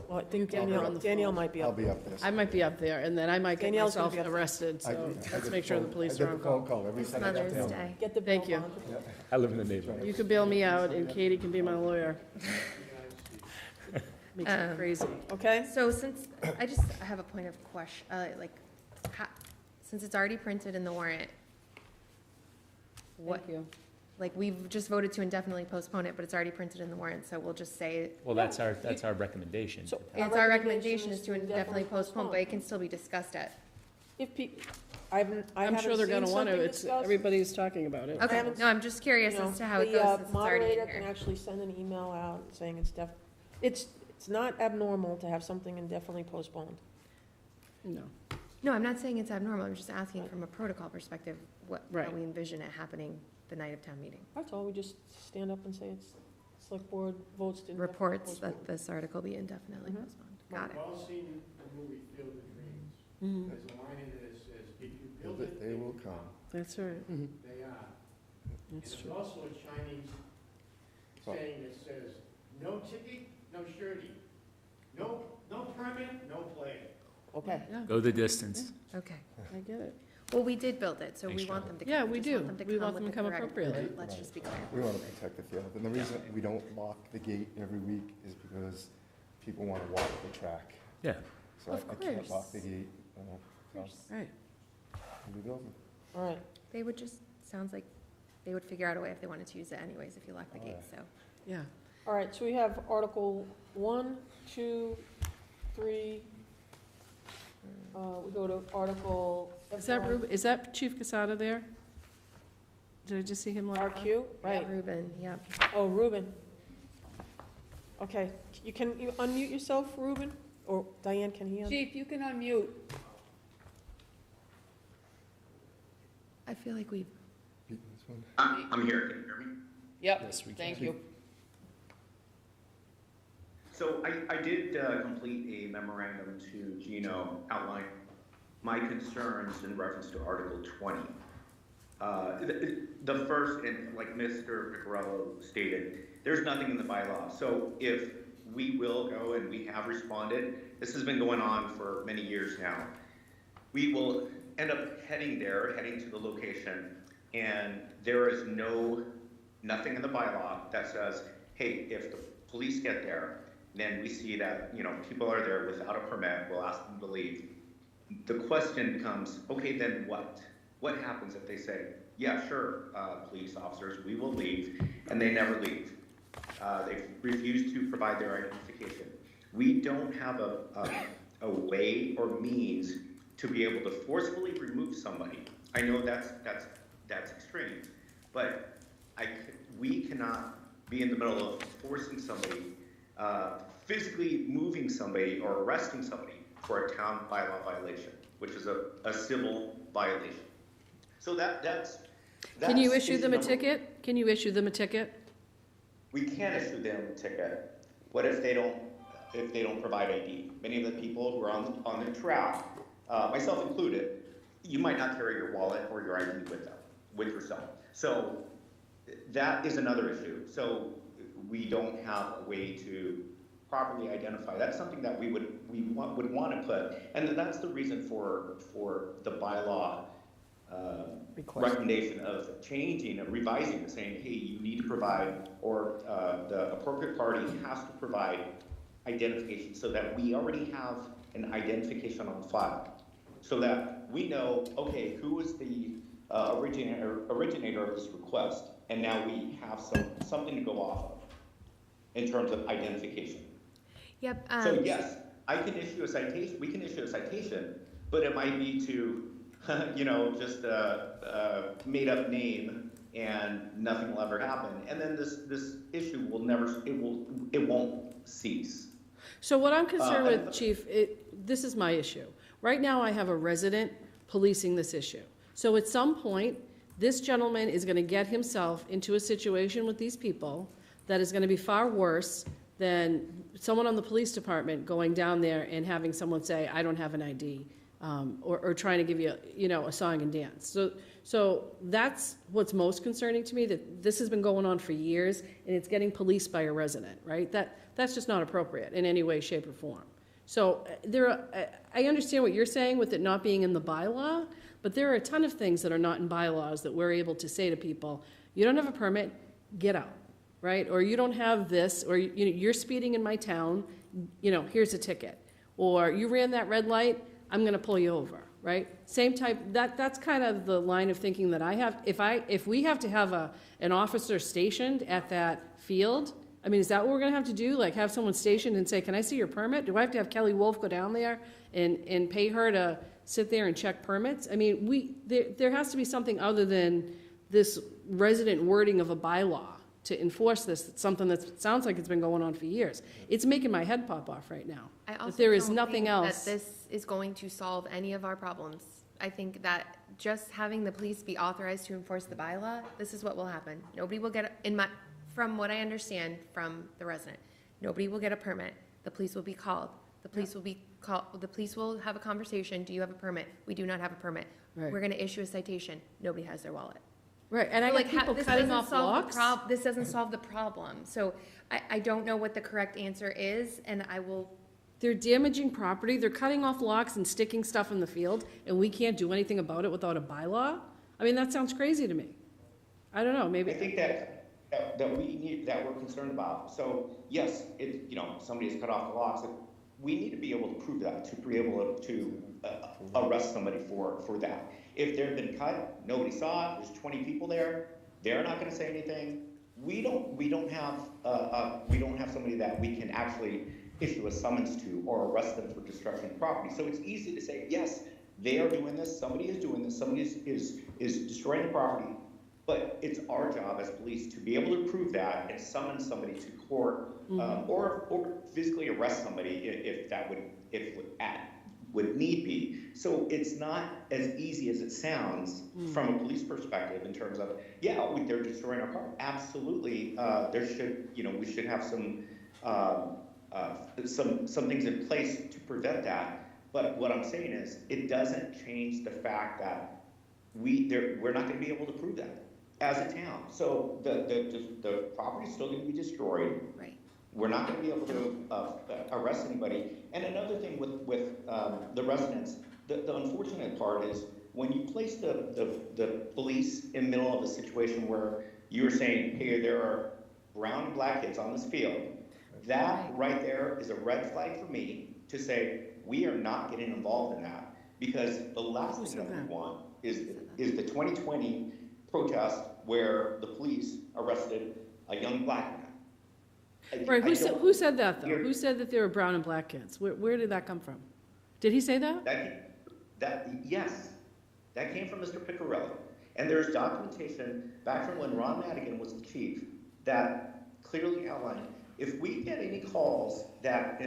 Well, I think get her on the Danielle phone. might be I'll up. be up there. I might be up there, and then I might get Danielle's gonna myself be up there. arrested, I so get let's the make sure the phone- police I are get on the call. phone call every It's time I Mother's come down. Day. Get the Thank bail you. bond. I live in the neighborhood. You could bail me out, and Katie can be my lawyer. Makes it crazy. Okay? So since, I have a point of question, since it's already printed in the warrant, what, Thank you. like, we've just voted to indefinitely postpone it, but it's already printed in the warrant, so we'll just say, Well, that's our recommendation. So it's our recommendation is to indefinitely postpone, but it can still be discussed at. If people, I haven't I'm sure they're seen gonna want to, something it's, discussed. everybody's talking about it. Okay, haven't- no, I'm just curious You know, as to how it the, goes since it's already in moderator can here. actually send an email out saying it's not abnormal to have something indefinitely postponed. No. No, I'm not saying it's abnormal, I'm just asking from a protocol perspective, how Right. we envision it happening the night of town meeting. That's all, we just stand up and say it's, select board votes to. indefinitely Reports postpone. that this article be indefinitely Mhm. postponed. Got it. We've all seen the movie Field of Dreams. Mhm. There's a line in it that says, if you build it, They will come. That's right. They are. And That's there's true. also a Chinese saying that says, no ticket, no shirty. No permit, no play. Okay. Yeah, Go the distance. Okay. I get it. Well, we did build it, so Thanks, we want John. them to. Yeah, come. we just do. want them to We want with them to the come correct- appropriately. Let's just be clear. We want to protect the field, and the reason we don't lock the gate every week is because people want to walk the track. Yeah. So Of I can't lock course. the gate, so Right. we build them. All right. They would just, sounds like they would figure out a way if they wanted to use it anyways, if you lock the gate, so. Yeah. All right, so we have Article 1, 2, 3. We go to Article. Is that Chief Casada there? Did I just see him? RQ, right. Ruben, yep. Oh, Ruben. Okay, you unmute yourself, Ruben? Or Diane, can he unmute? Chief, you can unmute. I feel like we've, This one. I'm here, can you hear me? Yep, Yes, we thank can. you. So I did complete a memorandum to Gino outlining my concerns in reference to Article 20. The first, and like Mr. Picarello stated, there's nothing in the bylaw. So if we will go, and we have responded, this has been going on for many years now. We will end up heading to the location, and there is nothing in the bylaw that says, hey, if the police get there, then we see that, people are there without a permit, we'll ask them to leave. The question becomes, okay, then what? What happens if they say, yeah, sure, police officers, we will leave, and they never leave? They refuse to provide their identification. We don't have a way or means to be able to forcefully remove somebody. I know that's extreme, but we cannot be in the middle of forcing somebody, physically moving somebody or arresting somebody for a town bylaw violation, which is a civil violation. So that's Can you issue them a number- ticket? Can you issue them a ticket? We can issue them a ticket. What if they don't provide ID? Many of the people who are on the track, myself included, you might not carry your wallet or your ID with yourself. So that is another issue. So we don't have a way to properly identify. That's something that we would want to put, and that's the reason for the bylaw recommendation of changing and revising and saying, hey, you need to provide, or the appropriate party has to provide identification, so that we already have an identification on file, so that we know, okay, who is the originator of this request, and now we have something to go off of in terms of identification. yep. So yes, I can issue a citation, we can issue a citation, but it might be to, just a made-up name, and nothing will ever happen. And then this issue will never, it won't cease. So what I'm concerned with, Chief, this is my issue. Right now, I have a resident policing this issue. So at some point, this gentleman is gonna get himself into a situation with these people that is gonna be far worse than someone on the police department going down there and having someone say, I don't have an ID, or trying to give you, a song and dance. So that's what's most concerning to me, that this has been going on for years, and it's getting policed by a resident, right? That's just not appropriate in any way, shape, or form. So I understand what you're saying with it not being in the bylaw, but there are a ton of things that are not in bylaws that we're able to say to people, you don't have a permit, get out, right? Or you don't have this, or you're speeding in my town, here's a ticket. Or you ran that red light, I'm gonna pull you over, right? Same type, that's kind of the line of thinking that I have. If we have to have an officer stationed at that field, I mean, is that what we're gonna have to do? Like have someone stationed and say, can I see your permit? Do I have to have Kelly Wolf go down there and pay her to sit there and check permits? I mean, there has to be something other than this resident wording of a bylaw to enforce this. It's something that sounds like it's been going on for years. It's making my head pop off right now. I also That there is don't nothing think else. that this is going to solve any of our problems. I think that just having the police be authorized to enforce the bylaw, this is what will happen. Nobody will get, from what I understand from the resident, nobody will get a permit. The police will be called. The police will be called. The police will have a conversation. Do you have a permit? We do not have a permit. Right. We're going to issue a citation. Nobody has their wallet. Right, and I got people cutting off blocks. This doesn't solve the problem. So I don't know what the correct answer is, and I will. They're damaging property, they're cutting off locks and sticking stuff in the field, and we can't do anything about it without a bylaw? I mean, that sounds crazy to me. I don't know, maybe. I think that we're concerned about. So yes, somebody has cut off the locks. We need to be able to prove that, to be able to arrest somebody for that. If they've been cut, nobody saw it, there's 20 people there, they're not gonna say anything. We don't have somebody that we can actually issue a summons to or arrest them for destruction of property. So it's easy to say, yes, they are doing this, somebody is doing this, somebody is destroying the property, but it's our job as police to be able to prove that and summon somebody to court, or physically arrest somebody if would need be. So it's not as easy as it sounds from a police perspective in terms of, they're destroying our car. Absolutely, we should have some things in place to prevent that. But what I'm saying is, it doesn't change the fact that we're not going to be able to prove that as a town. So the property is still going to be destroyed. Right. We're not going to be able to arrest anybody. And another thing with the residents, the unfortunate part is when you place the police in the middle of a situation where you're saying, hey, there are brown and black kids on this field, that right there is a red flag for me to say, we are not getting involved in that, because the last thing that we want is the 2020 protest where the police arrested a young black man. Right, who said that, though? Who said that there were brown and black kids? Where did that come from? Did he say that? Yes, that came from Mr. Piccarelli. And there's documentation back from when Ron Madigan was the chief that clearly outlined, if we get any calls that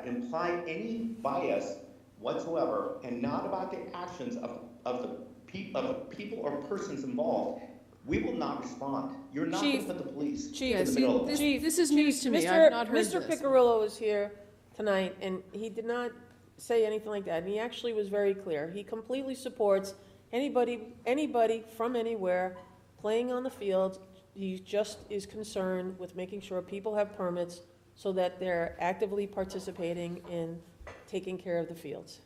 imply any bias whatsoever and not about the actions of the people or persons involved, we will not respond. You're not going to put the police in the middle of this. This is news to me. I've not heard this. Mr. Piccirillo is here tonight, and he did not say anything like that. And he actually was very clear. He completely supports anybody from anywhere playing on the field. He just is concerned with making sure people have permits so that they're actively participating in taking care of the fields.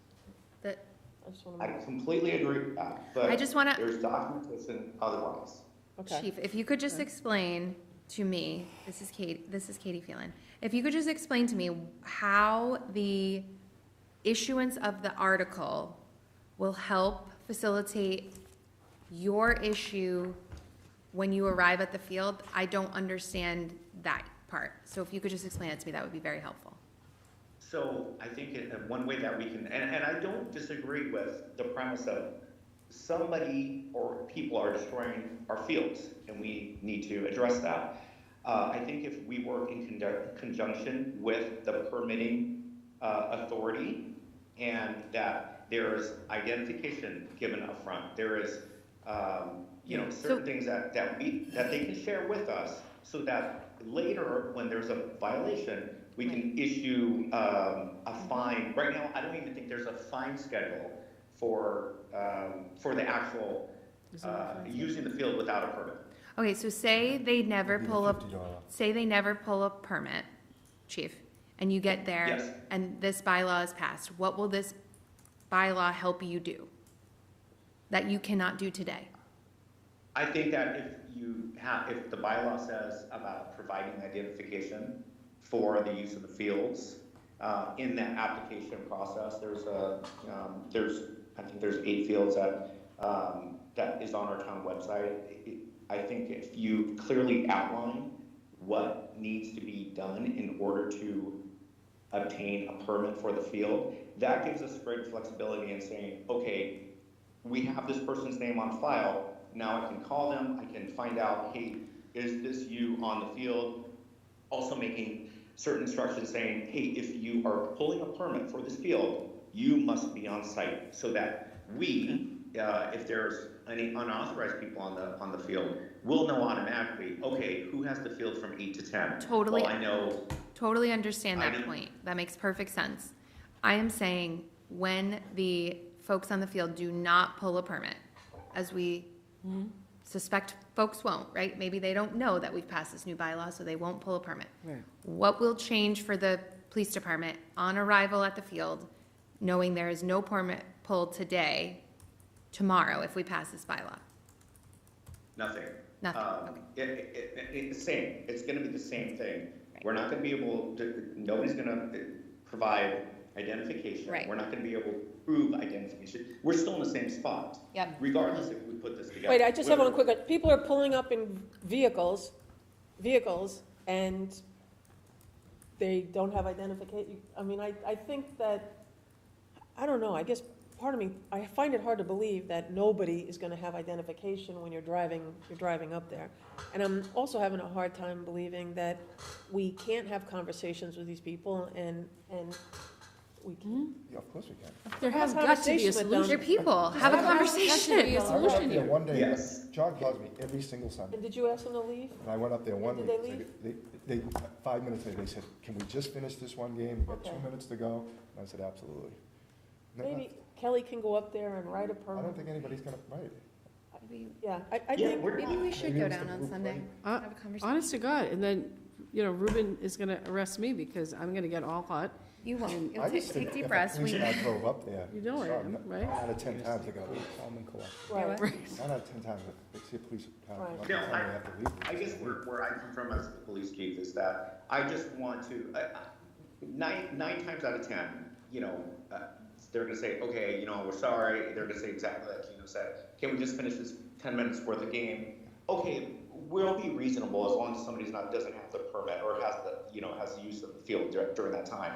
I completely agree with that, but there's documentation otherwise. Okay. Chief, if you could just explain to me, this is Katie Phelan, if you could just explain to me how the issuance of the article will help facilitate your issue when you arrive at the field. I don't understand that part. So if you could just explain it to me, that would be very helpful. So I think one way that we can, and I don't disagree with the premise of somebody or people are destroying our fields, and we need to address that. I think if we work in conjunction with the permitting authority, and that there is identification given up front, there is certain things that they can share with us, so that later when there's a violation, we can issue a fine. Right now, I don't even think there's a fine schedule for the actual using the field without a permit. Okay, so say they never pull up, say they never pull a permit, Chief, and you get there, Yes. and this bylaw is passed. What will this bylaw help you do that you cannot do today? I think that if the bylaw says about providing identification for the use of the fields, in that application process, I think there's 8 fields that is on our town website. I think if you clearly outline what needs to be done in order to obtain a permit for the field, that gives us great flexibility in saying, okay, we have this person's name on file, now I can call them, I can find out, hey, is this you on the field? Also making certain instructions saying, hey, if you are pulling a permit for this field, you must be on site, so that we, if there's any unauthorized people on the field, we'll know automatically, okay, who has the field from 8 to 10? Totally. Well, I know. Totally understand that point. That makes perfect sense. I am saying when the folks on the field do not pull a permit, as we suspect folks won't, right? Maybe they don't know that we've passed this new bylaw, so they won't pull a permit. Right. What will change for the police department on arrival at the field, knowing there is no permit pulled tomorrow, if we pass this bylaw? Nothing. Nothing, It's the same. It's gonna be the same thing. We're not gonna be able to, nobody's gonna provide identification. Right. We're not gonna be able to prove identification. We're still in the same spot. Yep. Regardless if we put this together. Wait, I just have one quick, people are pulling up in vehicles, and they don't have identification. I mean, I think that, I don't know, I guess part of me, I find it hard to believe that nobody is gonna have identification when you're driving up there. And I'm also having a hard time believing that we can't have conversations with these people and we can. Yeah, of course we can. There has Have a got to be a conversation with them. solution. They're people. Have a conversation. Has to be a solution Yeah, here. one day, Yes. John calls me every single Sunday. And did you ask them to leave? And I went up there one Did week. they leave? They 5 minutes later, they said, can we just finish this one game? We got Okay. 2 minutes to go. And I said, absolutely. And they Maybe left. Kelly can go up there and write a I permit. don't think anybody's gonna, right. Yeah, I Yeah, think, Maybe we should Maybe go it's down the on group Sunday, Uh, have a conversation. Honest to God, and then, Ruben is gonna arrest me because I'm gonna get all hot. You won't. You'll I take just think deep if a breaths. police car drove up there. You know I sorry, am, right? 9 out of 10 times they go, I'm in court. right. 9 out of 10 times they see a police car, Right. come up, No, they have to leave. I guess where I come from as the police chief is that I just want to, 9 times out of 10, they're gonna say, okay, we're sorry. They're gonna say exactly like Gino said. Can we just finish this 10 minutes worth of game? Okay, we'll be reasonable as long as somebody doesn't have the permit or has the use of the field during that time.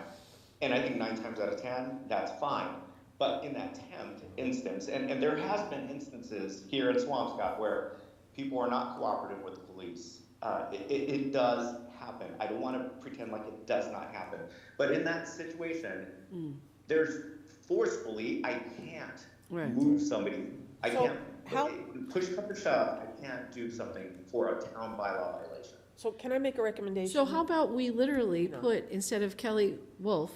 And I think 9 times out of 10, that's fine. But in that 10th instance, and there has been instances here in Swampscott where people are not cooperative with the police. It does happen. I don't want to pretend like it does not happen. But in that situation, there's forcefully, I can't move somebody. I So can't push come to shove. I can't do something for a town bylaw violation. So can I make a recommendation? So how about we literally put, instead of Kelly Wolf,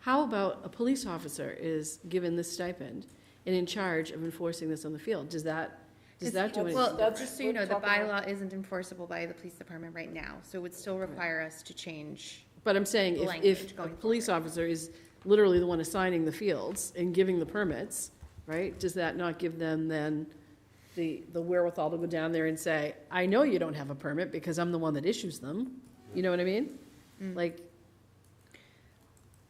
how about a police officer is given this stipend and in charge of enforcing this on the field? Does that do anything? Well, That's- just so you know, the we're talking about- bylaw isn't enforceable by the police department right now, so it would still require us to change. But I'm saying, language if a going police officer is literally the one assigning the fields and giving the permits, right, does that not give them then the wherewithal to go down there and say, I know you don't have a permit because I'm the one that issues them? You know what I mean? Like,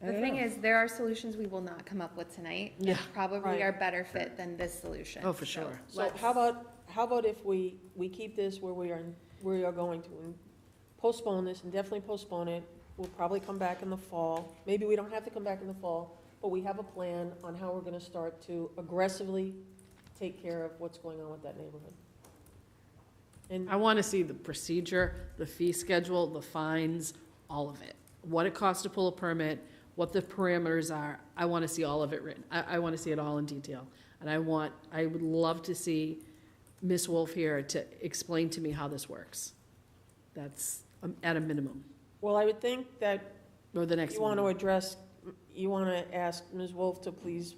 The thing is, there are solutions we will not come up with tonight. that Yeah. Probably Right. are better fit than this solution. Oh, for sure. So let's- how about if we keep this where we are going to, and postpone this, and definitely postpone it, we'll probably come back in the fall. Maybe we don't have to come back in the fall, but we have a plan on how we're gonna start to aggressively take care of what's going on with that neighborhood. And I want to see the procedure, the fee schedule, the fines, all of it. What it costs to pull a permit, what the parameters are. I want to see all of it written. I want to see it all in detail. And I would love to see Ms. Wolf here to explain to me how this works. That's at a minimum. Well, I would think that Or the next you want to meeting. address, you want to ask Ms. Wolf to please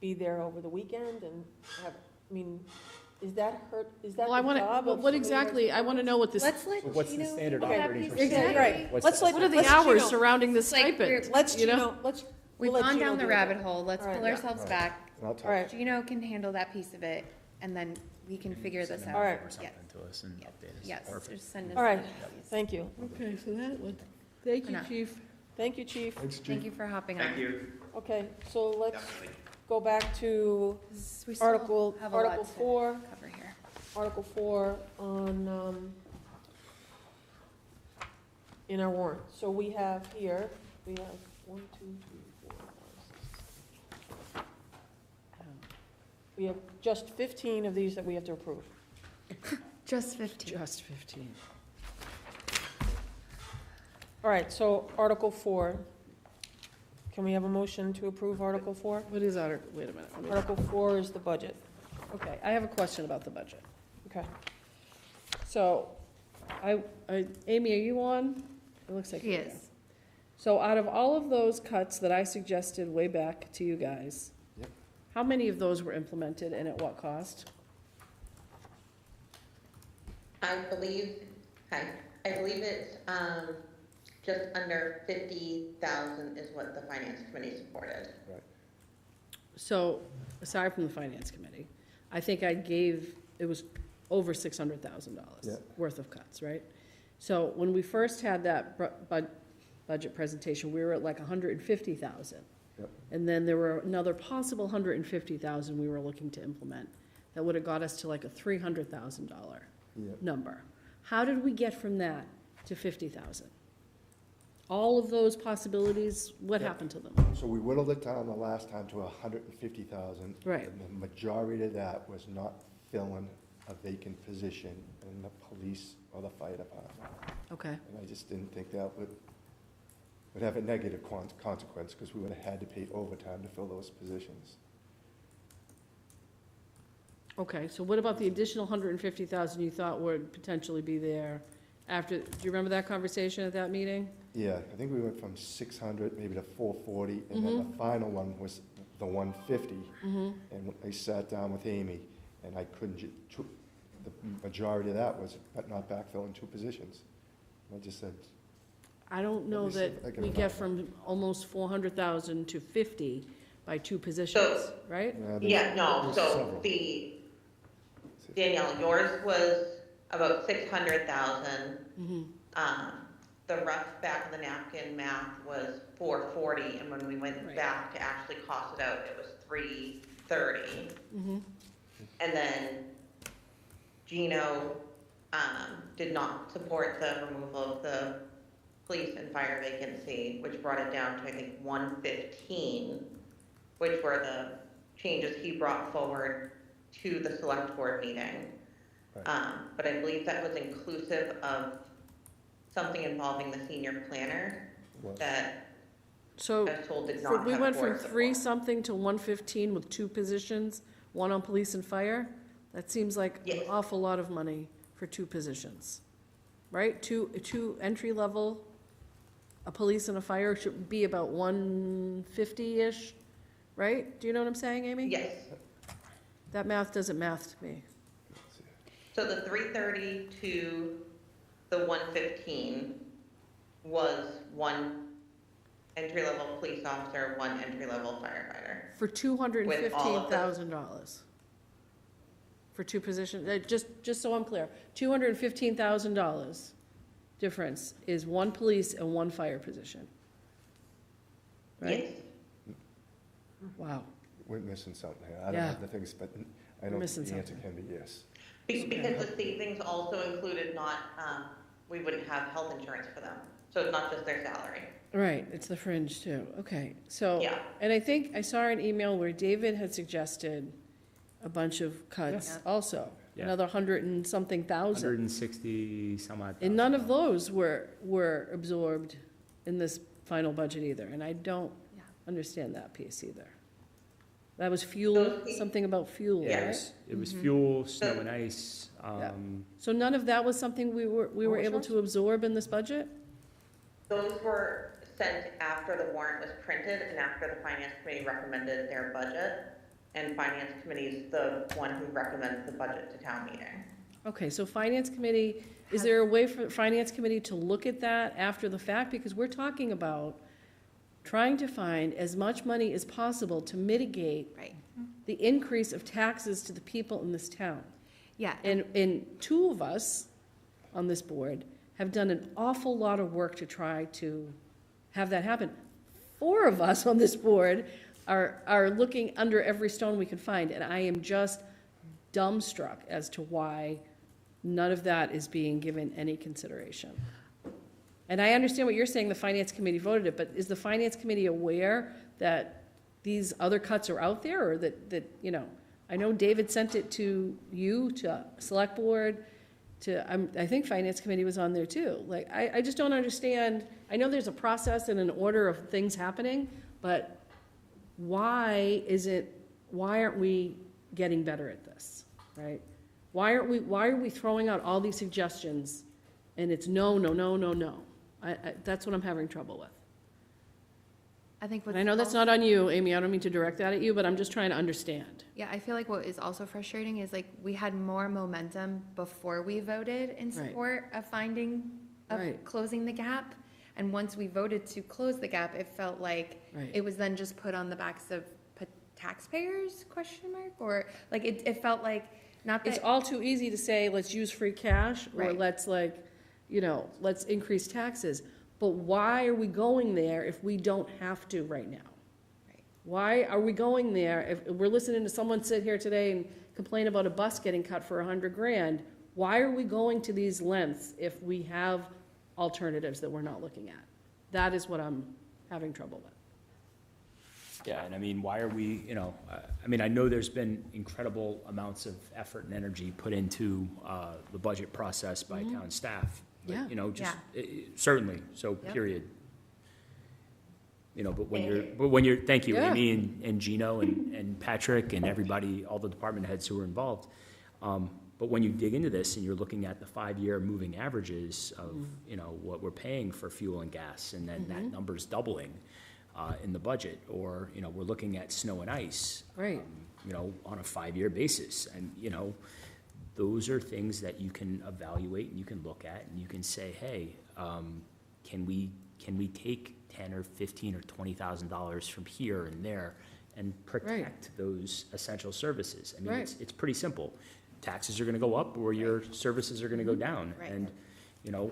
be there over the weekend and have, I mean, is that her, is that Well, I the want job to, of what somebody exactly, I want to know what this. Let's let What's the Gino standard handle that operating piece. procedure? Exactly, right. What's Let's the- let, What are the let's hours Gino- surrounding this Like, stipend? Let's, you know? Gino, let's. We've we'll let gone Gino down the do it. rabbit hole, let's All right, pull yeah. ourselves back. And I'll talk. All right, Gino can handle that piece of it, and then we can figure this out. All right. Or something to us and update us. Yes, Perfect. just send us. all right, the piece. thank you. Okay, so that one. Thank you, Enough. chief. Thank you, chief. Thanks, Chief. Thank you for hopping on. Thank you. Okay, so let's Definitely. go back to We still Article, have a lot Article to 4, cover here. Article 4 on, in our warrant. So we have here, we have 1, 2, 3, 4, 5, 6. We have just 15 of these that we have to approve. Just 15. Just 15. All right, so Article 4. Can we have a motion to approve Article 4? What is our, wait a minute. let me- Article 4 is the budget. Okay, I have a question about the budget. Okay. So, Amy, are you on? It looks like She you're is. there. So out of all of those cuts that I suggested way back to you guys, Yep. how many of those were implemented and at what cost? I believe it's, just under 50,000 is what the finance committee supported. So, aside from the finance committee, I think I gave, it was over $600,000 Yeah. worth of cuts, right? So when we first had that budget presentation, we were at like 150,000. Yep. And then there were another possible 150,000 we were looking to implement. That would have got us to like a $300,000 Yep. number. How did we get from that to 50,000? All of those possibilities, what Yep. happened to them? So we whittled it down the last time to 150,000. Right. And the majority of that was not filling a vacant position in the police or the fire department. Okay. And I just didn't think that would have a negative consequence, because we would have had to pay overtime to fill those positions. Okay, so what about the additional 150,000 you thought would potentially be there after, do you remember that conversation at that meeting? Yeah, I think we went from 600 maybe to 440, and then Mm-hmm. the final one was the 150. And I sat down with Amy, and I couldn't, the majority of that was not backfilling 2 positions. And I just said, I don't know me see if I that can we get remember. from almost 400,000 to 50 by 2 positions, right? Yeah, no, there's so several. Danielle, yours was about 600,000. The rough back of the napkin math was 440, and when we went Right. back to actually cost it out, it was 330. And then Gino did not support the removal of the police and fire vacancy, which brought it down to, I think, 115, which were the changes he brought forward to the select board meeting. Right. But I believe that was inclusive of something involving the senior planner Was. that So I was told did for- not we have went from board support. 3 something to 115 with 2 positions, 1 on police and fire? That seems like an Yes. awful lot of money for 2 positions, right? Two entry level, a police and a fire should be about 150-ish, right? Do you know what I'm saying, Amy? Yes. That math doesn't math to me. So the 330 to the 115 was 1 entry-level police officer, 1 entry-level firefighter. For With all of the- $215,000. For 2 positions, just so I'm clear, $215,000 difference is 1 police and 1 fire position. Right? Yes. Wow. We're missing something here. I don't Yeah. have the things, but I We're know missing the answer something. can be yes. Because the savings also included not we wouldn't have health insurance for them. So it's not just their salary. Right, it's the fringe too, okay, so. Yeah. And I think I saw an email where David had suggested a bunch of cuts also. Yeah. Another 100 and something thousand. 160 some odd. And none of those were absorbed in this final budget either, and I don't understand that piece either. That was fuel, something about fuel, Yeah, right? it was fuel, snow and ice. So none of that was something we were able to absorb in this budget? Those were sent after the warrant was printed and after the finance committee recommended their budget. And finance committee is the one who recommends the budget to town meeting. Okay, so finance committee, is there a way for finance committee to look at that after the fact? Because we're talking about trying to find as much money as possible to mitigate the increase of taxes to the people in this town. Yeah. And two of us on this board have done an awful lot of work to try to have that happen. 4 of us on this board are looking under every stone we can find, and I am just dumbstruck as to why none of that is being given any consideration. And I understand what you're saying, the finance committee voted it, but is the finance committee aware that these other cuts are out there, or that you know, I know David sent it to you, to select board, I think finance committee was on there too. Like, I just don't understand. I know there's a process and an order of things happening, but why aren't we getting better at this, right? Why are we throwing out all these suggestions and it's no, no, no, no, no? That's what I'm having trouble with. I think And I know that's not on you, Amy, I don't mean to direct that at you, but I'm just trying to understand. Yeah, I feel like what is also frustrating is like we had more momentum before we voted in support of closing the gap. And once we voted to close the gap, it felt like it was then just put on the backs of taxpayers, ? Or like it felt like not that. It's all too easy to say, let's use free cash, or let's let's increase taxes. But why are we going there if we don't have to right now? Why are we going there if we're listening to someone sit here today and complain about a bus getting cut for $100,000? Why are we going to these lengths if we have alternatives that we're not looking at? That is what I'm having trouble with. Yeah, and I mean, why are we, I mean, I know there's been incredible amounts of effort and energy put into the budget process by town staff. Yeah. Certainly, so period. But when you're, thank you, Amy and Gino and Patrick and everybody, all the department heads who were involved. But when you dig into this and you're looking at the 5-year moving averages of, what we're paying for fuel and gas, and then that number's doubling in the budget, or, we're looking at snow and ice, right? On a 5-year basis. And, those are things that you can evaluate and you can look at and you can say, hey, can we take $10,000 or $15,000 or $20,000 from here and there and protect those essential services? I mean, it's pretty simple. Taxes are going to go up, or your services are going to go down, and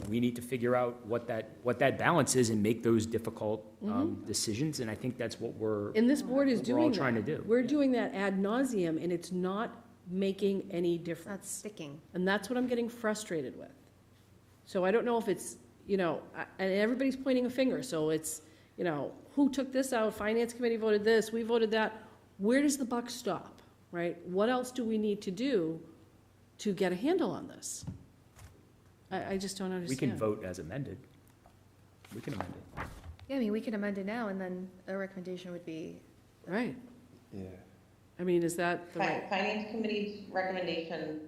we need to figure out what that balance is and make those difficult decisions. And I think that's what this board is doing. We're all trying to do. We're doing that ad nauseum, and it's not making any difference. That's sticking. And that's what I'm getting frustrated with. So I don't know if it's, and everybody's pointing a finger, so it's, who took this out? Finance committee voted this, we voted that. Where does the buck stop, right? What else do we need to do to get a handle on this? I just don't understand. We can vote as amended. We can amend it. Yeah, I mean, we can amend it now, and then the recommendation would be. Right. Yeah. I mean, is that the right? Finance committee's recommendation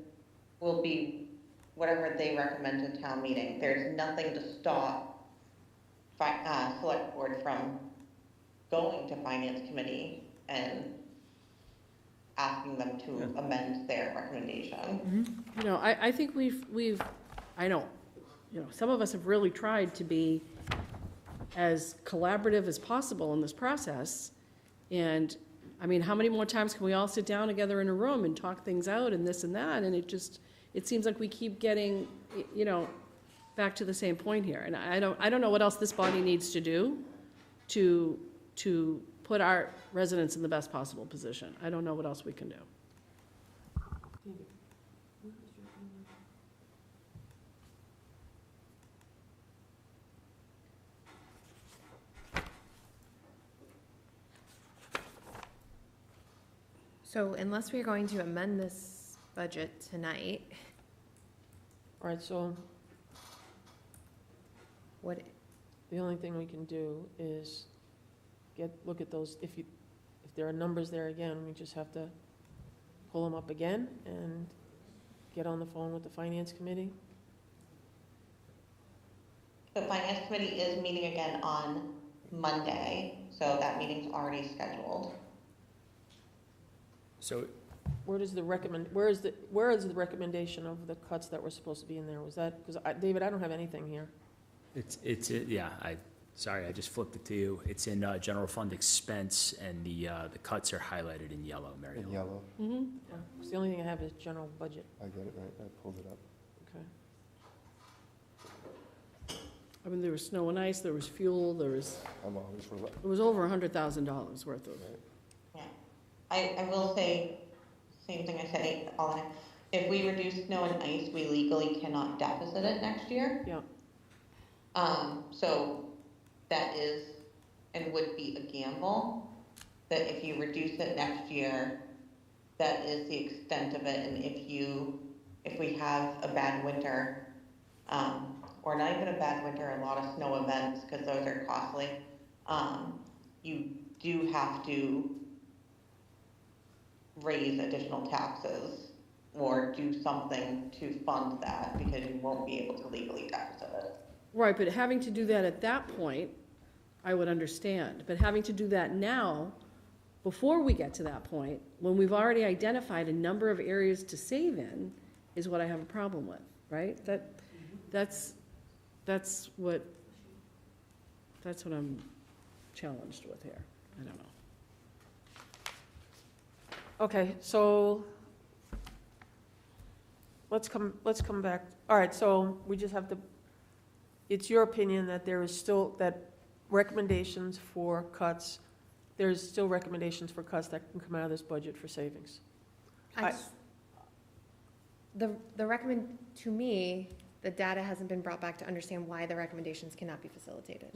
will be whatever they recommend to town meeting. There's nothing to stop select board from going to finance committee and asking them to amend their recommendation. I think I know, some of us have really tried to be as collaborative as possible in this process. And I mean, how many more times can we all sit down together in a room and talk things out and this and that? And it seems like we keep getting, back to the same point here. And I don't know what else this body needs to do to put our residents in the best possible position. I don't know what else we can do. So unless we're going to amend this budget tonight, All right, so what, the only thing we can do is look at those, if there are numbers there again, we just have to pull them up again and get on the phone with the finance committee. The finance committee is meeting again on Monday, so that meeting's already scheduled. So Where is the recommendation of the cuts that were supposed to be in there? Was that, because David, I don't have anything here. yeah, sorry, I just flipped it to you. It's in general fund expense, and the cuts are highlighted in yellow, Mary In Ellen. yellow, Mm-hmm. Yeah, it's the only thing I have is general budget. I get it right, I pulled it up. Okay. I mean, there was snow and ice, there was fuel, there was it was over $100,000 worth of. Yeah, I will say, same thing I said all the time. If we reduce snow and ice, we legally cannot deficit it next year. Yeah. So that is and would be a gamble, that if you reduce it next year, that is the extent of it. And if we have a bad winter, or not even a bad winter, a lot of snow events, because those are costly, you do have to raise additional taxes or do something to fund that, because you won't be able to legally deficit it. Right, but having to do that at that point, I would understand. But having to do that now, before we get to that point, when we've already identified a number of areas to save in, is what I have a problem with, right? That's what I'm challenged with here. I don't know. Okay, so let's come back. All right, so we just have to, it's your opinion that there is still, that recommendations for cuts, there's still recommendations for cuts that can come out of this budget for savings? the to me, the data hasn't been brought back to understand why the recommendations cannot be facilitated.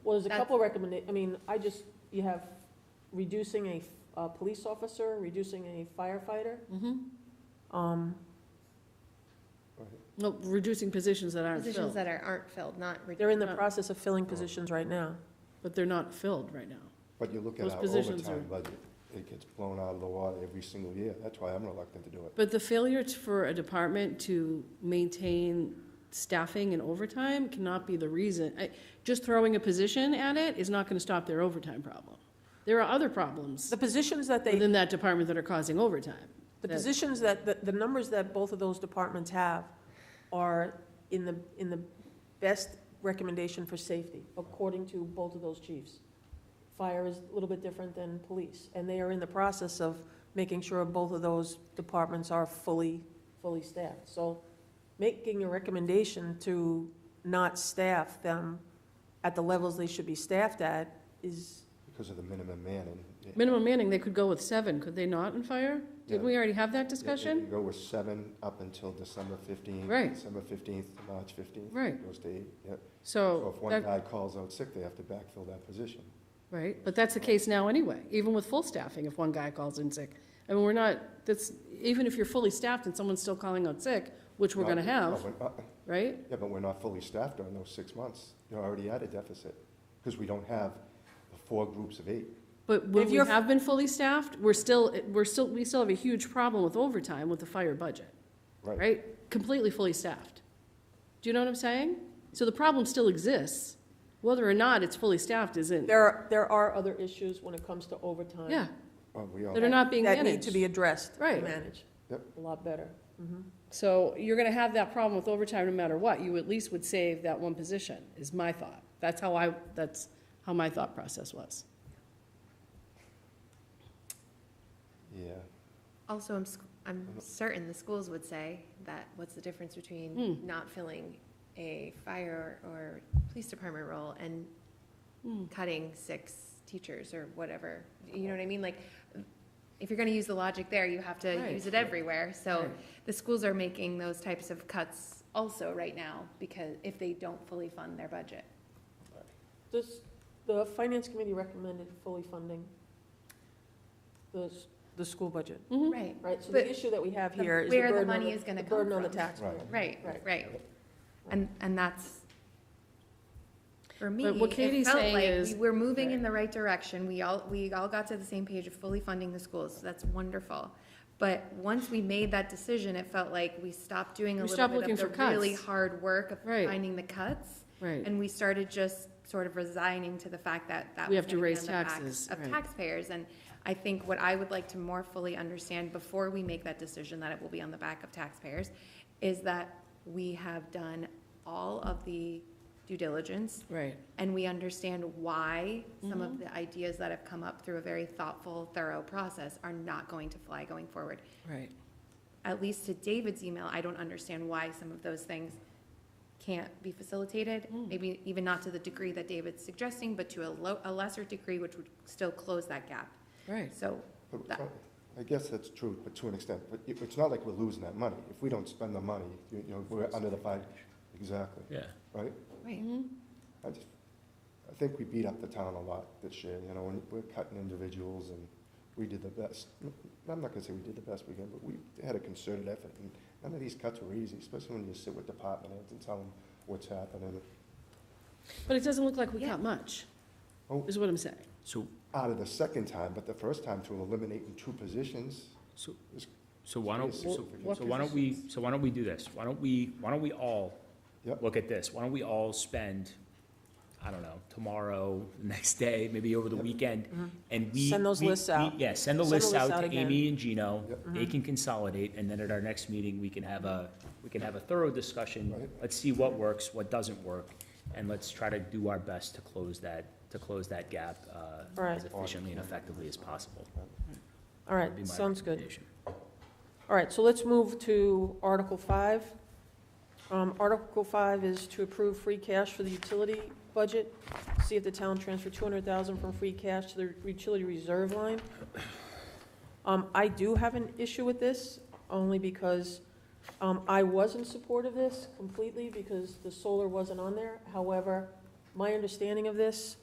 Well, there's a couple you have reducing a police officer, reducing a firefighter. No, reducing positions that aren't filled. Positions that aren't filled, not. They're in the process of filling positions right now. But they're not filled right now. But you look at Those our positions overtime budget, it gets blown out of the water every single year. That's why I'm reluctant to do it. But the failure for a department to maintain staffing and overtime cannot be the reason. Just throwing a position at it is not going to stop their overtime problem. There are other problems. The positions that within that department that are causing overtime. The positions the numbers that both of those departments have are in the best recommendation for safety, according to both of those chiefs. Fire is a little bit different than police, and they are in the process of making sure both of those departments are fully staffed. So making a recommendation to not staff them at the levels they should be staffed at is... Because of the minimum manning. Minimum manning, they could go with 7, could they not in fire? Didn't we already have that discussion? You go with 7 up until December 15th. Right. December 15th to March 15th. Right. Goes to 8, yep. So if one guy calls out sick, they have to backfill that position. Right, but that's the case now anyway, even with full staffing, if one guy calls in sick. I mean, even if you're fully staffed and someone's still calling out sick, which we're gonna have, right? Yeah, but we're not fully staffed during those 6 months. You're already at a deficit, because we don't have the 4 groups of 8. But when we have been fully staffed, we still have a huge problem with overtime with the fire budget, right? Completely fully staffed. Do you know what I'm saying? So the problem still exists. Whether or not it's fully staffed isn't. There are other issues when it comes to overtime. Yeah. That are not being that managed. need to be addressed, Right. and managed. Yep. A lot better. So you're gonna have that problem with overtime no matter what. You at least would save that one position, is my thought. That's how my thought process was. Yeah. Also, I'm certain the schools would say that what's the difference between not filling a fire or police department role and cutting 6 teachers or whatever. You know what I mean? Like, if you're going to use the logic there, you have to use it everywhere. So the schools are making those types of cuts also right now, because if they don't fully fund their budget. The finance committee recommended fully funding the school budget. Right. Right, so But the issue that we have the- here is the where the burden on money is gonna the come burden on the from. taxpayer. Right. And that's, for me, But what it Katie's felt saying like is- we're moving in the right direction. We all got to the same page of fully funding the schools, so that's wonderful. But once we made that decision, it felt like we stopped doing a We little stopped bit looking of the for cuts. really hard work of Right. finding the cuts. Right. And we started just sort of resigning to the fact that We was have to gonna be raise on the backs taxes, of right. taxpayers. And I think what I would like to more fully understand before we make that decision that it will be on the back of taxpayers is that we have done all of the due diligence. Right. And we understand why some of Mhm. the ideas that have come up through a very thoughtful, thorough process are not going to fly going forward. Right. At least to David's email, I don't understand why some of those things can't be facilitated. Maybe even not to the degree that David's suggesting, but to a lesser degree, which would still close that gap. Right. So, But I guess that's true, but to an extent, but it's not like we're losing that money. If we don't spend the money, you know, we're under the five, exactly. Yeah. Right? right. I think we beat up the town a lot this year, you know, and we're cutting individuals, and we did the best. I'm not gonna say we did the best we can, but we had a concerted effort, and none of these cuts were easy, especially when you sit with department heads and tell them what's happening. But it doesn't look like we got much, Oh. is what I'm saying. So, Out of the second time, but the first time to eliminating 2 positions. so why don't, Well, what so why don't we do this? Why don't we all look at this? Why don't we all spend, I don't know, tomorrow, the next day, maybe over the weekend, and we Send those lists out. Yeah, send the Send the lists lists out out to again. Amy and Gino. They can consolidate, and then at our next meeting, we can have a thorough discussion. Let's see what works, what doesn't work, and let's try to do our best to close that gap Right. as efficiently and effectively as possible. All right, That'd be my sounds good. recommendation. All right, so let's move to Article 5. Article 5 is to approve free cash for the utility budget. See if the town transfer $200,000 from free cash to the utility reserve line. I do have an issue with this, only because I was in support of this completely because the solar wasn't on there. However, my understanding of this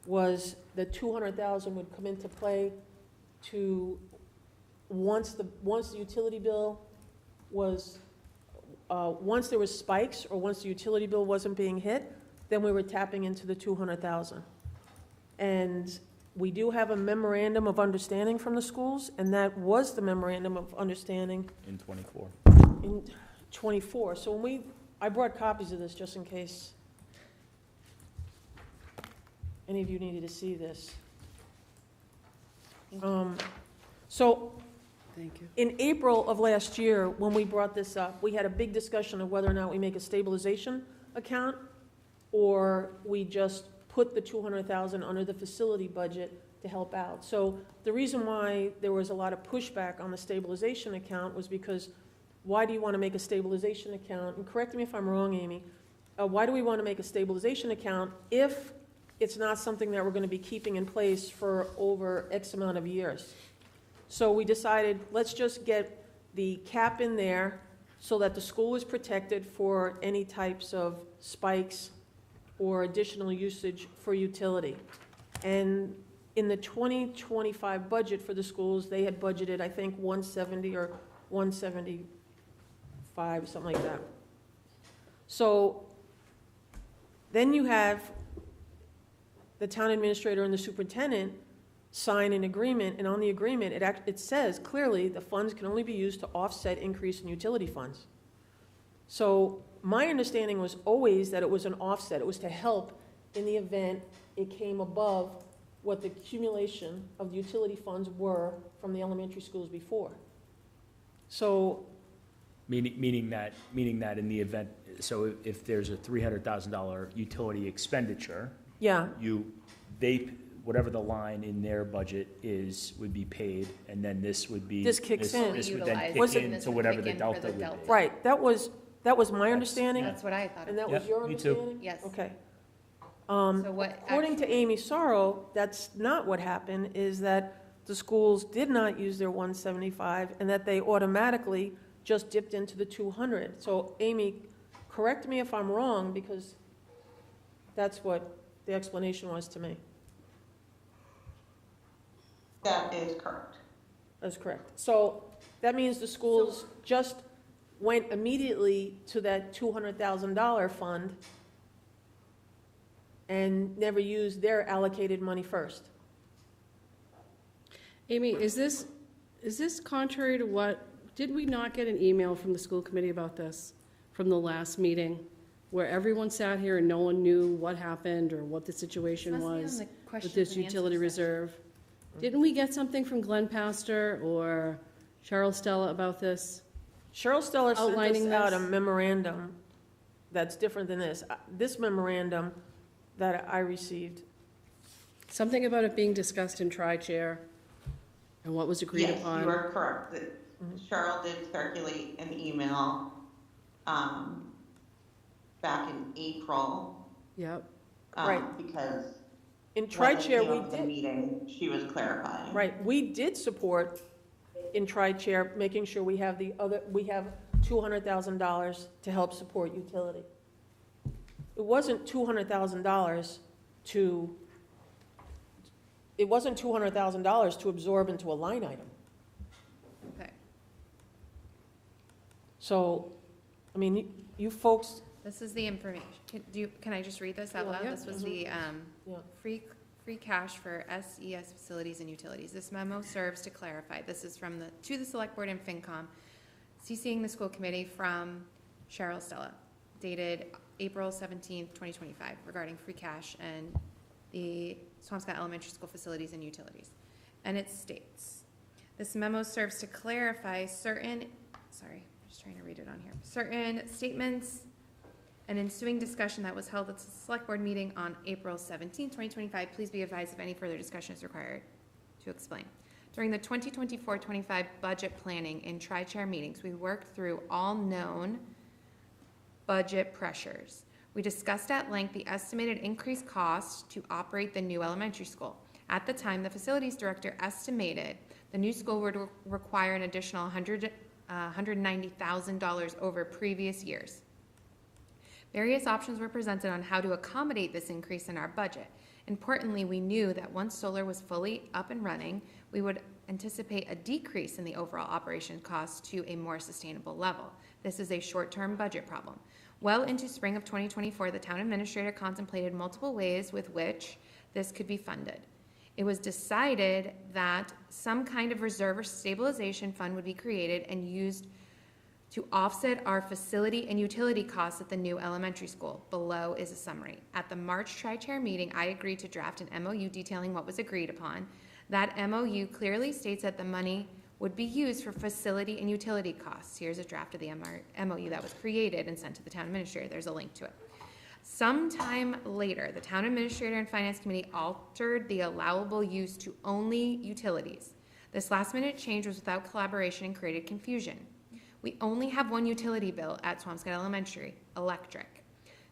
was that $200,000 would come into play to, once the utility bill was, once there was spikes or once the utility bill wasn't being hit, then we were tapping into the $200,000. And we do have a memorandum of understanding from the schools, and that was the memorandum of understanding In 24. in 24. So when I brought copies of this just in case any of you needed to see this. So Thank you. in April of last year, when we brought this up, we had a big discussion of whether or not we make a stabilization account or we just put the $200,000 under the facility budget to help out. So the reason why there was a lot of pushback on the stabilization account was because why do you want to make a stabilization account? And correct me if I'm wrong, Amy. Why do we want to make a stabilization account if it's not something that we're going to be keeping in place for over X amount of years? So we decided, let's just get the cap in there so that the school is protected for any types of spikes or additional usage for utility. And in the 2025 budget for the schools, they had budgeted, I think, 170 or 175, something like that. So then you have the town administrator and the superintendent sign an agreement, and on the agreement, it says clearly the funds can only be used to offset increase in utility funds. So my understanding was always that it was an offset. It was to help in the event it came above what the accumulation of the utility funds were from the elementary schools before. So Meaning that in the event, so if there's a $300,000 utility expenditure, yeah, whatever the line in their budget is, would be paid, and then this would be. This kicks in. This would then Utilized, kick Was it- in to whatever the delta would be. right, that was my understanding. That's what I thought. And that Yeah, was your me too. understanding? Yes. Okay. So what According to Amy Sorrow, that's not what happened, is that the schools did not use their 175 and that they automatically just dipped into the 200. So Amy, correct me if I'm wrong, because that's what the explanation was to me. That is correct. That's correct. So that means the schools just went immediately to that $200,000 fund and never used their allocated money first. Amy, is this contrary to what, did we not get an email from the school committee about this from the last meeting? Where everyone sat here and no one knew what happened or what the situation Must be on was the with questions this and utility answers reserve? Didn't we get something from Glenn Pastor or Cheryl Stella about this? Cheryl Stella sent us Outlining out a this? memorandum that's different than this. This memorandum that I received. Something about it being discussed in tri-chair and what was agreed Yes, upon? you are correct. Cheryl did circulate an email back in April. Yep. Right. Because in tri-chair, when we it came up at did. the meeting, she was clarifying. Right, we did support in tri-chair, making sure we have $200,000 to help support utility. It wasn't $200,000 to absorb into a line item. Okay. So, I mean, you folks. This is the information. Can I just read this out loud? Yeah. This was the free cash for SES facilities and utilities. This memo serves to clarify. This is from to the Select Board and FinCom, CCing the school committee from Cheryl Stella, dated April 17th, 2025, regarding free cash and the Swampscott Elementary School facilities and utilities. And it states, this memo serves to clarify certain statements and ensuing discussion that was held at the Select Board meeting on April 17, 2025. Please be advised if any further discussion is required to explain. During the 2024-25 budget planning and tri-chair meetings, we worked through all known budget pressures. We discussed at length the estimated increased cost to operate the new elementary school. At the time, the facilities director estimated the new school would require an additional $190,000 over previous years. Various options were presented on how to accommodate this increase in our budget. Importantly, we knew that once solar was fully up and running, we would anticipate a decrease in the overall operation costs to a more sustainable level. This is a short-term budget problem. Well into spring of 2024, the town administrator contemplated multiple ways with which this could be funded. It was decided that some kind of reserve or stabilization fund would be created and used to offset our facility and utility costs at the new elementary school. Below is a summary. At the March tri-chair meeting, I agreed to draft an MOU detailing what was agreed upon. That MOU clearly states that the money would be used for facility and utility costs. Here's a draft of the MOU that was created and sent to the town administrator. There's a link to it. Sometime later, the town administrator and finance committee altered the allowable use to only utilities. This last-minute change was without collaboration and created confusion. We only have one utility bill at Swampscott Elementary, electric.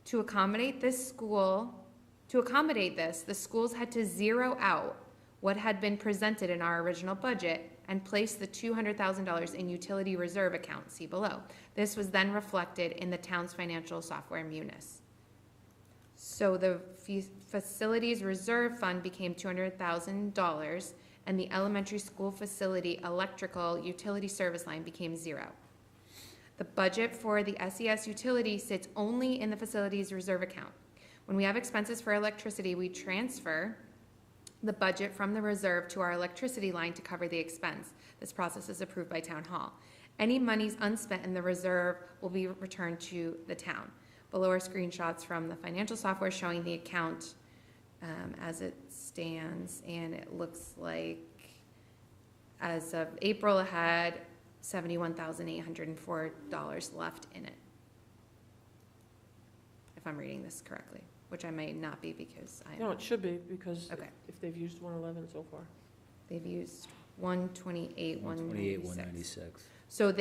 To accommodate this, the schools had to zero out what had been presented in our original budget and place the $200,000 in utility reserve account, see below. This was then reflected in the town's financial software Munis. So the facilities reserve fund became $200,000 and the elementary school facility electrical utility service line became zero. The budget for the SES utility sits only in the facilities reserve account. When we have expenses for electricity, we transfer the budget from the reserve to our electricity line to cover the expense. This process is approved by Town Hall. Any monies unspent in the reserve will be returned to the town. Below are screenshots from the financial software showing the account as it stands, and it looks like as of April it had $71,804 left in it, if I'm reading this correctly, which I may not be because I am. No, it should be, because Okay. if they've used 111 so far. They've used 128, 196. So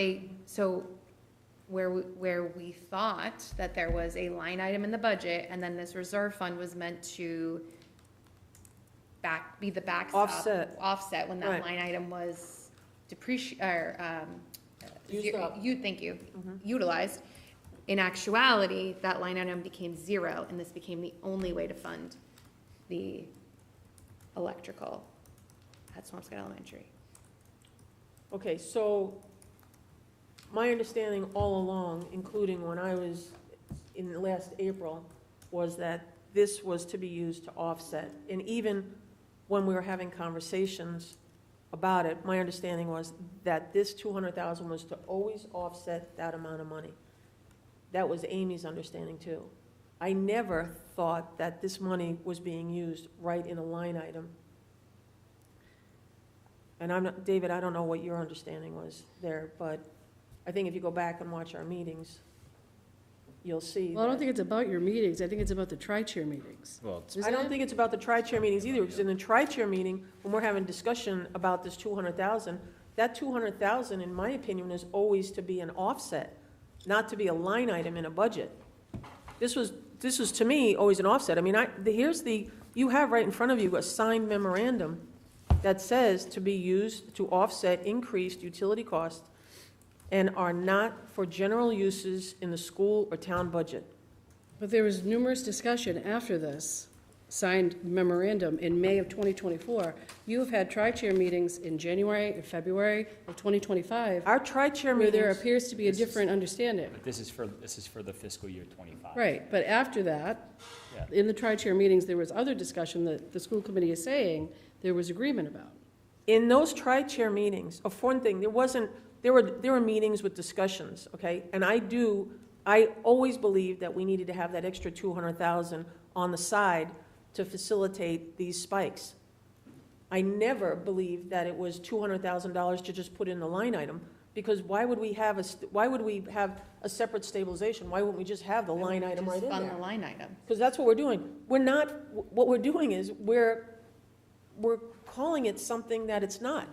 where we thought that there was a line item in the budget, and then this reserve fund was meant to be the backstop. Offset when that Right. line item was Used up. utilized. In actuality, that line item became zero, and this became the only way to fund the electrical at Swampscott Elementary. Okay, so my understanding all along, including when I was in last April, was that this was to be used to offset. And even when we were having conversations about it, my understanding was that this 200,000 was to always offset that amount of money. That was Amy's understanding too. I never thought that this money was being used right in a line item. And I'm not, David, I don't know what your understanding was there, but I think if you go back and watch our meetings, you'll see. Well, I don't think it's about your meetings, I think it's about the tri-chair meetings. Well, I don't think it's about the tri-chair meetings either, because in the tri-chair meeting, when we're having discussion about this 200,000, that 200,000, in my opinion, is always to be an offset, not to be a line item in a budget. This was to me always an offset. I mean, you have right in front of you a signed memorandum that says to be used to offset increased utility costs and are not for general uses in the school or town budget. But there was numerous discussion after this signed memorandum in May of 2024. You have had tri-chair meetings in January and February of 2025. Our tri-chair where meetings. there appears to be a different understanding. But this is for the fiscal year 25. Right, but after that, in the tri-chair meetings, there was other discussion that the school committee is saying there was agreement about. In those tri-chair meetings, for one thing, there were meetings with discussions, okay? And I always believed that we needed to have that extra 200,000 on the side to facilitate these spikes. I never believed that it was $200,000 to just put in the line item, because why would we have a separate stabilization? Why wouldn't we just have the line item right in there? Fund the line item. Because that's what we're doing. What we're doing is we're calling it something that it's not.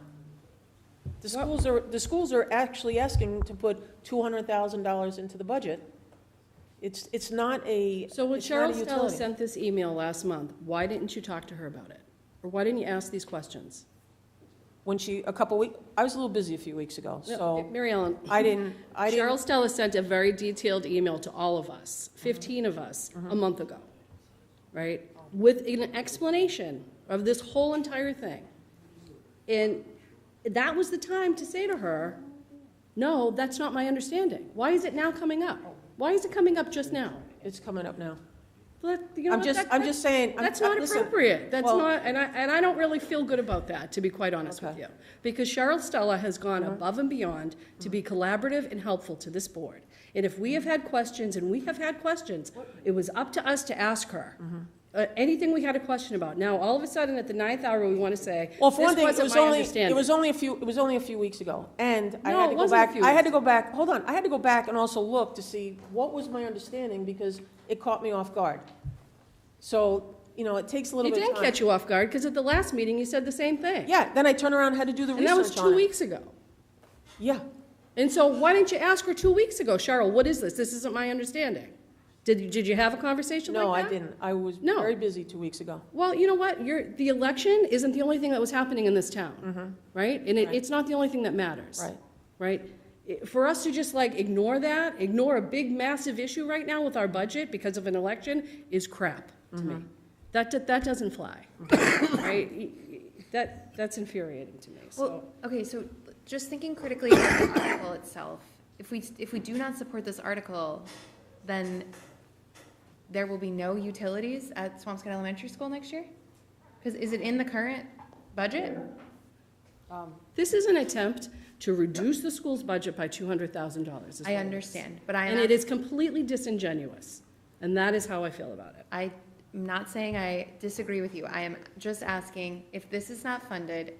The schools are actually asking to put $200,000 into the budget. It's not a. So when it's not a Cheryl Stella utility. sent this email last month, why didn't you talk to her about it? Or why didn't you ask these questions? When I was a little busy a few weeks ago, so. Mary Ellen. I didn't. Cheryl Stella sent a very detailed email to all of us, 15 of us, a month ago, right? With an explanation of this whole entire thing. And that was the time to say to her, no, that's not my understanding. Why is it now coming up? Why is it coming up just now? It's coming up now. But, you know, I'm just saying. That's not listen, appropriate. That's well- not, and I don't really feel good about that, to be quite honest with you. Because Cheryl Stella has gone above and beyond to be collaborative and helpful to this board. And if we have had questions, and we have had questions, it was up to us to ask her. Anything we had a question about. Now, all of a sudden, at the 9th hour, we want to say, Well, for one this thing, wasn't my understanding. it was only a few weeks ago, and I No, had it to go wasn't a back. few I had weeks. to go back. Hold on, I had to go back and also look to see what was my understanding, because it caught me off guard. So, it takes a little It bit of didn't time. catch you off guard, because at the last meeting, you said the same thing. Yeah, then I turned around and had to do the And research that was on 2 it. weeks ago. Yeah. And so why didn't you ask her 2 weeks ago, Cheryl, what is this? This isn't my understanding. Did you have a conversation like that? No, I didn't. I was very busy 2 weeks ago. Well, you know what? The election isn't the only thing that was happening in this town, right? And it's not the only thing that matters. Right? For us to just ignore that, ignore a big, massive issue right now with our budget because of an election is crap to me. That doesn't fly, right? That's infuriating to me. Well, okay, so just thinking critically about the article itself, if we do not support this article, then there will be no utilities at Swampscott Elementary School next year? Because is it in the current budget? This is an attempt to reduce the school's budget by $200,000. I understand, but and it is completely disingenuous, and that is how I feel about it. I'm not saying I disagree with you. I am just asking, if this is not funded,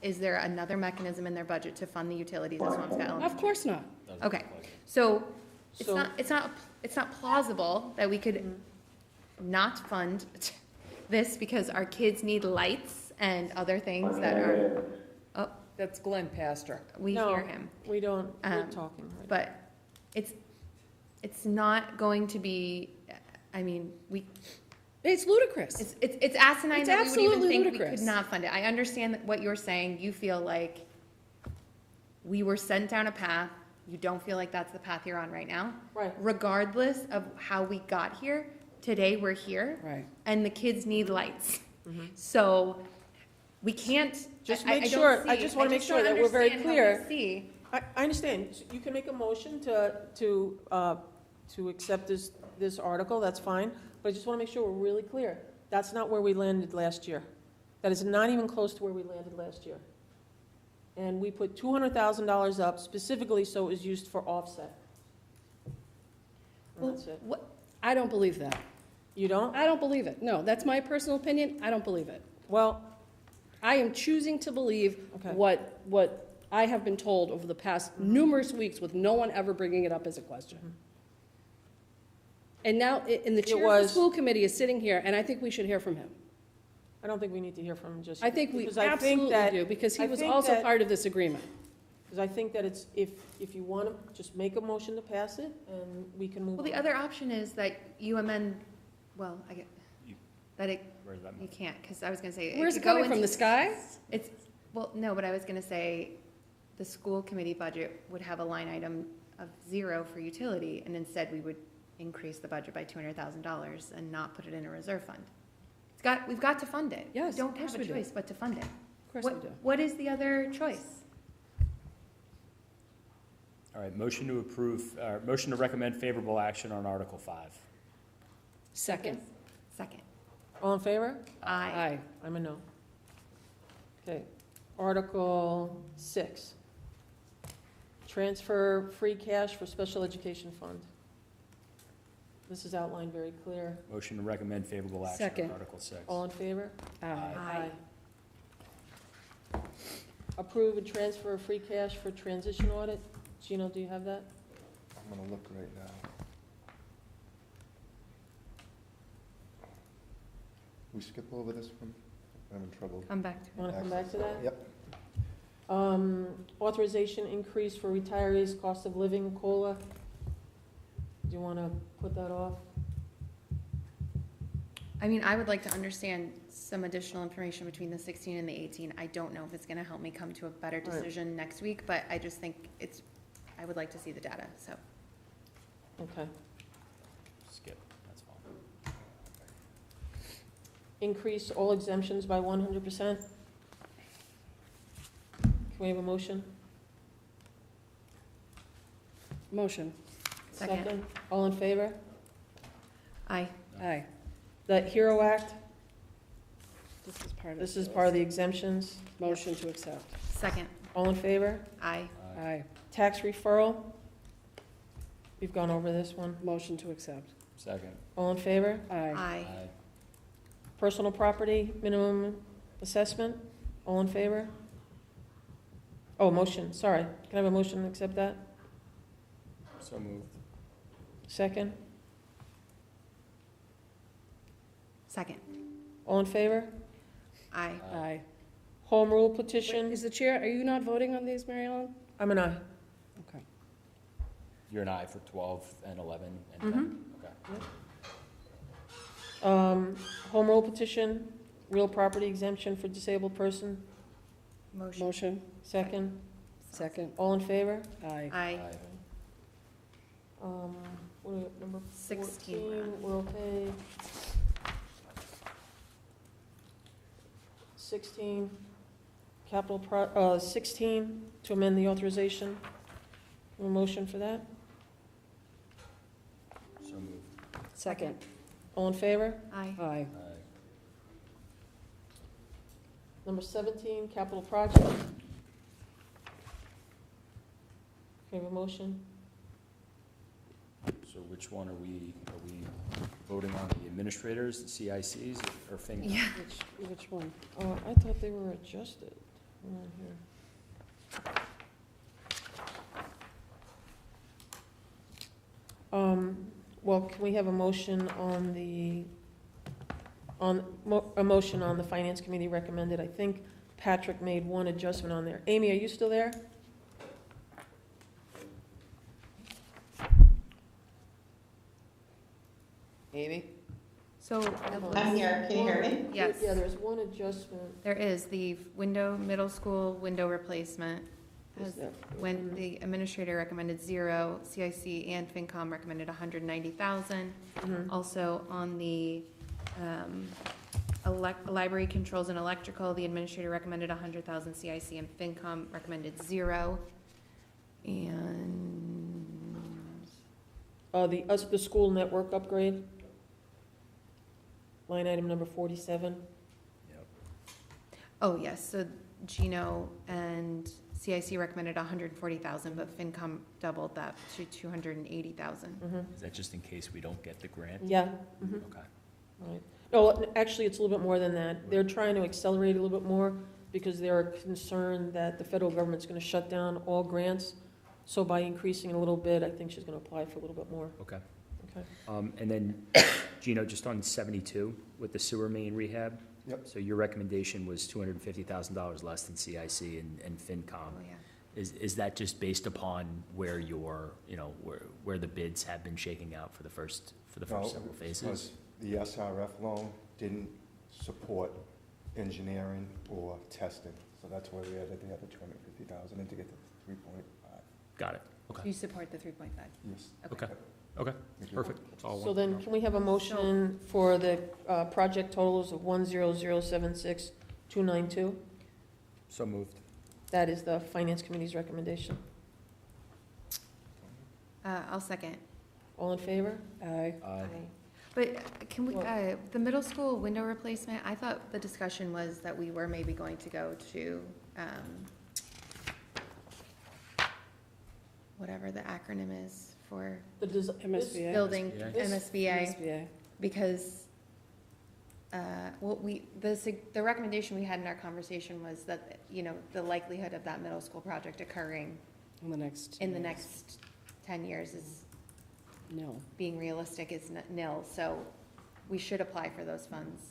is there another mechanism in their budget to fund the utilities at Swampscott Elementary? Of course not. Okay, so it's not plausible that we could not fund this because our kids need lights and other things that are. Oh, that's Glenn Pastor. We hear him. We don't. We're talking. But it's not going to be. I mean, It's ludicrous. It's asinine It's that we would even absolutely think ludicrous. we could not fund it. I understand what you're saying. You feel like we were sent down a path. You don't feel like that's the path you're on right now. Right. Regardless of how we got here, today we're here. Right. And the kids need lights. So We can't. Just I make don't sure, I see- just want to make don't sure that we're very understand how we clear. see. I understand. You can make a motion to accept this article, that's fine, but I just want to make sure we're really clear. That's not where we landed last year. That is not even close to where we landed last year. And we put $200,000 up specifically so it was used for offset. And that's it. I don't believe that. You don't? I don't believe it. No, that's my personal opinion. I don't believe it. Well, I am choosing to believe Okay. what I have been told over the past numerous weeks with no one ever bringing it up as a question. And now, and the chair of the was- school committee is sitting here, and I think we should hear from him. I don't think we need to hear from him just I yet, think we because I think absolutely that- do, because he I was think also that- part of this agreement. Because I think that it's, if you want to just make a motion to pass it, and we can move Well, on. the other option is that you amend, well, I get, that it, Where's that you can't, because I was gonna say. Where's could it go coming from, into- the sky? It's, well, no, but I was gonna say, the school committee budget would have a line item of 0 for utility, and instead we would increase the budget by $200,000 and not put it in a reserve fund. We've got to fund it. Yes, We don't of course have a we do. choice but to fund it. Of course we do. What is the other choice? All right, motion to approve, motion to recommend favorable action on Article 5. Second. Second. All in favor? Aye. I'm a no. Okay. Article 6. Transfer free cash for special education fund. This is outlined very clear. Motion to recommend favorable action Second. on Article 6. All in favor? Aye. Aye. Approve and transfer free cash for transition audit. Gino, do you have that? I'm gonna look right now. We skip over this one? I'm in trouble. Come back to Want to come back to that? Yep. Authorization increase for retirees, cost of living, COLA. Do you want to put that off? I mean, I would like to understand some additional information between the 16 and the 18. I don't know if it's going to help me come to a better All right. decision next week, but I just think I would like to see the data, so. Okay. Skip, that's fine. Increase all exemptions by 100%. Can we have a motion? Motion. Second. All in favor? Aye. Aye. The HERO Act, This is part of. this is part of the exemptions. Motion to accept. Second. All in favor? Aye. Aye. Tax referral. We've gone over this one. Motion to accept. Second. All in favor? Aye. Aye. Personal property minimum assessment. All in favor? Oh, motion, sorry. Can I have a motion to accept that? So moved. Second? Second. All in favor? Aye. Aye. Home rule Wait, petition. is the chair, are you not voting on these, Mary Ellen? I'm an aye. Okay. You're an aye for 12 and 11 and 10? Okay. Home rule petition, real property exemption for disabled person. Motion. Second. Second. All in favor? Aye. Aye. What are we at, number 16 14? we're on. We're okay. 16, 16, to amend the authorization. A motion for that? So moved. Second. All in favor? Aye. Aye. Aye. Number 17, capital project. Can we have a motion? So which one are we voting on, the administrators, the CICs, or FinCom? Yeah. Which one? I thought they were adjusted. Hold on here. Well, can we have a motion on a motion on the Finance Committee recommended? I think Patrick made one adjustment on there. Amy, are you still there? Amy? So. I'm here, can you hear me? Yes. Yeah, there's one adjustment. There is the middle school window replacement. Is that- When the administrator recommended 0, CIC and FinCom recommended 190,000. Mhm. Also on the Library controls and electrical, the administrator recommended 100,000, CIC and FinCom recommended 0. And The school network upgrade, line item number 47. oh, yes, so Gino and CIC recommended 140,000, but FinCom doubled that to 280,000. Is that just in case we don't get the grant? Yeah. Okay. Right. No, actually, it's a little bit more than that. They're trying to accelerate a little bit more because they're concerned that the federal government's going to shut down all grants. So by increasing it a little bit, I think she's going to apply for a little bit more. Okay. Okay. And then, Gino, just on 72 with the sewer main rehab. Yep. So your recommendation was $250,000 less than CIC and FinCom. Oh, yeah. Is that just based upon where your, where the bids have been shaking out for the first several phases? Because the SRF loan didn't support engineering or testing, so that's why we added the other 250,000 in to get to 3.5. Got it. Okay. You support the 3.5? Yes. Okay. Okay. Perfect. That's all I So wanted to then, know. can we have a motion for the project totals of 10076,292? So moved. That is the Finance Committee's recommendation. I'll second. All in favor? Aye. Aye. But can we, the middle school window replacement, I thought the discussion was that we were maybe going to go to, whatever the acronym is for The MSBA. building, MSBA. MSBA, because, the recommendation we had in our conversation was that, the likelihood of that middle school project occurring In the next. in the next 10 years is, No. being realistic, is nil, so we should apply for those funds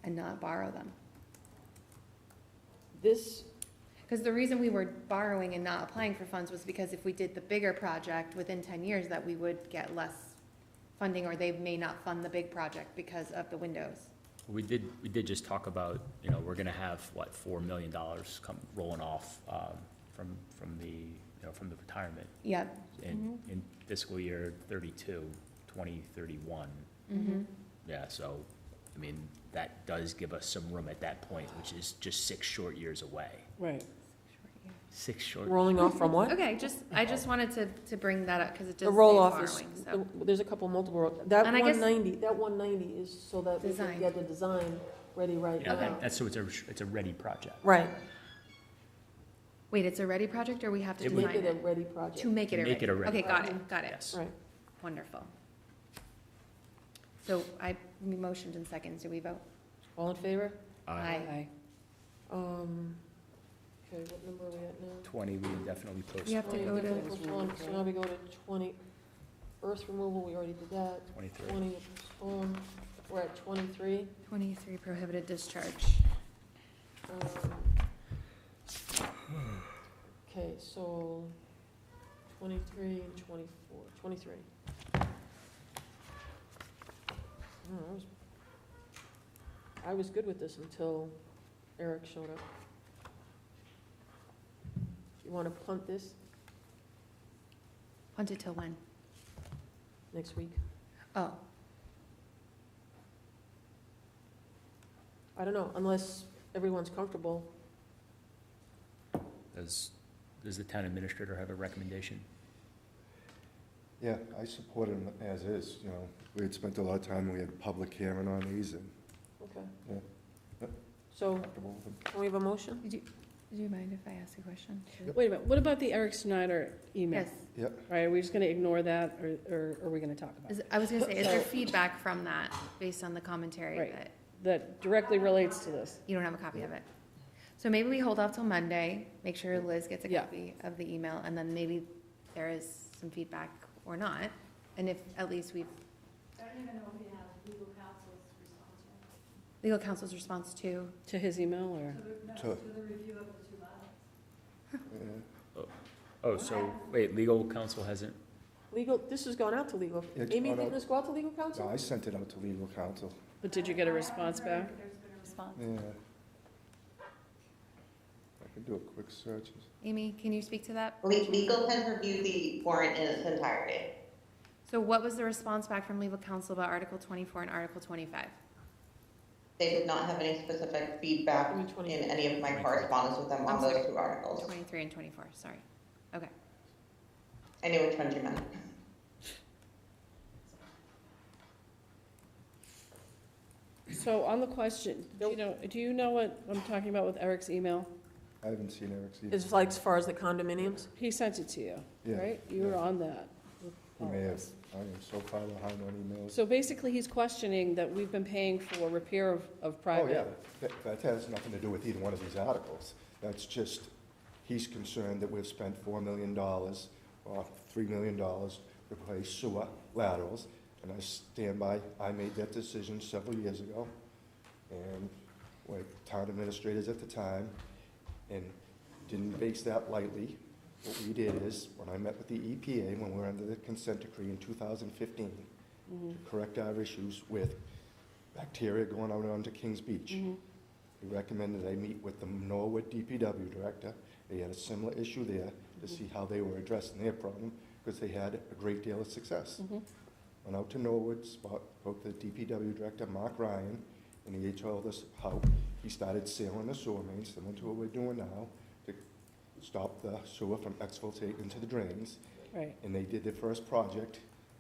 and not borrow them. This, Because the reason we were borrowing and not applying for funds was because if we did the bigger project within 10 years, that we would get less funding, or they may not fund the big project because of the windows. We did just talk about, we're gonna have, what, $4 million come rolling off, from the retirement. Yeah. In fiscal year 2031. Yeah, so, that does give us some room at that point, which is just 6 short years away. Right. 6 short. rolling off from what? Okay, I just wanted to bring that up, because it does The say roll-off is, borrowing, so. there's a couple multiple, that And I guess- 190 is so that we can Design. get the design ready right Yeah, now. that's, so it's a ready project. Right. Wait, it's a ready project, or we have to It design would- Make it a it? ready project. To make it a ready. Make it a ready Okay, got it. Yes. Right. Wonderful. So we motioned in seconds, do we vote? All in favor? Aye. Okay, what number are we at now? 20, we indefinitely post. You have to go to, Postpone. So now we go to 20, earth removal, we already did that. 23. 20, postpone. We're at 23. 23 prohibited discharge. Okay, so 23 and 24, 23. I was good with this until Eric showed up. You want to punt this Punt it till when? next week? Oh, I don't know, unless everyone's comfortable. Does the town administrator have a recommendation? Yeah, I support them as is, we had spent a lot of time, we had a public hearing on these, and, Okay. yeah, So, comfortable with them. can we have a motion? do you mind if I ask a question? Wait a minute, what about the Eric Snyder email? Yes. Yep. Right, are we just gonna ignore that, or are we gonna talk about it? I was gonna say, is there feedback from that, based on the commentary, Right. that That directly relates to this? you don't have a copy of it? So maybe we hold off till Monday, make sure Liz gets a Yeah. copy of the email, and then maybe there is some feedback or not, and if at least we've. I don't even know if we have legal counsel's response yet. Legal counsel's response to his email, or? To- To the review of the 2 bylaws. Yeah. Oh, so, wait, legal counsel hasn't, Legal, this has gone out to legal. It's Amy, gone didn't out. this go out to legal counsel? No, I sent it out to legal counsel. But did you get a response back? There's been a response. Yeah. I can do a quick search. Amy, can you speak to that? Legal has reviewed the warrant in its entirety. So what was the response back from legal counsel about Article 24 and Article 25? They did not have any specific feedback in any of my correspondence with them on I'm those sorry. two articles. 23 and 24, sorry. Okay. I knew which ones you meant. So on the question, do you know what I'm talking about with Eric's email? I haven't seen Eric's either. It's like as far as the condominiums? He sent it to you, Yeah, right? You were on that. with He all may of have, us. I am so far behind on emails. So basically, he's questioning that we've been paying for repair of private. Oh, yeah, that has nothing to do with either one of these articles. That's just, he's concerned that we've spent $4 million or $3 million to replace sewer laterals, and I stand by, I made that decision several years ago, and we're town administrators at the time, and didn't base that lightly. What we did is, when I met with the EPA, when we were under the consent decree in 2015, to correct our issues with bacteria going out onto Kings Beach, we recommended I meet with the Norwood DPW director. They had a similar issue there to see how they were addressing their problem, because they had a great deal of success. Went out to Norwood, spoke to the DPW director, Mark Ryan, and he told us how he started sealing the sewer mains, similar to what we're doing now, to stop the sewer from exfiltrating into the drains. Right. And they did their first project,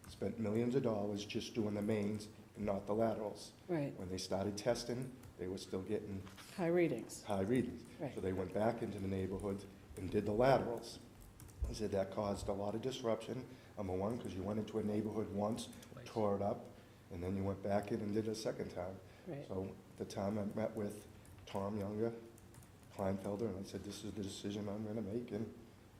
spent millions of dollars just doing the mains and not the laterals. Right. When they started testing, they were still getting High readings. high readings. Right. So they went back into the neighborhood and did the laterals. He said that caused a lot of disruption, number one, because you went into a neighborhood once, tore it up, and then you went back in and did it a second time. Right. So at the time I met with Tom Younger, Kleinfelder, and I said, this is the decision I'm gonna make, and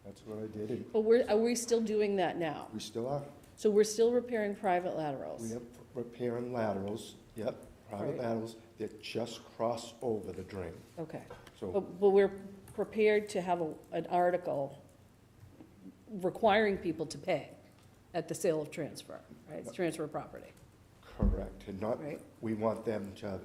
that's what I did, and But are we still doing that now? we still are. So we're still repairing private laterals? We are repairing laterals, yep, private Right. laterals that just cross over the drain. Okay. So, But we're prepared to have an article requiring people to pay at the sale of transfer, right? It's transfer of property. correct, and not, Right. we want them to have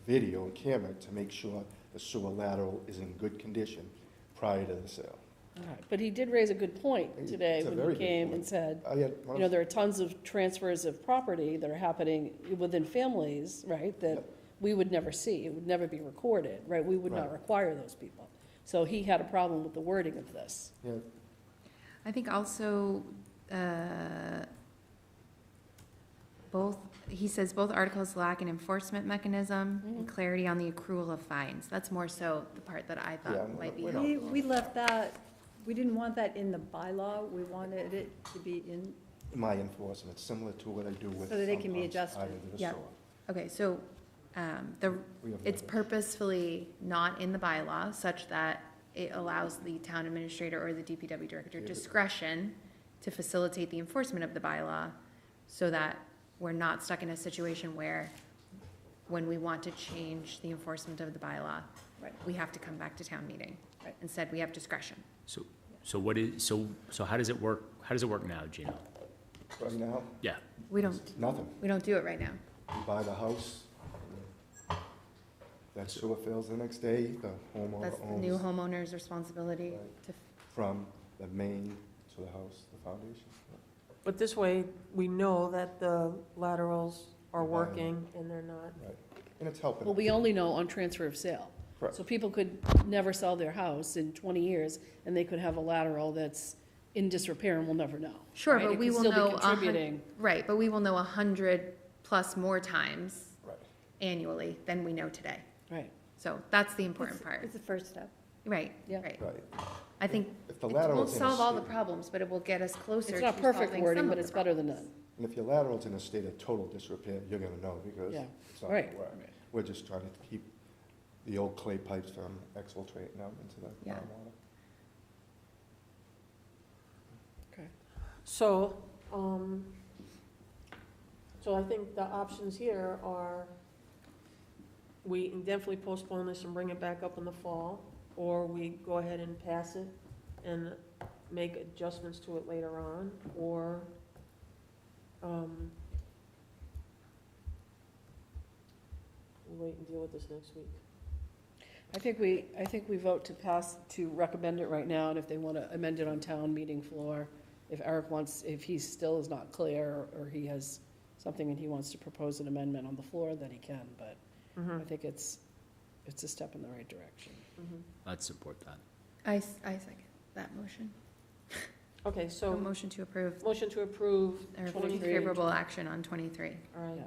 video and camera to make sure the sewer lateral is in good condition prior to the sale. All right. But he did raise a good point today It's a when very he good came point. and said, I had, there are tons of transfers of property that are happening within families, right, that we would never see. It would never be recorded, right? We would not Right. require those people. So he had a problem with the wording of this. Yeah, I think also, he says both articles lack an enforcement mechanism and clarity on the accrual of fines. That's more so the part that I Yeah, thought might be we helpful. We left that, we didn't want that in the bylaw, we wanted it to be in, my enforcement, similar to what I do with. So that it some can be pumps adjusted. out into the Yeah. sewer. Okay, so, We have it's that. purposefully not in the bylaw such that it allows the town administrator or the DPW director discretion to facilitate the enforcement of the bylaw so that we're not stuck in a situation where when we want to change the enforcement of the bylaw, we have to come back to town meeting. Instead, we have discretion. So what is, so how does it work, now, Gino? Right now, Yeah. We don't, nothing. we don't do it right now. You buy the house, that sewer fills the next day, the homeowner That's the new owns homeowner's responsibility to, from the main to the house, the foundation. But this way, we know that the laterals are Right. working and they're not. Right, and it's helping. Well, we only know on transfer of sale. Correct. So people could never sell their house in 20 years, and they could have a lateral that's in disrepair, and we'll never know. sure, right? but It we could will still be know. contributing. Right, but we will know 100+ more times Right. annually than we know today. Right. So that's the important part. it's the first step. Right, Yeah. right. Right. I think If the it lateral won't is in a solve all the state- problems, but it will get us closer It's to not perfect solving wording, some but of it's the better than problems. none. And if your lateral's in a state of total disrepair, you're gonna know, because Yeah. it's not Right. gonna work. We're just trying to keep the old clay pipes from exfiltrating out into the Yeah. groundwater. Okay. So, so I think the options here are, we can definitely postpone this and bring it back up in the fall, or we go ahead and pass it and make adjustments to it later on, or, we'll wait and deal with this next week. I think we vote to pass, to recommend it right now, and if they want to amend it on town meeting floor, if Eric wants, if he still is not clear, or he has something and he wants to propose an amendment on the floor, then he can, but Mhm. I think it's a step in the right direction. I'd support that. I second that motion. Okay, A so motion to approve, motion to approve or take 23. favorable action on 23. All right. Yeah.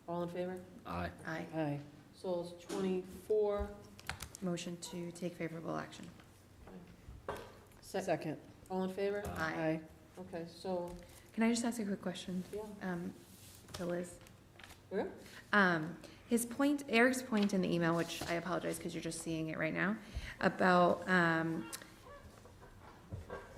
All in favor? Aye. Aye. Aye. So it's 24. Motion to take favorable action. Second. All in favor? Aye. Okay, so, Can I just ask a quick question? yeah. To Liz? Yeah. His point, Eric's point in the email, which I apologize because you're just seeing it right now, about,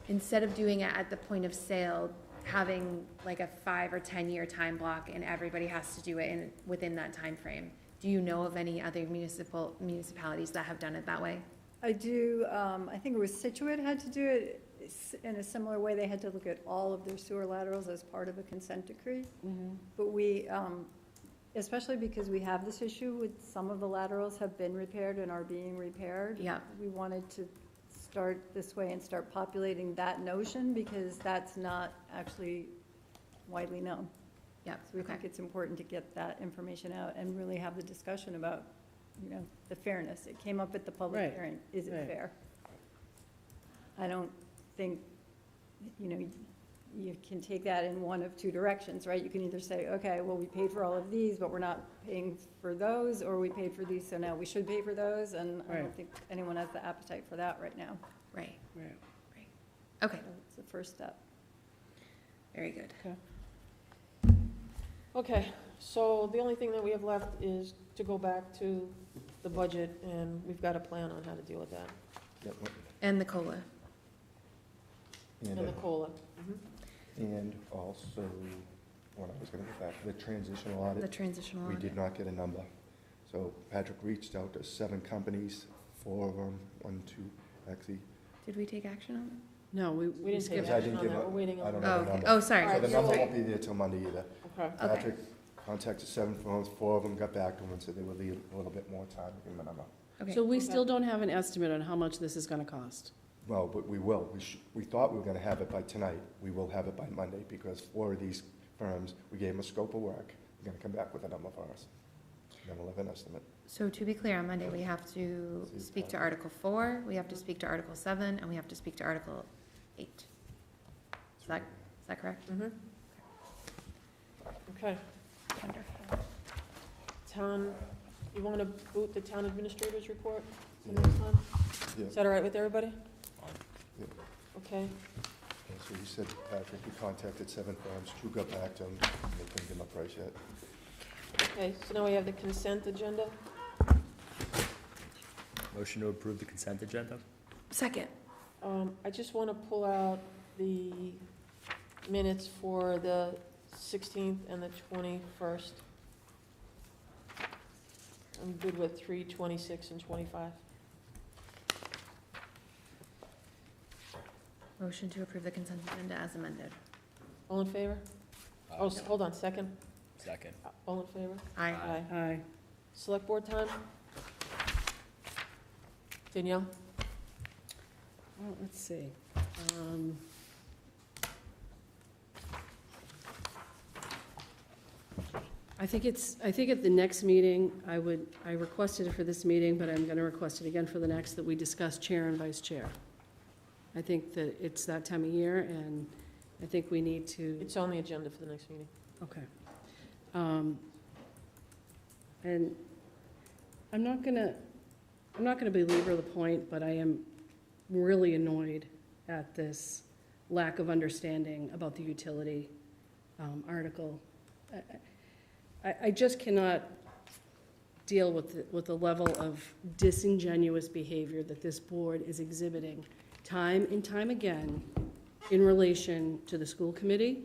instead of doing it at the point of sale, having like a 5 or 10 year time block and everybody has to do it within that time frame. Do you know of any other municipalities that have done it that way? I do, I think it was Situate had to do it in a similar way. They had to look at all of their sewer laterals as part of a consent decree. But we, especially because we have this issue with some of the laterals have been repaired and are being repaired. Yeah. We wanted to start this way and start populating that notion because that's not actually widely known. Yeah. So we think it's important to get that information out and really have the discussion about, you know, the fairness. It came up at the public Right. hearing. Is it Right. fair? I don't think, you know, you can take that in one of two directions, right? You can either say, okay, well, we paid for all of these, but we're not paying for those, or we paid for these, so now we should pay for those, and I Right. don't think anyone has the appetite for that right now. Right. Right. Okay, So it's the first step. very good. Okay, so the only thing that we have left is to go back to the budget, and we've got a plan on how to deal with that. Yep. And the COLA. And the COLA. And also, when I was gonna get back, the transitional audit. The transitional We audit. did not get a number. So Patrick reached out to 7 companies, 4 of them, 1, 2, actually. Did we take action on it? No, we We didn't take skipped. I action didn't on give that, a- we're waiting I on. don't Oh, have a okay. number. Oh, sorry. So the Alright, number so- won't be there till Monday either. Okay. Patrick contacted 7 firms, 4 of them got back to him and said they would leave a little bit more time to give him a number. Okay. So we still don't have an estimate on how much this is gonna cost. Well, but we will. We thought we were gonna have it by tonight. We will have it by Monday because 4 of these firms, we gave them a scope of work. They're gonna come back with a number for us. Then we'll have an estimate. So to be clear, on Monday, we have to speak to Article 4, we have to speak to Article 7, and we have to speak to Article 8. Is that correct? Mhm. Okay. Wonderful. Town, you want to boot the town administrator's report for next time? Yeah. Is that all right with everybody? Yeah. Okay. And so you said, Patrick, you contacted 7 firms, 2 got back to him, they couldn't give him a price yet. Okay, so now we have the consent agenda. Motion to approve the consent agenda? Second. I just want to pull out the minutes for the 16th and the 21st. I'm good with 3, 26, and 25. Motion to approve the consent agenda as amended. All in favor? Oh, hold on, second. Second. All in favor? Aye. Aye. Select board time? Danielle? Well, let's see. I think at the next meeting, I requested it for this meeting, but I'm gonna request it again for the next, that we discuss chair and vice chair. I think that it's that time of year, and I think we need to. It's on the agenda for the next meeting. Okay. And I'm not gonna belabor the point, but I am really annoyed at this lack of understanding about the utility article. I just cannot deal with the level of disingenuous behavior that this board is exhibiting time and time again in relation to the school committee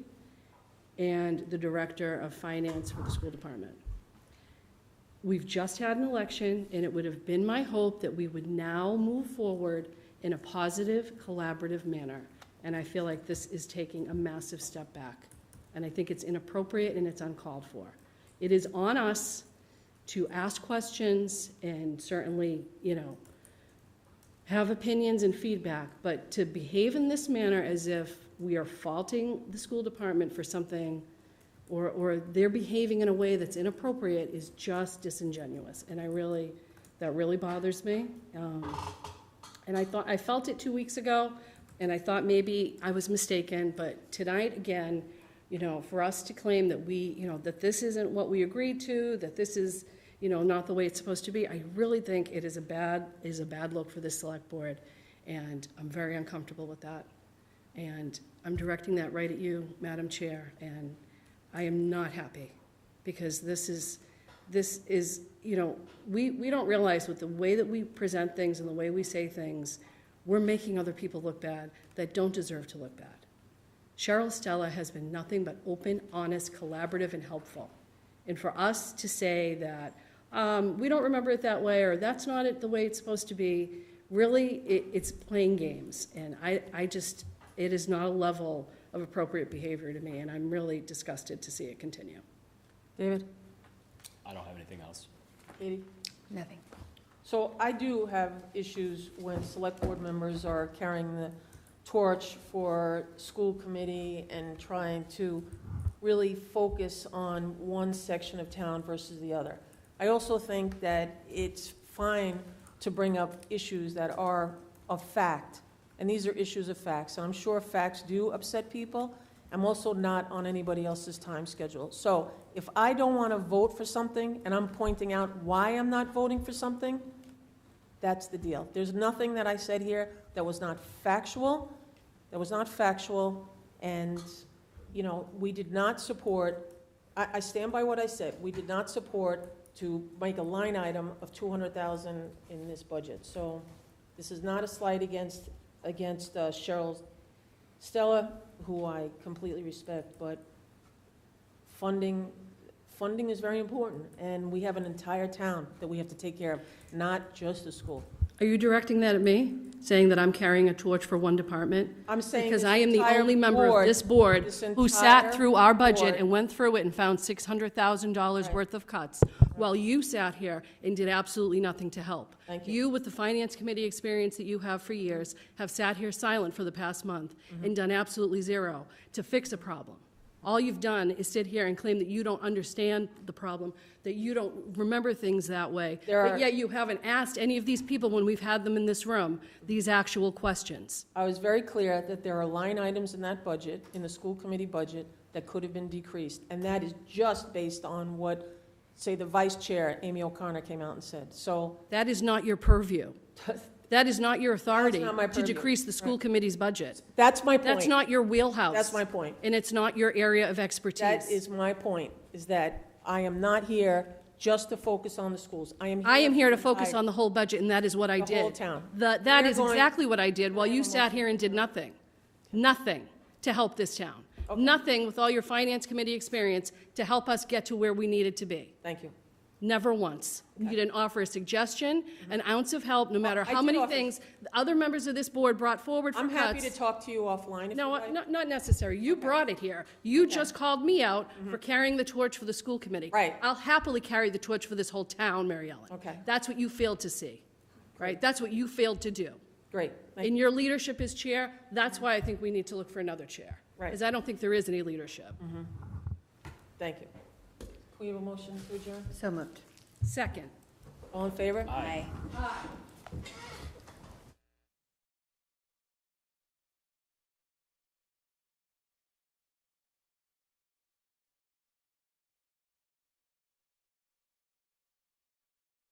and the director of finance for the school department. We've just had an election, and it would have been my hope that we would now move forward in a positive, collaborative manner. And I feel like this is taking a massive step back. And I think it's inappropriate and it's uncalled for. It is on us to ask questions and certainly, have opinions and feedback, but to behave in this manner as if we are faulting the school department for something or they're behaving in a way that's inappropriate is just disingenuous. And that really bothers me. And I felt it 2 weeks ago, and I thought maybe I was mistaken, but tonight, again, for us to claim that that this isn't what we agreed to, that this is, not the way it's supposed to be, I really think it is a bad look for this select board, and I'm very uncomfortable with that. And I'm directing that right at you, Madam Chair, and I am not happy, because this is, we don't realize with the way that we present things and the way we say things, we're making other people look bad that don't deserve to look bad. Cheryl Stella has been nothing but open, honest, collaborative, and helpful. And for us to say that we don't remember it that way, or that's not the way it's supposed to be, really, it's playing games. And it is not a level of appropriate behavior to me, and I'm really disgusted to see it continue. David? I don't have anything else. Katie? Nothing. So I do have issues when select board members are carrying the torch for school committee and trying to really focus on one section of town versus the other. I also think that it's fine to bring up issues that are of fact, and these are issues of facts. And I'm sure facts do upset people. I'm also not on anybody else's time schedule. So if I don't want to vote for something and I'm pointing out why I'm not voting for something, that's the deal. There's nothing that I said here that was not factual, and, we did not support, I stand by what I said, we did not support to make a line item of $200,000 in this budget. So this is not a slight against Cheryl Stella, who I completely respect, but funding is very important, and we have an entire town that we have to take care of, not just the school. Are you directing that at me, saying that I'm carrying a torch for one department? I'm saying because this I am the entire only member of board, this board this who entire sat through our budget board. and went through it and found $600,000 worth of cuts, while you sat here and did absolutely nothing to help. Thank you. You, with the finance committee experience that you have for years, have sat here silent for the past month and done absolutely zero to fix a problem. All you've done is sit here and claim that you don't understand the problem, that you don't remember things that way, but yet you haven't asked any of these people when we've had them in this room these actual questions. I was very clear that there are line items in that budget, in the school committee budget, that could have been decreased, and that is just based on what, say, the vice chair, Amy O'Connor, came out and said. So that is not your purview. That is not your authority That's not my to purview. decrease the school committee's budget. That's my point. That's not your wheelhouse. That's my point. And it's not your area of expertise. That is my point, is that I am not here just to focus on the schools. I am here to focus on the whole budget, and that is what I did. The whole town. That is exactly what I did, while you sat here and did nothing. Nothing to help this town. Okay. Nothing with all your finance committee experience to help us get to where we needed to be. Thank you. Never once. You didn't offer a suggestion, an ounce of help, no matter I how did many offer- things other members of this board brought forward for I'm cuts. happy to talk to you offline if No, you like. not necessary. You brought it here. You just called me out for carrying the torch for the school committee. Right. I'll happily carry the torch for this whole town, Mary Ellen. Okay. That's what you failed to see, right? That's what you failed to do. Great. In your leadership as chair, that's why I think we need to look for another chair. Right. Because I don't think there is any leadership. Thank you. Can we have a motion to adjourn? So moved. Second. All in favor? Aye. Aye.